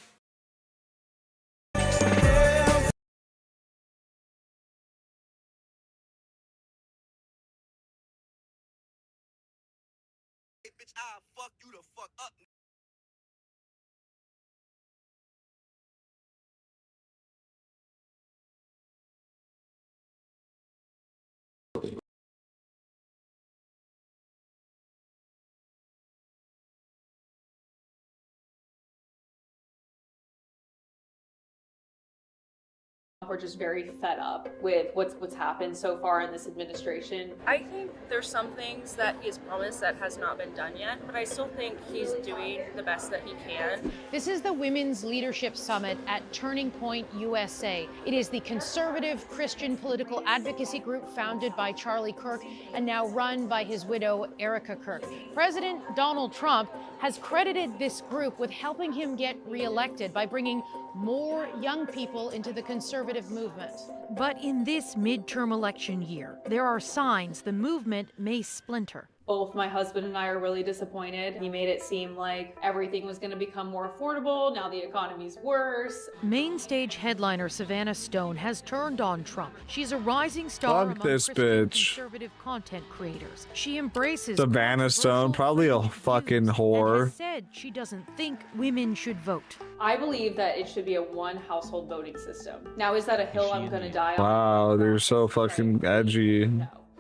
We're just very fed up with what's happened so far in this administration. I think there's some things that he's promised that has not been done yet, but I still think he's doing the best that he can. This is the Women's Leadership Summit at Turning Point USA. It is the conservative Christian political advocacy group founded by Charlie Kirk and now run by his widow, Erica Kirk. President Donald Trump has credited this group with helping him get reelected by bringing more young people into the conservative movement. But in this midterm election year, there are signs the movement may splinter. Both my husband and I are really disappointed. He made it seem like everything was going to become more affordable. Now the economy's worse. Main stage headliner Savannah Stone has turned on Trump. She's a rising star Fuck among this Christian bitch. conservative content creators. She embraces Savannah Stone, probably a fucking whore. said she doesn't think women should vote. I believe that it should be a one household voting system. Now, is that a hill I'm going to die on? Wow, they're so fucking edgy.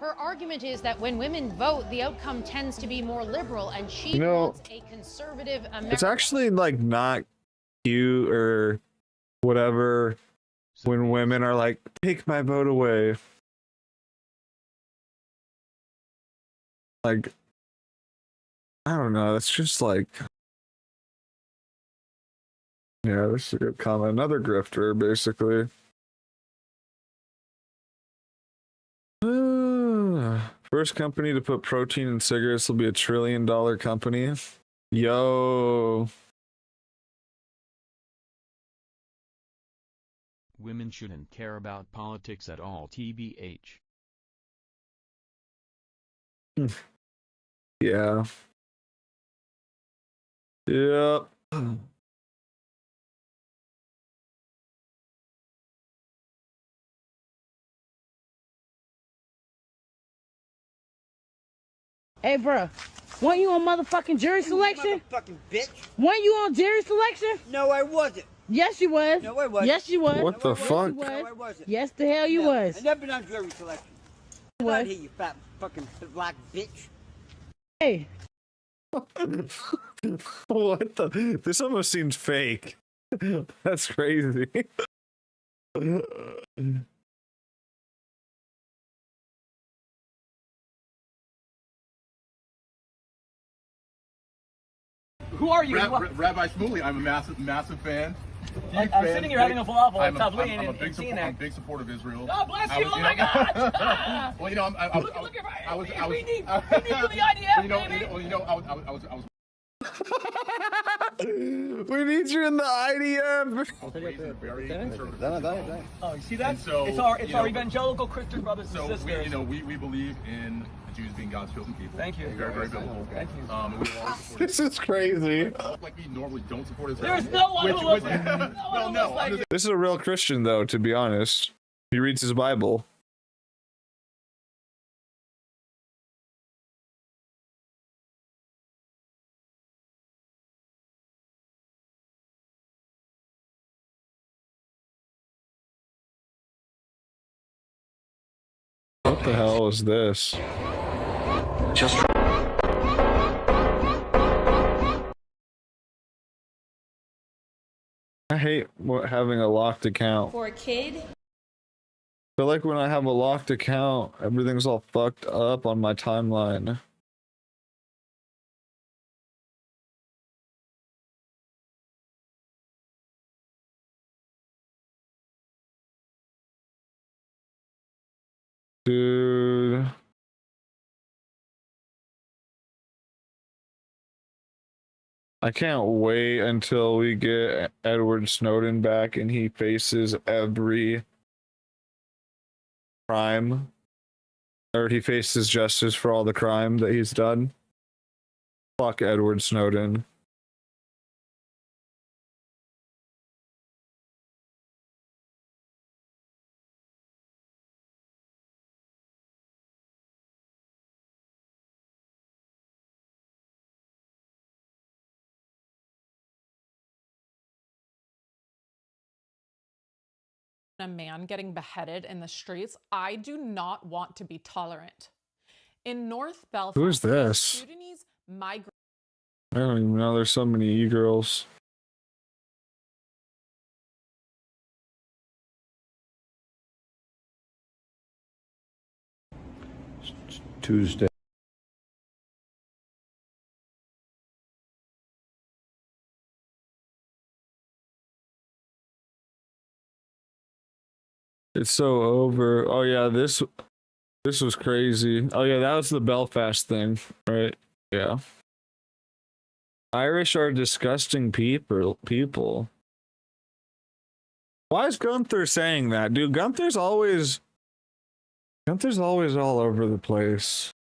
Her argument is that when women vote, the outcome tends to be more liberal, and she You know, wants a conservative America. It's actually like not cute or whatever when women are like, take my vote away. Like, I don't know. It's just like, yeah, this is a good comment. Another grifter, basically. First company to put protein in cigarettes will be $1 trillion company. Yo. Women shouldn't care about politics at all, TBH. Yeah. Yep. Hey, bro, weren't you on motherfucking jury selection? Motherfucking bitch. Weren't you on jury selection? No, I wasn't. Yes, you was. No, I wasn't. Yes, you was. What the fuck? No, I wasn't. Yes, the hell you was. I never been on jury selection. Get out of here, you fat fucking black bitch. Hey. What the? This almost seems fake. That's crazy. Who are you? Rabbi Shmuley. I'm a massive fan. I'm sitting here having a falafel at Tavlin I'm a in big supporter of Israel. God bless you! Oh my God! Well, you know, we need you in the IDF, baby. I was. We need you in the IDF. Oh, you see that? So, it's our evangelical Christian brothers and sisters. We believe in the Jews being God's chosen people. Thank you. Very biblical. Thank you. This is crazy. Like we normally don't support Israel. There's no one who looks like you. This is a real Christian, though, to be honest. He reads his Bible. What the hell is this? Just I hate having a locked account. For a kid? I feel like when I have a locked account, everything's all fucked up on my timeline. Dude. I can't wait until we get Edward Snowden back and he faces every crime. Or he faces justice for all the crime that he's done. Fuck Edward Snowden. A man getting beheaded in the streets, I do not want to be tolerant. In North Belfast, Who is this? Sudanese migrant. I don't even know there's so many e-girls. Tuesday. It's so over. Oh yeah, this was crazy. Oh yeah, that was the Belfast thing, right? Yeah. Irish are disgusting people. Why is Gunther saying that? Dude, Gunther's always all over the place.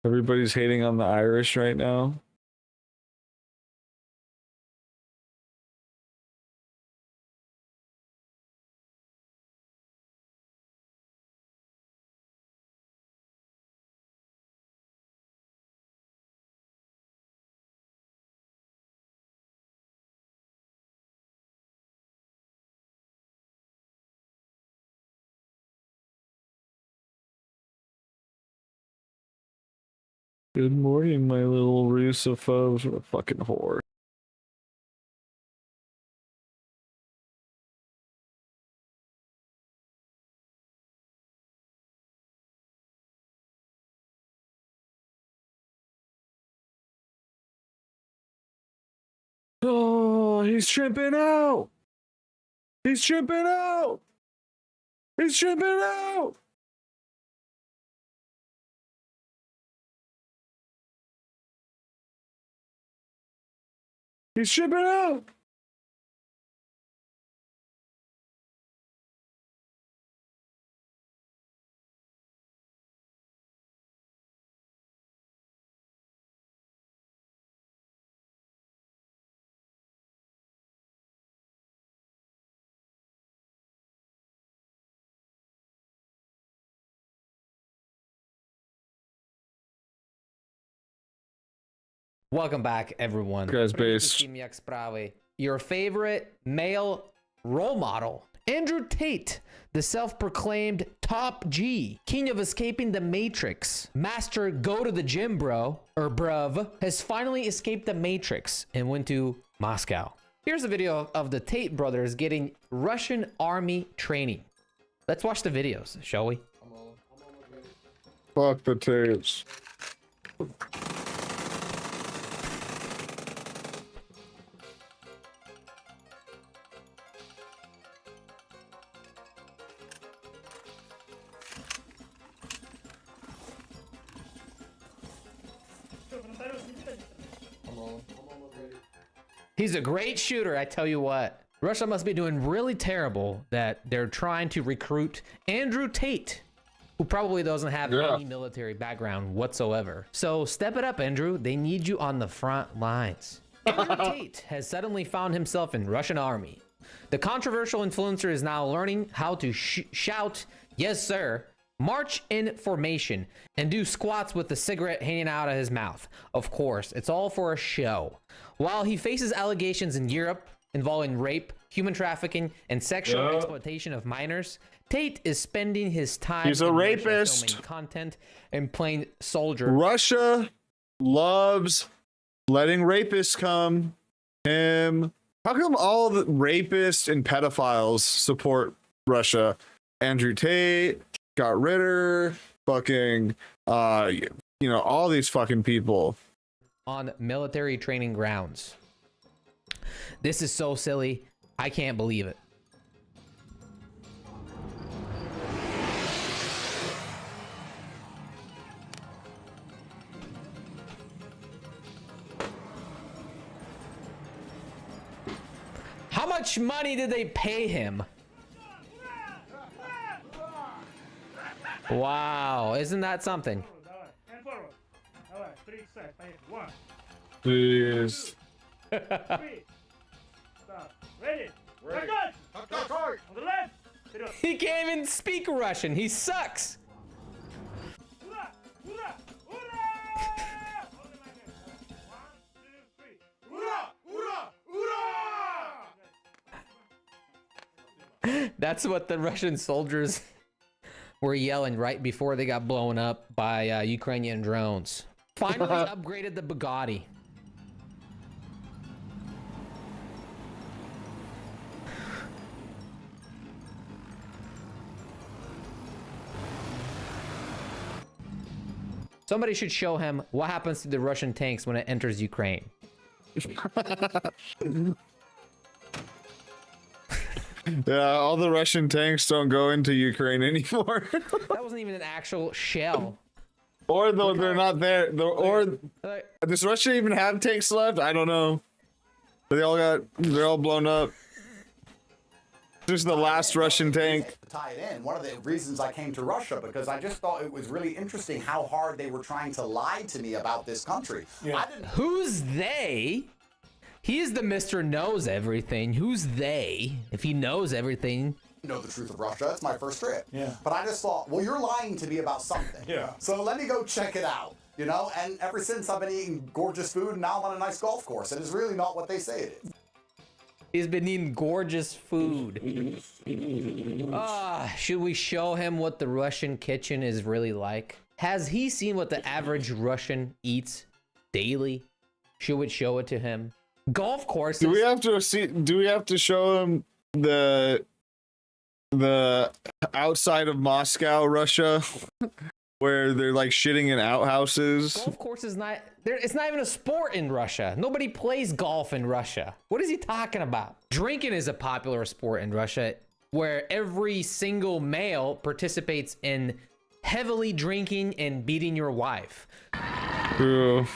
Everybody's hating on the Irish right now. Good morning, my little Rusophobes. What a fucking whore. Oh, he's tripping out. He's tripping out. He's tripping out. He's tripping out. Welcome back, everyone. Guys, base. Your favorite male role model, Andrew Tate, the self-proclaimed top G, king of escaping the Matrix, master go to the gym bro, or bruv, has finally escaped the Matrix and went to Moscow. Here's a video of the Tate brothers getting Russian army training. Let's watch the videos, shall we? Fuck the Tates. He's a great shooter, I tell you what. Russia must be doing really terrible that they're trying to recruit Andrew Tate, who probably doesn't have any military background whatsoever. So step it up, Andrew. They need you on the front lines. Andrew Tate has suddenly found himself in Russian army. The controversial influencer is now learning how to shout, "Yes, sir," march in formation, and do squats with the cigarette hanging out of his mouth. Of course, it's all for a show. While he faces allegations in Europe involving rape, human trafficking, and sexual exploitation of minors, Tate is spending his time He's a rapist. filming content and playing soldier. Russia loves letting rapists come. Him. How come all the rapists and pedophiles support Russia? Andrew Tate, Scott Ritter, fucking, you know, all these fucking people. On military training grounds. This is so silly. I can't believe it. How much money did they pay him? Wow, isn't that something? Jeez. He can't even speak Russian. He sucks. That's what the Russian soldiers were yelling right before they got blown up by Ukrainian drones. Finally upgraded the Bugatti. Somebody should show him what happens to the Russian tanks when it enters Ukraine. Yeah, all the Russian tanks don't go into Ukraine anymore. That wasn't even an actual shell. Or though they're not there. Does Russia even have tanks left? I don't know. They're all blown up. This is the last Russian tank. To tie it in, one of the reasons I came to Russia, because I just thought it was really interesting how hard they were trying to lie to me about this country. Yeah. Who's they? He's the Mr. Knows Everything. Who's they? If he knows everything. Know the truth of Russia. It's my first trip. Yeah. But I just thought, well, you're lying to me about something. Yeah. So let me go check it out. You know, and ever since I've been eating gorgeous food, and now I'm on a nice golf course, and it's really not what they say it is. He's been eating gorgeous food. Should we show him what the Russian kitchen is really like? Has he seen what the average Russian eats daily? Should we show it to him? Golf courses. Do we have to show him the outside of Moscow, Russia? where they're like shitting in outhouses. Golf course is not there. It's not even a sport in Russia. Nobody plays golf in Russia. What is he talking about? Drinking is a popular sport in Russia, where every single male participates in heavily drinking and beating your wife. True.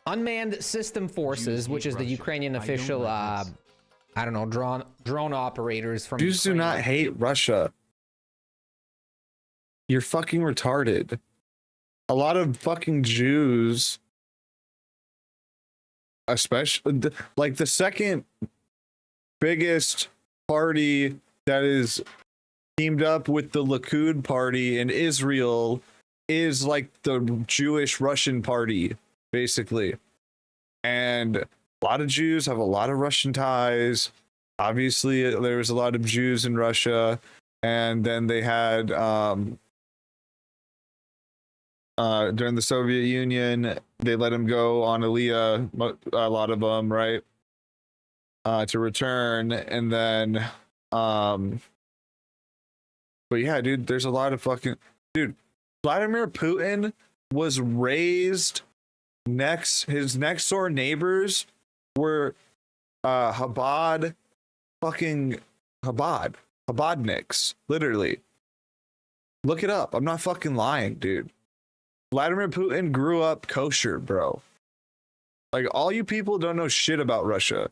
Unmanned System Forces, which is the Ukrainian official, I don't know, drone operators from Jews do not hate Russia. You're fucking retarded. A lot of fucking Jews, especially like the second biggest party that is teamed up with the Likud party in Israel, is like the Jewish Russian party, basically. And a lot of Jews have a lot of Russian ties. Obviously, there was a lot of Jews in Russia, and then they had during the Soviet Union, they let them go on Aliyah, a lot of them, right? To return, and then but yeah, dude, there's a lot of fucking Vladimir Putin was raised his next door neighbors were Chabadniks, literally. Look it up. I'm not fucking lying, dude. Vladimir Putin grew up kosher, bro. Like, all you people don't know shit about Russia.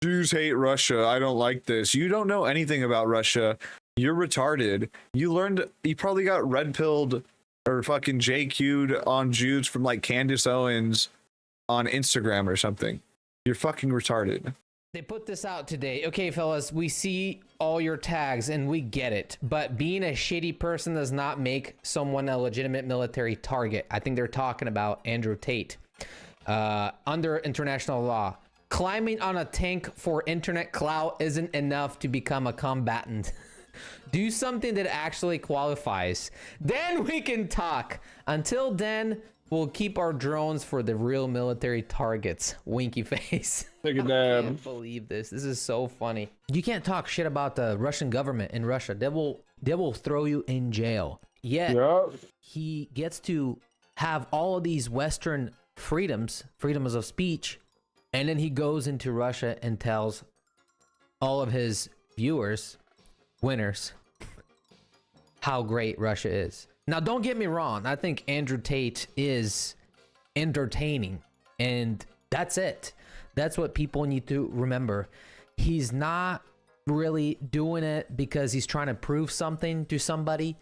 Jews hate Russia. I don't like this. You don't know anything about Russia. You're retarded. You probably got red pilled or fucking JQ'd on Jews from like Candace Owens on Instagram or something. You're fucking retarded. They put this out today. Okay, fellas, we see all your tags and we get it, but being a shitty person does not make someone a legitimate military target. I think they're talking about Andrew Tate. Under international law, climbing on a tank for internet clout isn't enough to become a combatant. Do something that actually qualifies. Then we can talk. Until then, we'll keep our drones for the real military targets. Winky face. Take a dab. I can't believe this. This is so funny. You can't talk shit about the Russian government in Russia. They will throw you in jail. Yet he gets to have all of these Western freedoms of speech, and then he goes into Russia and tells all of his viewers, winners, how great Russia is. Now, don't get me wrong. I think Andrew Tate is entertaining, and that's it. That's what people need to remember. He's not really doing it because he's trying to prove something to somebody.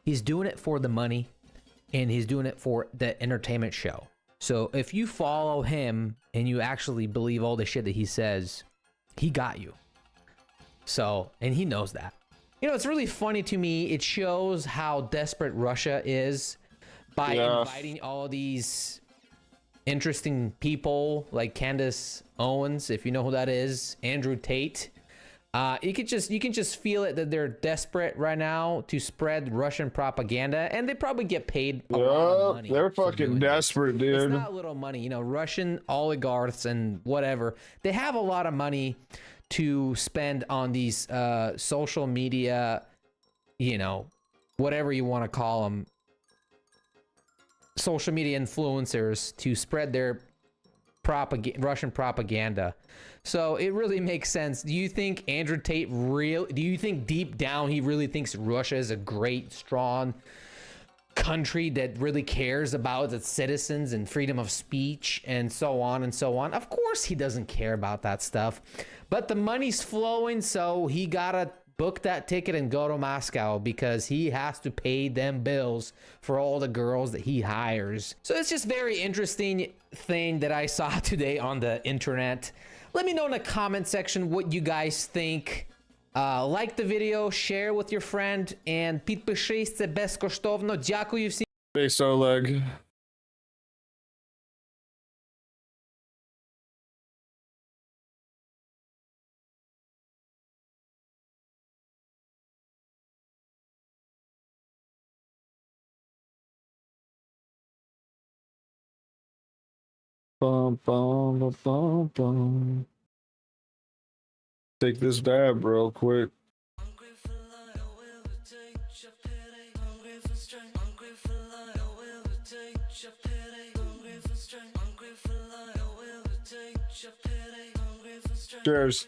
He's doing it for the money, and he's doing it for the entertainment show. So if you follow him and you actually believe all the shit that he says, he got you. So, and he knows that. You know, it's really funny to me. It shows how desperate Russia is by inviting all these interesting people like Candace Owens, if you know who that is, Andrew Tate. You can just feel it that they're desperate right now to spread Russian propaganda, and they probably get paid a lot of money. They're fucking desperate, dude. It's not little money, you know. Russian oligarchs and whatever, they have a lot of money to spend on these social media, you know, whatever you want to call them, social media influencers to spread their Russian propaganda. So it really makes sense. Do you think Andrew Tate do you think deep down he really thinks Russia is a great, strong country that really cares about its citizens and freedom of speech and so on and so on? Of course he doesn't care about that stuff, but the money's flowing, so he gotta book that ticket and go to Moscow because he has to pay them bills for all the girls that he hires. So it's just very interesting thing that I saw today on the internet. Let me know in the comment section what you guys think. Like the video, share with your friend, and підпишіться безкоштовно. Дякую всім. Face Oleg. Bum, bum, bum, bum. Take this dab real quick. Cheers.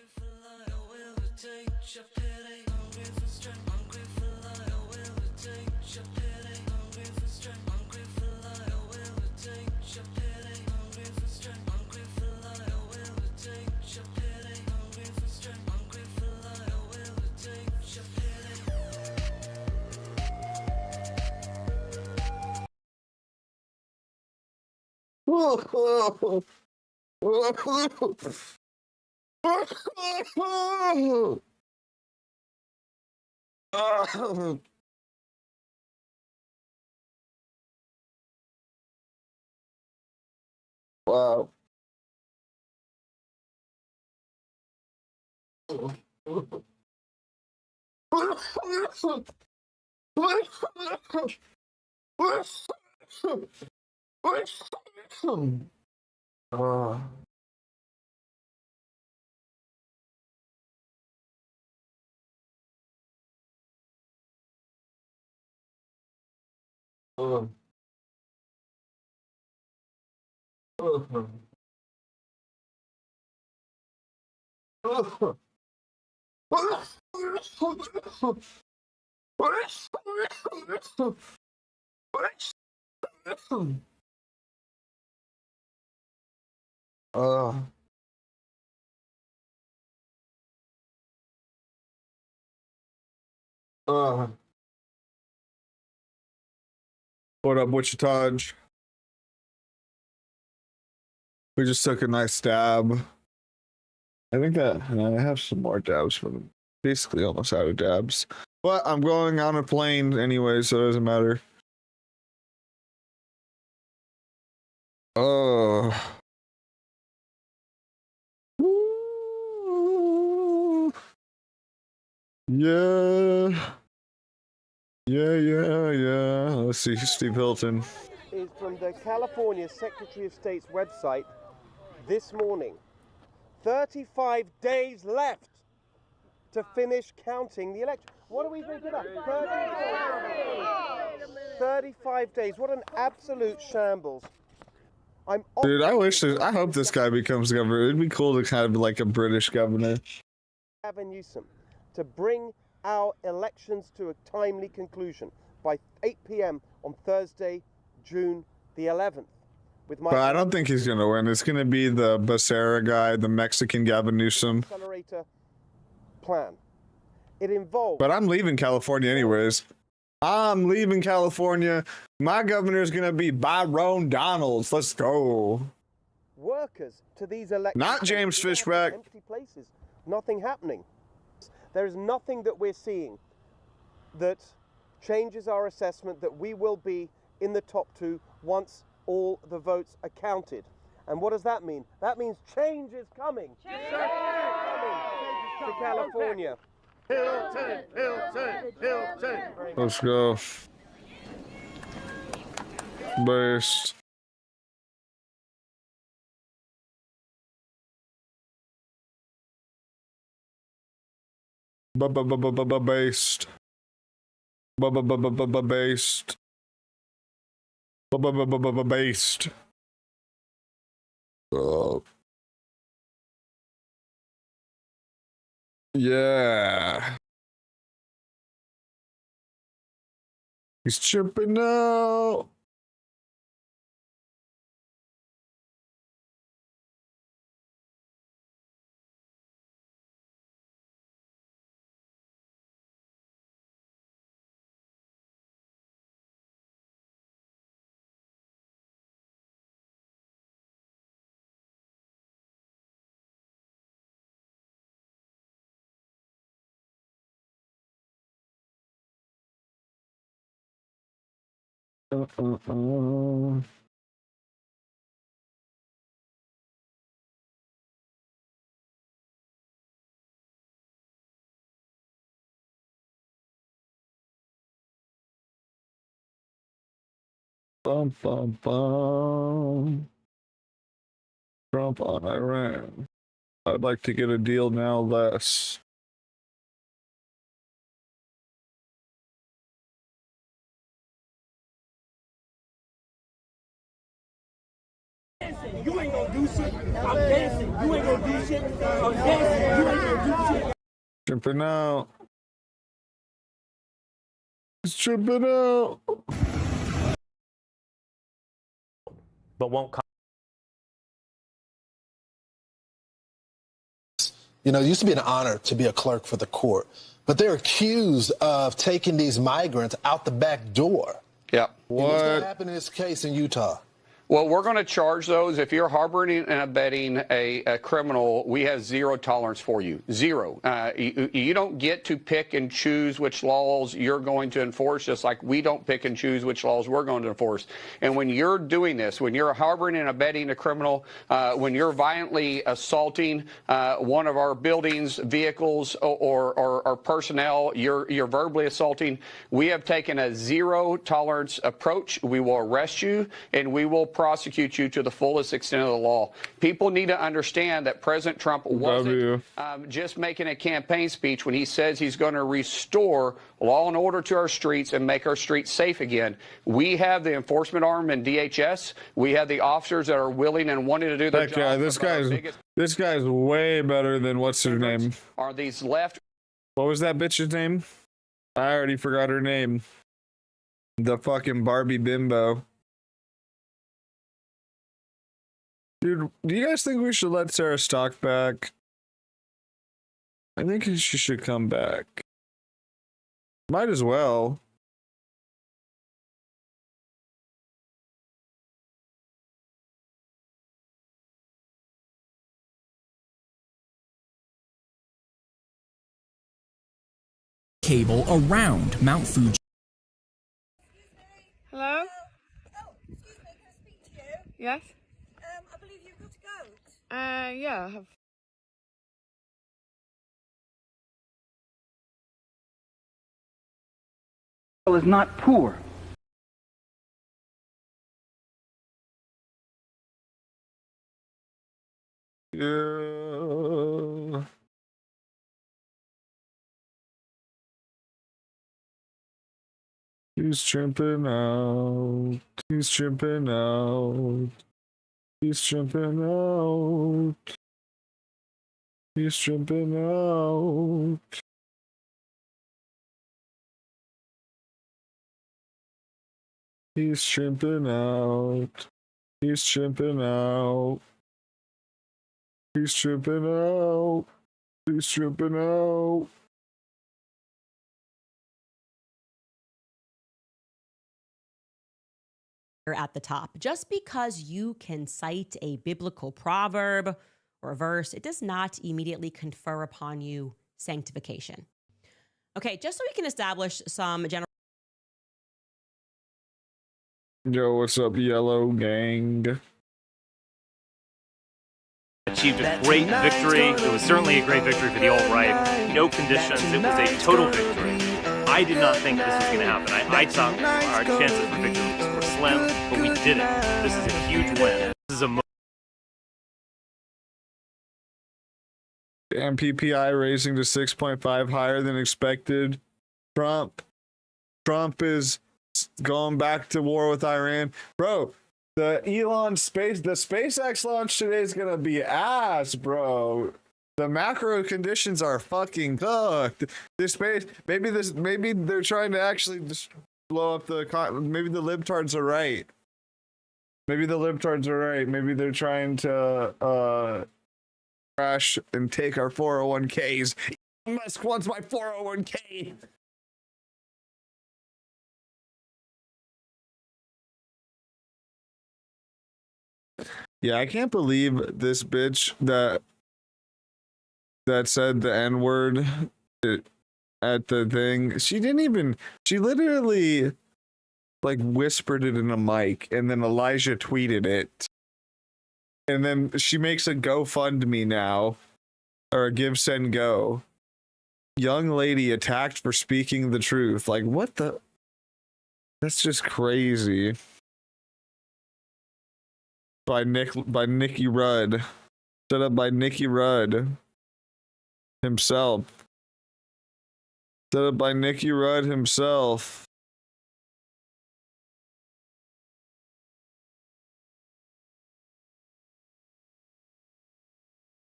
Wow. What up, Wichita? We just took a nice dab. I think that I have some more dabs from basically almost out of dabs. But I'm going on a plane anyway, so it doesn't matter. Oh. Yeah. Yeah. Let's see, Steve Hilton. Is from the California Secretary of State's website this morning. 35 days left to finish counting the election. What do we think of that? 35 days. What an absolute shambles. Dude, I hope this guy becomes governor. It'd be cool to have like a British governor. Gavin Newsom to bring our elections to a timely conclusion by 8 p.m. on Thursday, June the 11th. But I don't think he's gonna win. It's gonna be the Becerra guy, the Mexican Gavin Newsom. Accelerator plan. It involves. But I'm leaving California anyways. I'm leaving California. My governor's gonna be Byron Donalds. Let's go. Workers to these elections. Not James Fishback. Empty places. Nothing happening. There is nothing that we're seeing that changes our assessment that we will be in the top two once all the votes are counted. And what does that mean? That means change is coming. Change is coming to California. Hilton. Let's go. Based. Based. Based. Based. Yeah. He's chipping out. Bum, bum, bum. Trump on Iran. I'd like to get a deal now less. You ain't gonna do shit. I'm dancing. You ain't gonna do shit. I'm dancing. You ain't gonna do shit. Tripping out. It's tripping out. But won't come. You know, it used to be an honor to be a clerk for the court, but they're accused of taking these migrants out the back door. Yep. What's going to happen in this case in Utah? Well, we're going to charge those. If you're harboring and abetting a criminal, we have zero tolerance for you. Zero. You don't get to pick and choose which laws you're going to enforce, just like we don't pick and choose which laws we're going to enforce. And when you're doing this, when you're harboring and abetting a criminal, when you're violently assaulting one of our buildings, vehicles, or personnel, you're verbally assaulting, we have taken a zero tolerance approach. We will arrest you, and we will prosecute you to the fullest extent of the law. People need to understand that President Trump wasn't just making a campaign speech when he says he's going to restore law and order to our streets and make our streets safe again. We have the enforcement arm in DHS. We have the officers that are willing and wanting to do their job. This guy's way better than what's her name? Are these left? What was that bitch's name? I already forgot her name. The fucking Barbie bimbo. Dude, do you guys think we should let Sarah Stock back? I think she should come back. Might as well. Cable around Mount Fuji. Hello? Yes? I believe you've got to go. Yeah, I have. Is not poor. Yeah. He's tripping out. He's tripping out. He's tripping out. He's tripping out. He's tripping out. He's tripping out. He's tripping out. He's tripping out. At the top. Just because you can cite a biblical proverb or a verse, it does not immediately confer upon you sanctification. Okay, just so we can establish some general. Yo, what's up, yellow gang? Achieved a great victory. It was certainly a great victory for the alt-right. No conditions. It was a total victory. I did not think this was going to happen. I thought our chances for victory were slim, but we did it. This is a huge win. This is a Damn, PPI raising to 6.5, higher than expected. Trump is going back to war with Iran. Bro, the SpaceX launch today is gonna be ass, bro. The macro conditions are fucking cooked. Maybe they're trying to actually just blow up maybe the libtards are right. Maybe they're trying to crash and take our 401ks. Elon Musk wants my 401k. Yeah, I can't believe this bitch that said the N-word at the thing. She literally like whispered it in a mic, and then Elijah tweeted it. And then she makes a GoFundMe now, or a Give Send Go. Young lady attacked for speaking the truth. Like, what the? That's just crazy. By Nikki Rudd. Set up by Nicky Rudd himself. Set up by Nicky Rudd himself.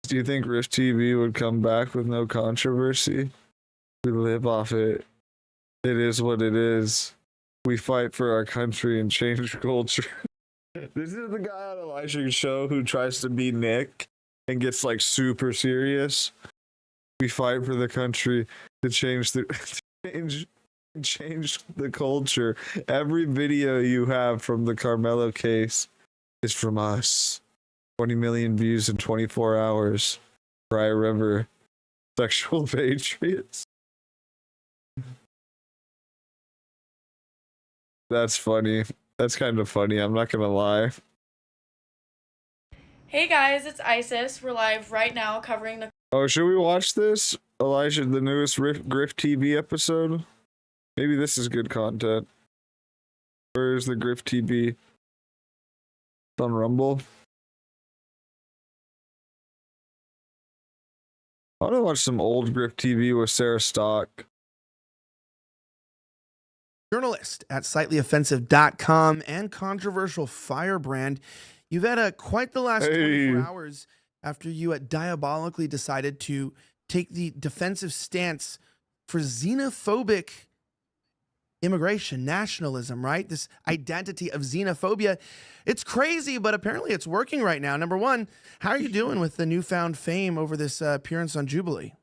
Do you think Rift TV would come back with no controversy? We live off it. It is what it is. We fight for our country and change culture. This is the guy on Elijah's show who tries to be Nick and gets like super serious. We fight for the country to change the change the culture. Every video you have from the Carmelo case is from us. 20 million views in 24 hours. Cry River. Sexual patriots. That's funny. That's kind of funny. I'm not gonna lie. Hey guys, it's Isis. We're live right now covering the... Oh, should we watch this? Elijah, the newest Griff TV episode? Maybe this is good content. Where is the Griff TV? It's on Rumble. I want to watch some old Griff TV with Sarah Stock. Journalist at SlightlyOffensive.com and controversial firebrand. You've had quite the last 24 hours after you diabolically decided to take the defensive stance for xenophobic immigration, nationalism, right? This identity of xenophobia. It's crazy, but apparently it's working right now. Number one, how are you doing with the newfound fame over this appearance on Jubilee?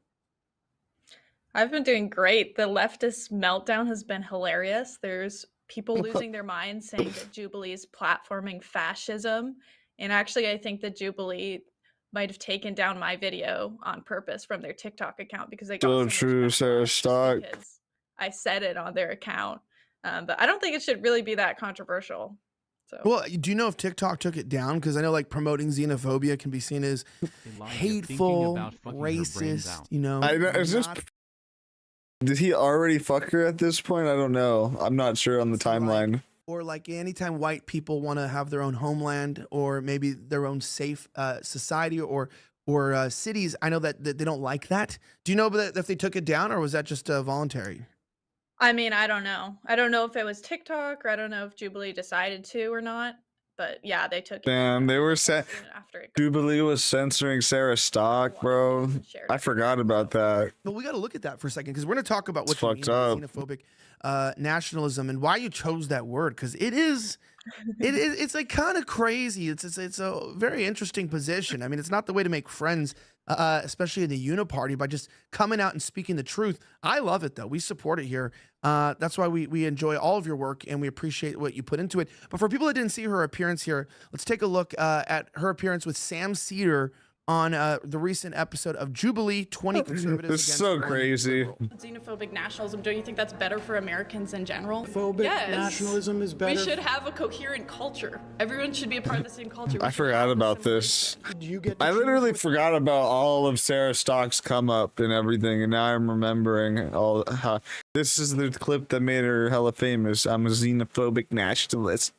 I've been doing great. The leftist meltdown has been hilarious. There's people losing their minds saying that Jubilee is platforming fascism. And actually, I think that Jubilee might have taken down my video on purpose from their TikTok account because they got So true, Sarah Stock. I said it on their account. But I don't think it should really be that controversial. So. Well, do you know if TikTok took it down? Because I know like promoting xenophobia can be seen as hateful, racist, you know. Did he already fuck her at this point? I don't know. I'm not sure on the timeline. Or like anytime white people want to have their own homeland or maybe their own safe society or cities, I know that they don't like that. Do you know that if they took it down or was that just voluntary? I mean, I don't know. I don't know if it was TikTok or I don't know if Jubilee decided to or not. But yeah, they took it. Damn, they were Jubilee was censoring Sarah Stock, bro. I forgot about that. But we got to look at that for a second because we're going to talk about what you mean by xenophobic nationalism and why you chose that word because it's like kind of crazy. It's a very interesting position. I mean, it's not the way to make friends, especially in the Uniparty, by just coming out and speaking the truth. I love it though. We support it here. That's why we enjoy all of your work and we appreciate what you put into it. But for people that didn't see her appearance here, let's take a look at her appearance with Sam Cedar on the recent episode of Jubilee 20 Conservatives. This is so crazy. Xenophobic nationalism, don't you think that's better for Americans in general? Yes. Nationalism is better. We should have a coherent culture. Everyone should be a part of the same culture. I forgot about this. I literally forgot about all of Sarah Stock's come up and everything, and now I'm remembering all. This is the clip that made her hella famous. I'm a xenophobic nationalist.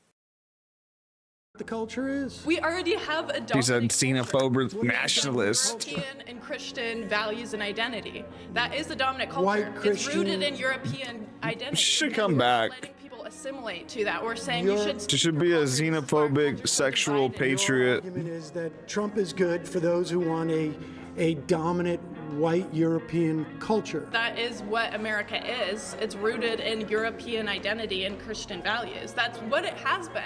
The culture is. We already have a She's a xenophobic nationalist. European and Christian values and identity. That is the dominant culture. White Christian. It's rooted in European identity. She should come back. Letting people assimilate to that. We're saying you should. She should be a xenophobic sexual patriot. The argument is that Trump is good for those who want a dominant white European culture. That is what America is. It's rooted in European identity and Christian values. That's what it has been.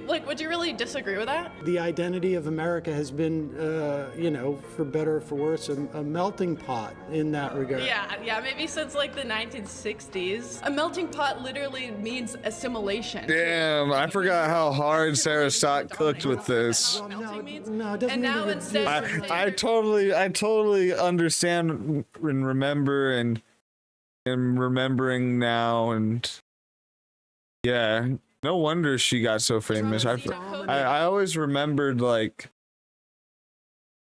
Would you really disagree with that? The identity of America has been, for better or for worse, a melting pot in that regard. Yeah, maybe since like the 1960s. A melting pot literally means assimilation. Damn, I forgot how hard Sarah Stock cooked with this. No, it doesn't. And now instead, I totally understand and remember and am remembering now, and yeah. No wonder she got so famous. I always remembered like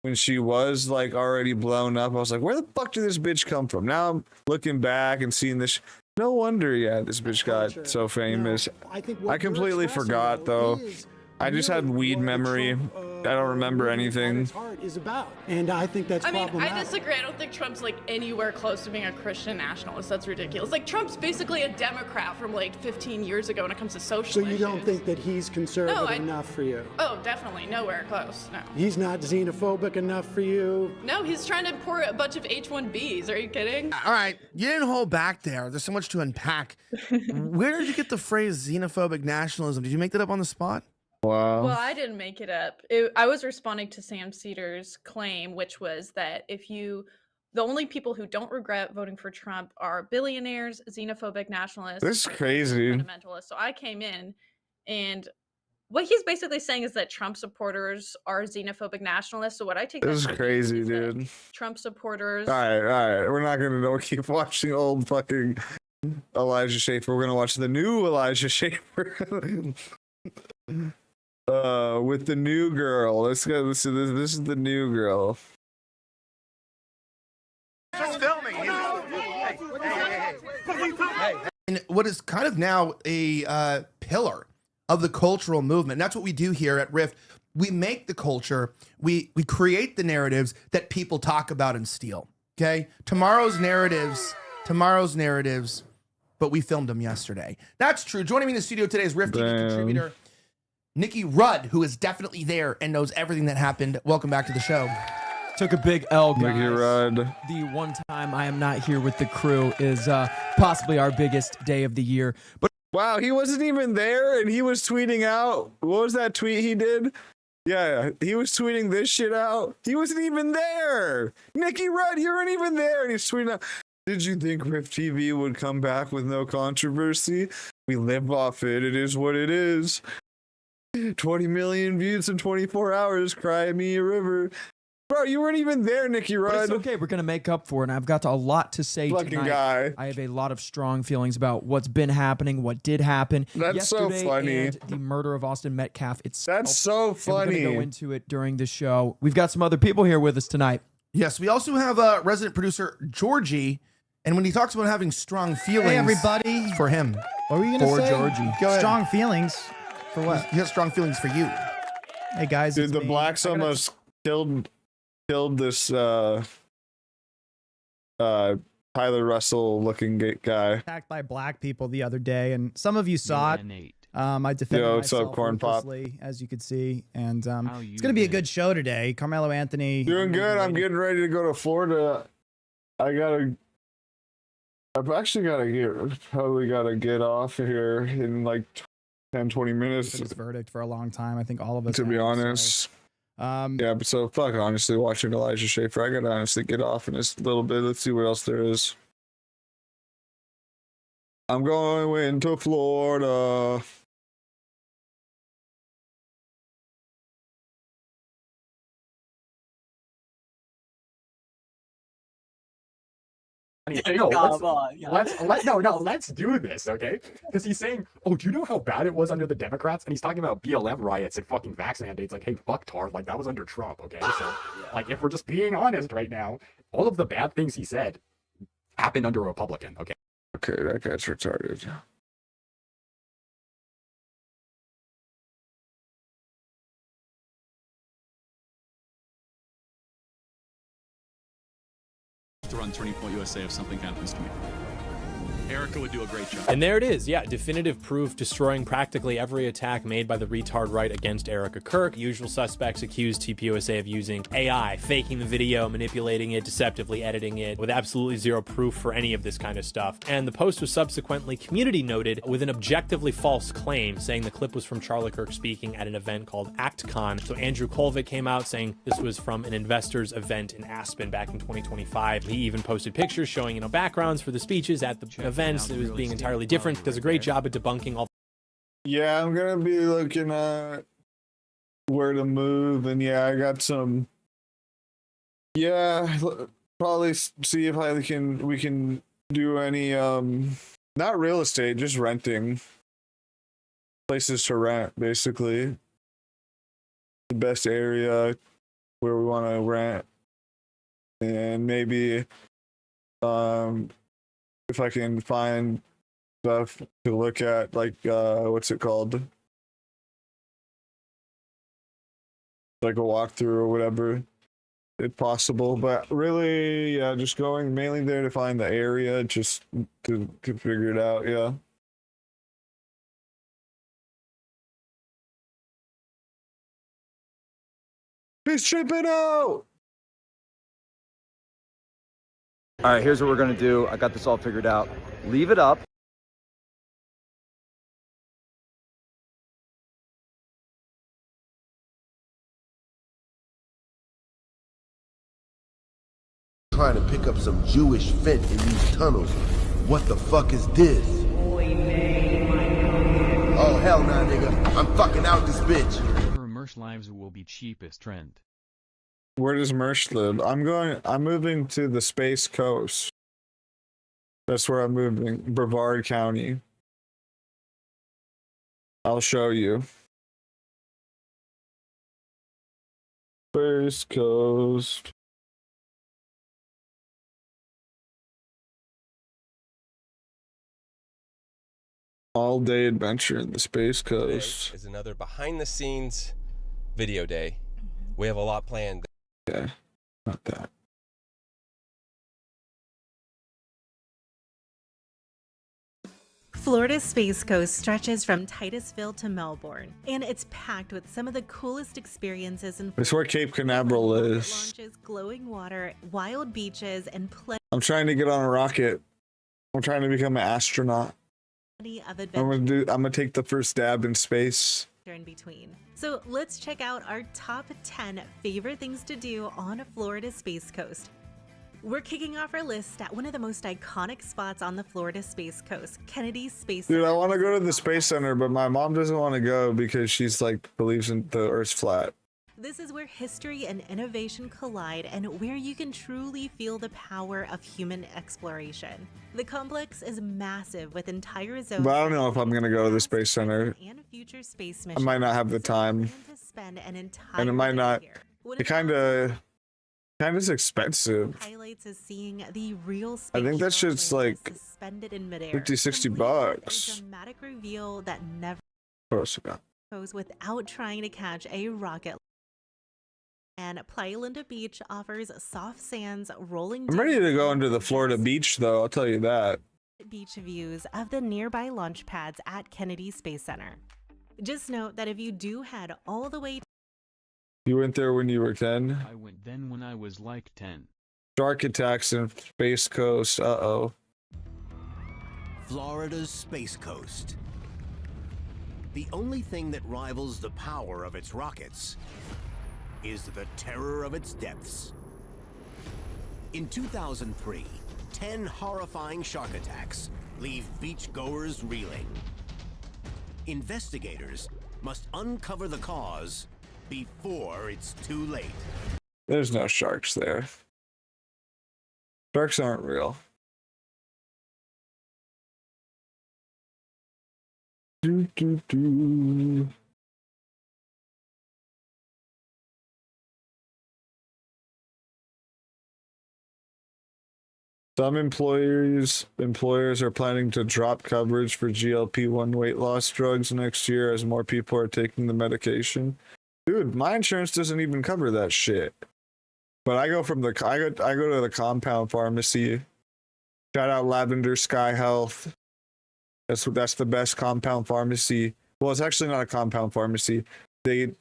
when she was like already blown up. I was like, where the fuck did this bitch come from? Now I'm looking back and seeing this. No wonder, this bitch got so famous. I completely forgot though. I just had weed memory. I don't remember anything. His heart is about, and I think that's problematic. I disagree. I don't think Trump's like anywhere close to being a Christian nationalist. That's ridiculous. Like Trump's basically a Democrat from like 15 years ago when it comes to social So you issues. don't think that he's conservative enough for you? Oh, definitely nowhere close. No. He's not xenophobic enough for you? No, he's trying to import a bunch of H-1Bs. Are you kidding? All right, you didn't hold back there. There's so much to unpack. Where did you get the phrase xenophobic nationalism? Did you make that up on the spot? Wow. Well, I didn't make it up. I was responding to Sam Cedars' claim, which was that the only people who don't regret voting for Trump are billionaires, xenophobic nationalists. This is crazy. Fundamentalists. So I came in, and what he's basically saying is that Trump supporters are xenophobic nationalists. So what I take This is crazy, dude. Trump supporters. All right. We're not gonna keep watching old fucking Elijah Schaefer. We're gonna watch the new Elijah Schaefer. With the new girl. Let's go. This is the new girl. Just filming. And what is kind of now a pillar of the cultural movement. And that's what we do here at Rift. We make the culture. We create the narratives that people talk about and steal. Okay, tomorrow's narratives, but we filmed them yesterday. That's true. Joining me in the studio today is Rift TV contributor Nikki Rudd, who is definitely there and knows everything that happened. Welcome back to the show. Took a big L, guys. Nikki Rudd. The one time I am not here with the crew is possibly our biggest day of the year. But wow, he wasn't even there, and he was tweeting out. What was that tweet he did? Yeah, he was tweeting this shit out. He wasn't even there. Nikki Rudd, you weren't even there, and he's tweeting out. Did you think Rift TV would come back with no controversy? We live off it. It is what it is. 20 million views in 24 hours. Cry me a river. Bro, you weren't even there, Nikki Rudd. But it's okay. We're going to make up for it. And I've got a lot to say Fucking tonight. guy. I have a lot of strong feelings about what's been happening, what did happen That's so yesterday, funny. and the murder of Austin Metcalf itself. That's so funny. And we're going to go into it during the show. We've got some other people here with us tonight. Yes, we also have resident producer Georgie. And when he talks about having strong feelings, hey everybody, for him. What were you going to say? For Georgie. Go ahead. Strong feelings for what? He has strong feelings for you. Hey guys, dude, the blacks almost killed this Tyler Russell looking guy. Attacked by black people the other day, and some of you saw it. I defended myself ruthlessly, as you could see, and it's gonna be a good show today. Carmelo Anthony doing good. I'm getting ready to go to Florida. I've actually probably gotta get off here in like 10-20 minutes. This verdict for a long time. I think all of us. To be honest. Yeah, but so fuck honestly watching Elijah Schaefer. I gotta honestly get off in this little bit. Let's see what else there is. I'm going to Florida. Let's do this, okay? Because he's saying, oh, do you know how bad it was under the Democrats? And he's talking about BLM riots and fucking vax mandates. Like, hey, fuck tard, like that was under Trump, okay? So, like, if we're just being honest right now, all of the bad things he said happened under a Republican, okay? Okay, that guy's retarded. To run Turning Point USA if something happens to me. Erica would do a great job. And there it is, yeah, definitive proof destroying practically every attack made by the retard right against Erica Kirk. Usual suspects accused TPUSA of using AI, faking the video, manipulating it, deceptively editing it, with absolutely zero proof for any of this kind of stuff. And the post was subsequently community noted with an objectively false claim, saying the clip was from Charlie Kirk speaking at an event called ActCon. So Andrew Colvin came out saying this was from an investors event in Aspen back in 2025. He even posted pictures showing, backgrounds for the speeches at the events. It was being entirely different. Does a great job at debunking all. Yeah, I'm gonna be looking at where to move, and yeah, I got some. Yeah, probably see if we can do any not real estate, just renting places to rent, basically. The best area where we want to rent, and maybe if I can find stuff to look at, like what's it called? like a walkthrough or whatever, if possible. But really, yeah, just going mainly there to find the area, just to figure it out. Yeah. He's tripping out. All right, here's what we're gonna do. I got this all figured out. Leave it up. Trying to pick up some Jewish vent in these tunnels. What the fuck is this? Oh hell nah, nigga. I'm fucking out this bitch. Her Mersh lives will be cheapest trend. Where does Mersh live? I'm moving to the Space Coast. That's where I'm moving. Brevard County. I'll show you. Space Coast. All-day adventure in the Space Coast. Today is another behind-the-scenes video day. We have a lot planned. Yeah, not that. Florida's Space Coast stretches from Titusville to Melbourne, and it's packed with some of the coolest experiences in It's where Cape Canaveral is. launches, glowing water, wild beaches, and plenty I'm trying to get on a rocket. I'm trying to become an astronaut. of adventure I'm gonna take the first stab in space. in between. So let's check out our top 10 favorite things to do on Florida's Space Coast. We're kicking off our list at one of the most iconic spots on the Florida Space Coast, Kennedy Space Dude, Center. I want to go to the Space Center, but my mom doesn't want to go because she's like believes in the Earth's flat. This is where history and innovation collide and where you can truly feel the power of human exploration. The complex is massive with entire zones. But I don't know if I'm gonna go to the Space Center. And future space I missions. might not have the time, To spend an entire and it might not. What It kind of is expensive. highlights is seeing the real space I think that shit's like suspended in midair. 50, 60 A bucks. dramatic reveal that never What else we got? goes without trying to catch a rocket. And Playa Linda Beach offers soft sands, rolling I'm ready to go into the Florida beach, though. I'll tell you that. beach views of the nearby launch pads at Kennedy Space Center. Just note that if you do head all the way You went there when you were 10. I went then when I was like 10. Shark attacks in Space Coast. Uh-oh. Florida's Space Coast. The only thing that rivals the power of its rockets is the terror of its depths. In 2003, 10 horrifying shark attacks leave beachgoers reeling. Investigators must uncover the cause before it's too late. There's no sharks there. Sharks aren't real. Do, do, do. Some employers are planning to drop coverage for GLP-1 weight loss drugs next year as more people are taking the medication. Dude, my insurance doesn't even cover that shit. But I go to the compound pharmacy. Shout out Lavender Sky Health. That's the best compound pharmacy. Well, it's actually not a compound pharmacy. They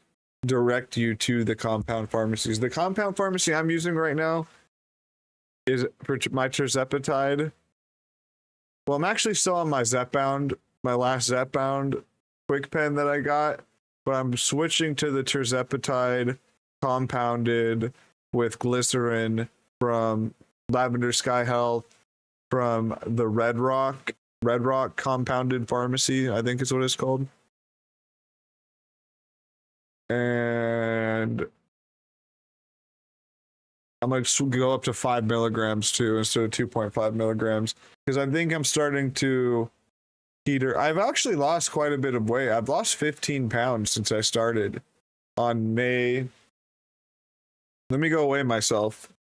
direct you to the compound pharmacies. The compound pharmacy I'm using right now is for my tirzepatide. Well, I'm actually still on my Zepbound, my last Zepbound quick pen that I got, but I'm switching to the tirzepatide compounded with glycerin from Lavender Sky Health, from the Red Rock Compounded Pharmacy, I think is what it's called. And I'm going to go up to 5 milligrams too, instead of 2.5 milligrams, because I think I'm starting to heater. I've actually lost quite a bit of weight. I've lost 15 pounds since I started on May. Let me go weigh myself.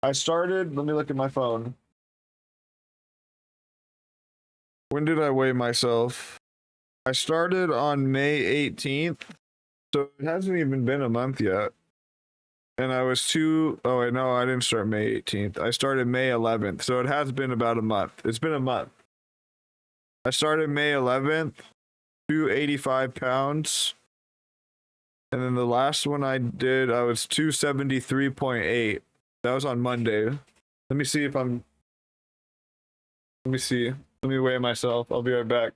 Let me look at my phone. When did I weigh myself? I started on May 18th. So it hasn't even been a month yet. And I was oh, wait, no, I didn't start May 18th. I started May 11th. So it has been about a month. It's been a month. I started May 11th, 285 pounds. And then the last one I did, I was 273.8. That was on Monday. Let me see if I'm. Let me see. Let me weigh myself. I'll be right back.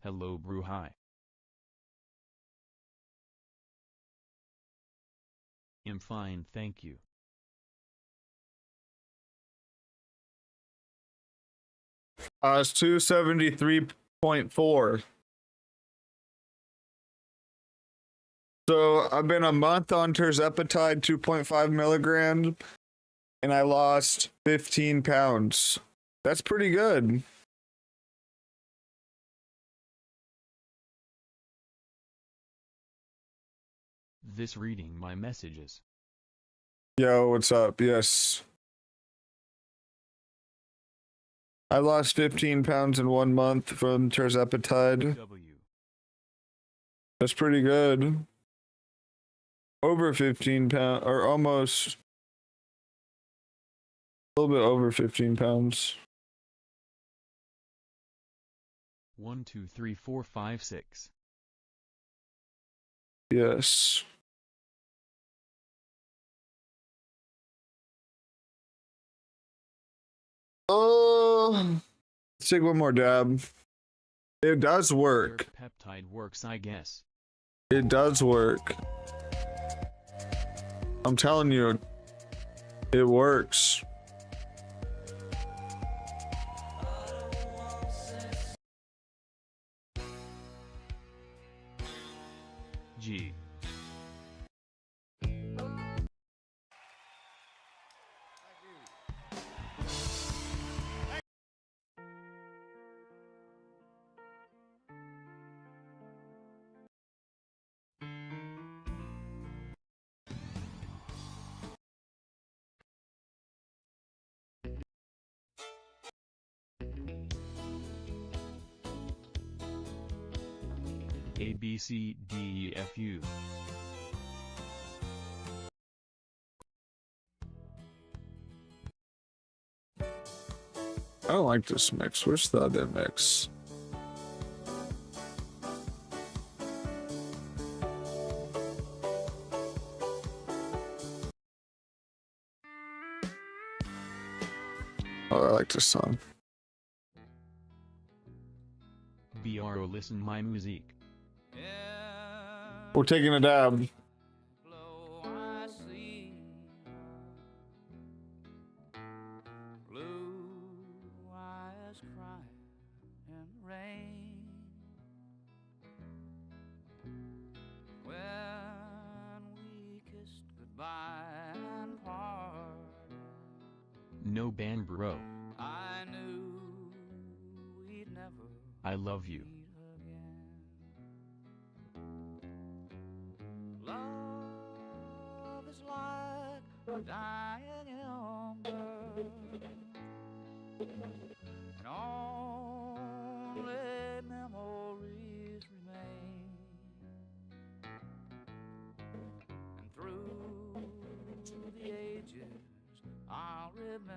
Hello, Bruhai. I'm fine, thank you. It's 273.4. So I've been a month on tirzepatide, 2.5 milligrams, and I lost 15 pounds. That's pretty good. This reading my messages. Yo, what's up? Yes. I lost 15 pounds in 1 month from tirzepatide. That's pretty good. Over 15 pounds, or almost a little bit over 15 pounds. 1, 2, 3, 4, 5, 6. Yes. Oh, let's take one more dab. It does work. Peptide works, I guess. It does work. I'm telling you, it works. G. A, B, C, D, E, F, U. I don't like this mix. Where's the other mix? Oh, I like this song. BRO, listen my music. We're taking a dab. No ban, bro. I love you. Love is like a dying ember, and only memories remain. And through the ages, I'll remember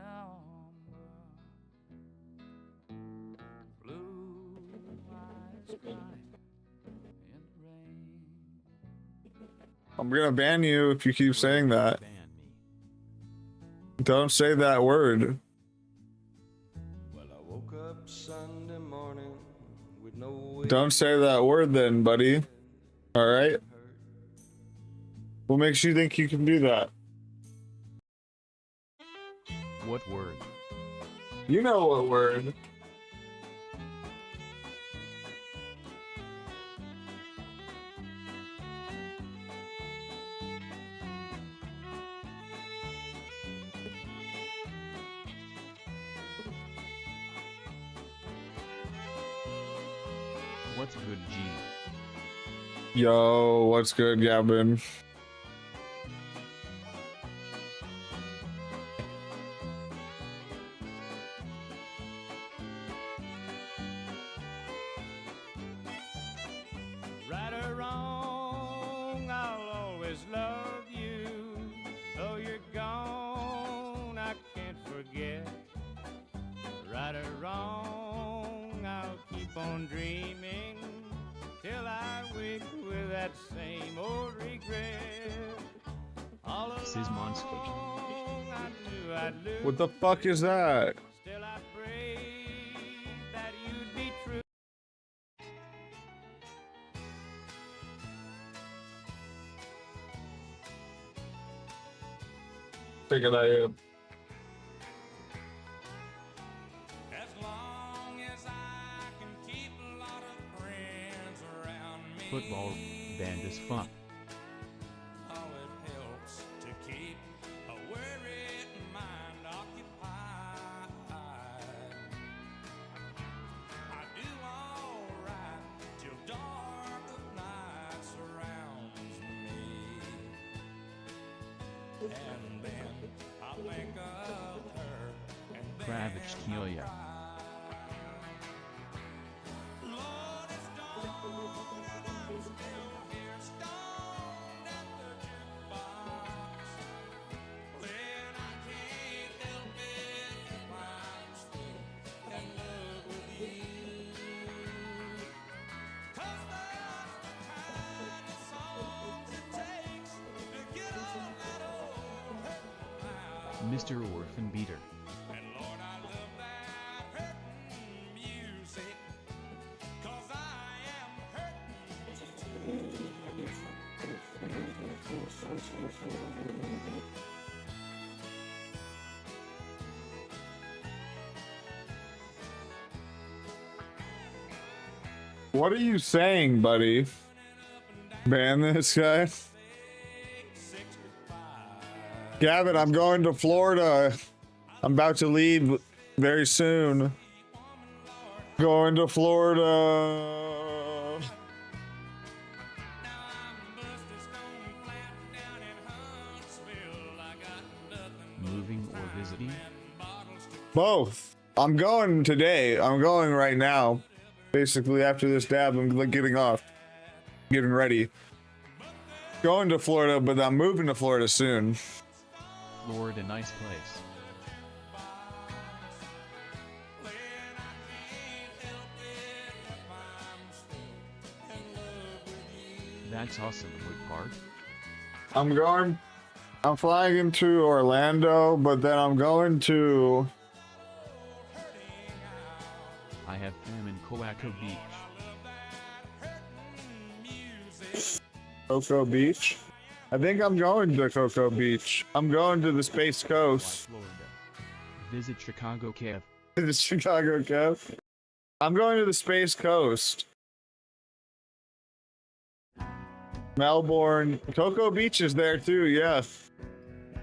blue eyes crying in the rain. I'm gonna ban you if you keep saying that. Don't say that word. Well, I woke up Sunday morning with no Don't say that word then, buddy. Alright? What makes you think you can do that? What word? You know what word. What's good, G? Yo, what's good, Gavin? Right or wrong, I'll always love you. Though you're gone, I can't forget. Right or wrong, I'll keep on dreaming till I wake with that same old regret. All This is Monster. along, I knew I'd lose. What the fuck is that? Still I pray that you'd be true. Take it out. Football band is fun. And then I think of her and then Kravich Kioya. Lord, it's dawn and I'm still here, stoned at the jukebox. Then I can't help it if I'm still in love with you. 'Cause there's the kind of songs it takes to get on that old hurt now. Mr. Orphan Beater. And Lord, I love that hurting music, 'cause I am hurting too. What are you saying, buddy? Ban this guy? Gavin, I'm going to Florida. I'm about to leave very soon. Going to Florida. Moving or visiting? Both. I'm going today. I'm going right now. Basically, after this dab, I'm like getting off. Getting ready. Going to Florida, but I'm moving to Florida soon. Florida, nice place. That's awesome, Wood Park. I'm flying into Orlando, but then I'm going to... I have fam in Coaco Beach. Cocoa Beach? I think I'm going to Cocoa Beach. I'm going to the Space Coast. Florida. Visit Chicago Kev. The Chicago Kev. I'm going to the Space Coast. Melbourne. Cocoa Beach is there too, yeah.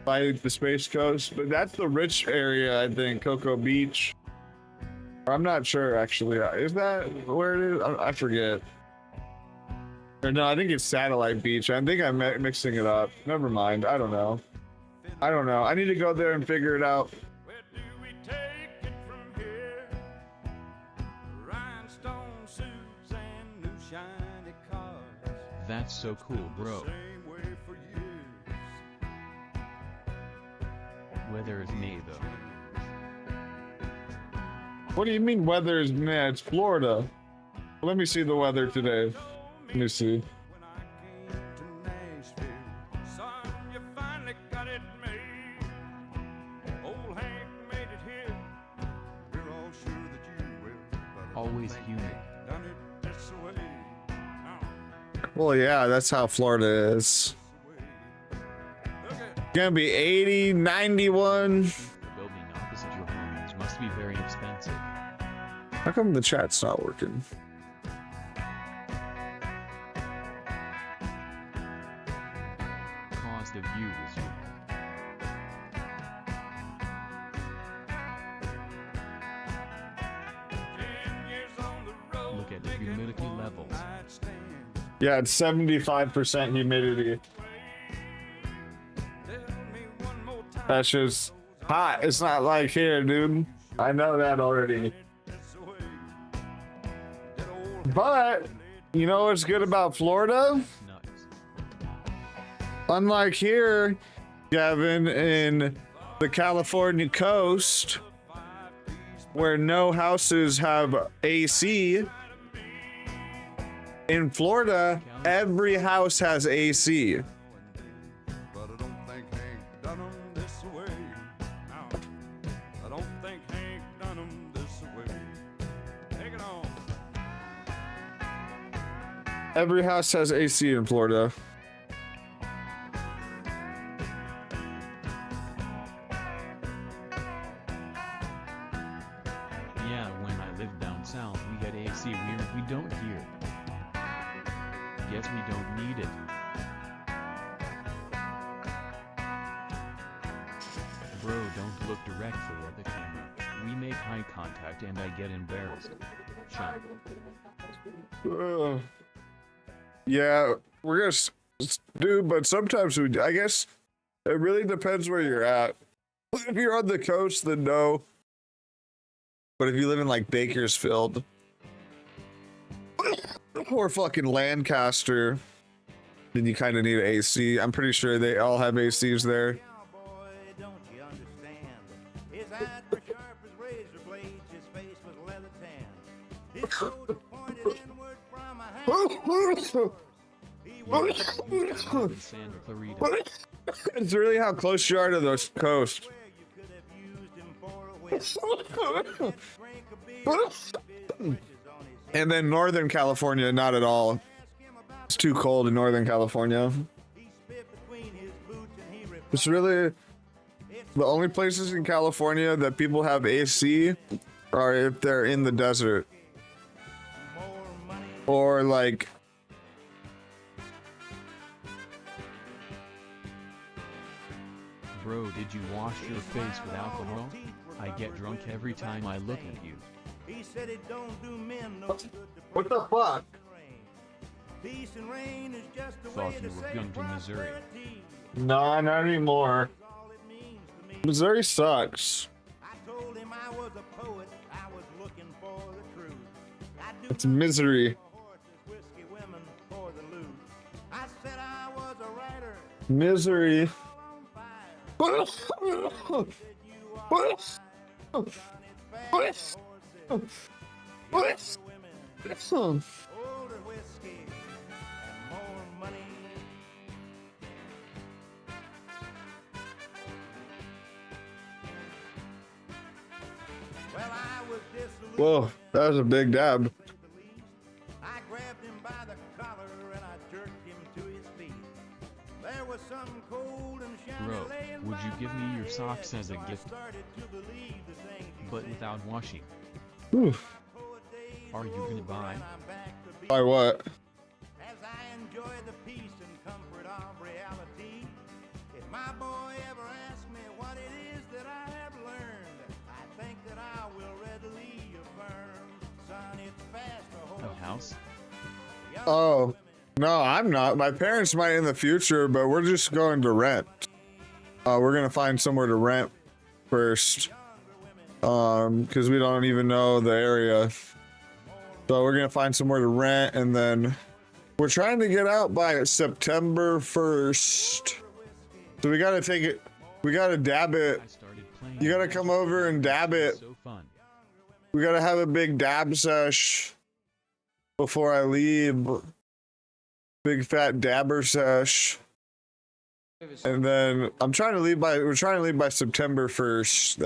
By the Space Coast. But that's the rich area, I think, Cocoa Beach. I'm not sure, actually. Is that where it is? I forget. Or no, I think it's Satellite Beach. I think I'm mixing it up. Never mind. I don't know. I need to go there and figure it out. Where do we take it from here? Rhinestone suits and new shiny cars. That's so cool, bro. Same way for years. Weather is May though. What do you mean weather is meh? It's Florida. Let me see the weather today. Let me see. When I came to Nashville, son, you finally got it made. Old Hank made it here. We're all sure that you will. But Always humid. done it this way. Well, yeah, that's how Florida is. Gonna be 80, 91. The building opposite your homes must be very expensive. How come the chat's not working? Cost of view is you. Look at the humidity level. levels. Yeah, it's 75% humidity. That's just hot. It's not like here, dude. I know that already. But you know what's good about Florida? Unlike here, Gavin, in the California coast, where no houses have AC, in Florida, every house has AC. Every house has AC in Florida. Yeah, when I lived down south, we had AC. We don't here. Guess we don't need it. Bro, don't look directly at the camera. We make eye contact and I get embarrassed. Shut. Yeah, we're gonna do, but sometimes we, I guess it really depends where you're at. If you're on the coast, then no. But if you live in like Bakersfield or fucking Lancaster, then you kind of need AC. I'm pretty sure they all have ACs there. It's really how close you are to the coast. And then Northern California, not at all. It's too cold in Northern California. It's really the only places in California that people have AC are if they're in the desert. Or like Bro, did you wash your face with alcohol? I get drunk every time I look at you. He said it don't do men no good. What the fuck? Peace and rain is just the Thought way you to were say going to Missouri. No, not anymore. Missouri sucks. I told him I was a poet. I was looking for the truth. It's misery. Whiskey women for the loot. I said I was a writer. Misery. Older whiskey and more money. Well, I was disillusioned. Whoa, that was a big dab. I grabbed him by the collar and I jerked him to his feet. There was something cold and shiny. Bro, would you give me your socks as a gift? But without washing. Whew. Are you gonna buy? By what? As I enjoy the peace and comfort of reality, if my boy ever asks me what it is that I have learned, I think that I will readily affirm, son, it's fast to hold. A house? Oh, no, I'm not. My parents might in the future, but we're just going to rent. We're gonna find somewhere to rent first, because we don't even know the area. So we're gonna find somewhere to rent, and then we're trying to get out by September 1st. So we gotta take it. We gotta dab it. You gotta come over and dab it. We gotta have a big dab sesh before I leave. Big fat dabber sesh. And then we're trying to leave by September 1st.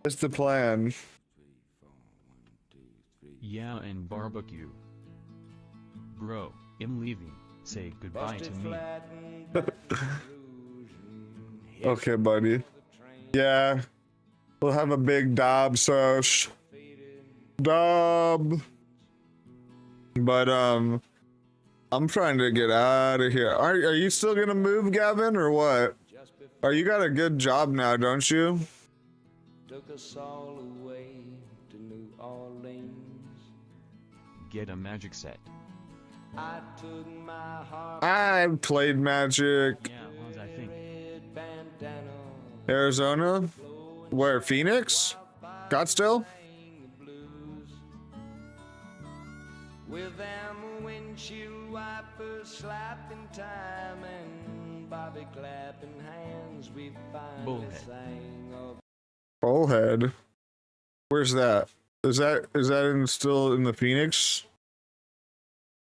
That's the plan. Yeah, and barbecue. Bro, I'm leaving. Say goodbye to me. Okay, buddy. Yeah. We'll have a big dab sesh. Dab. But I'm trying to get out of here. Are you still gonna move, Gavin, or what? You got a good job now, don't you? Took us all away to New Orleans. get a Magic set. I played Magic. Yeah, well, I think. Arizona? Where? Phoenix? Scottsdale? With them windshield wipers slapping time and Bobby clapping hands, we finally sang of Bullhead. Where's that? Is that still in the Phoenix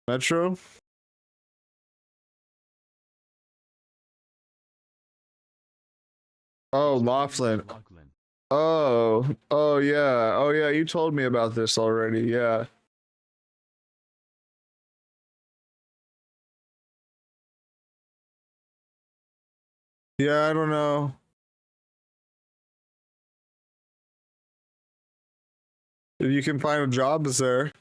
Metro? Oh, Laughlin. Oh yeah. You told me about this already. Yeah. Yeah, I don't know. If you can find jobs there.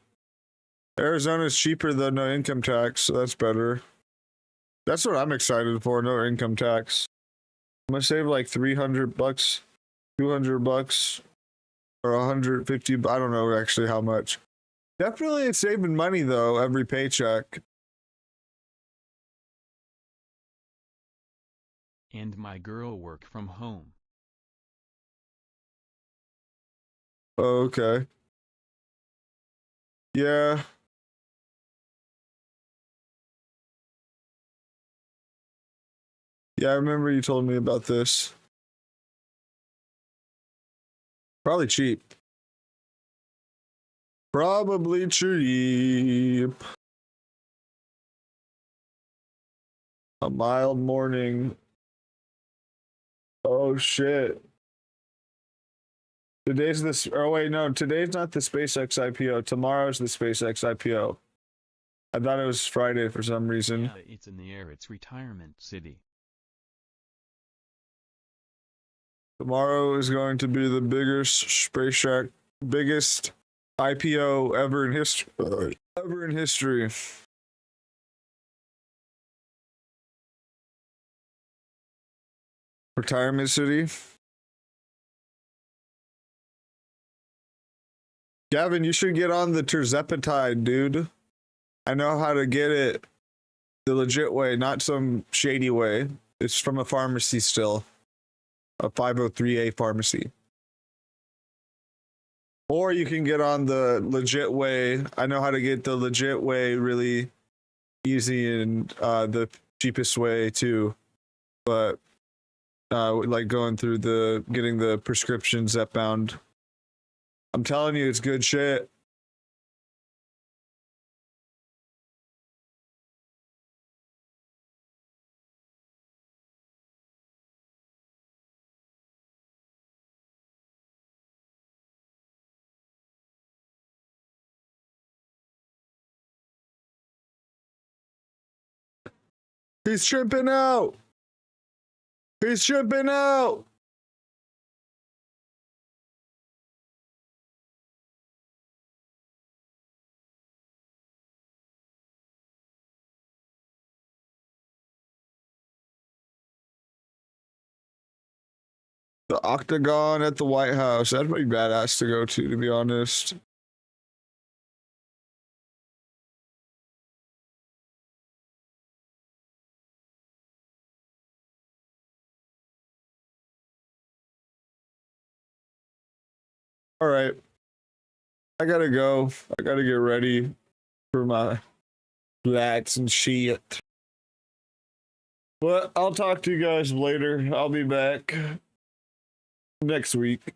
Arizona's cheaper than no income tax, so that's better. That's what I'm excited for, no income tax. I'm gonna save like $300, $200, or 150. I don't know actually how much. Definitely it's saving money though, every paycheck. And my girl work from home. Oh, okay. Yeah. Yeah, I remember you told me about this. Probably cheap. Probably cheap. A mild morning. Oh shit. Today's this. Oh wait, no. Today's not the SpaceX IPO. Tomorrow's the SpaceX IPO. I thought it was Friday for some reason. Yeah, it's in the air. It's retirement city. Tomorrow is going to be the biggest IPO ever in history. Retirement city. Gavin, you should get on the terzepatide, dude. I know how to get it the legit way, not some shady way. It's from a pharmacy still. A 503A pharmacy. Or you can get on the legit way. I know how to get the legit way really easy and the cheapest way too. But like going through getting the prescription Zepbound. I'm telling you, it's good shit. He's tripping out. He's tripping out. The Octagon at the White House. That'd be badass to go to be honest. All right. I gotta go. I gotta get ready for my flats and shit. But I'll talk to you guys later. I'll be back next week.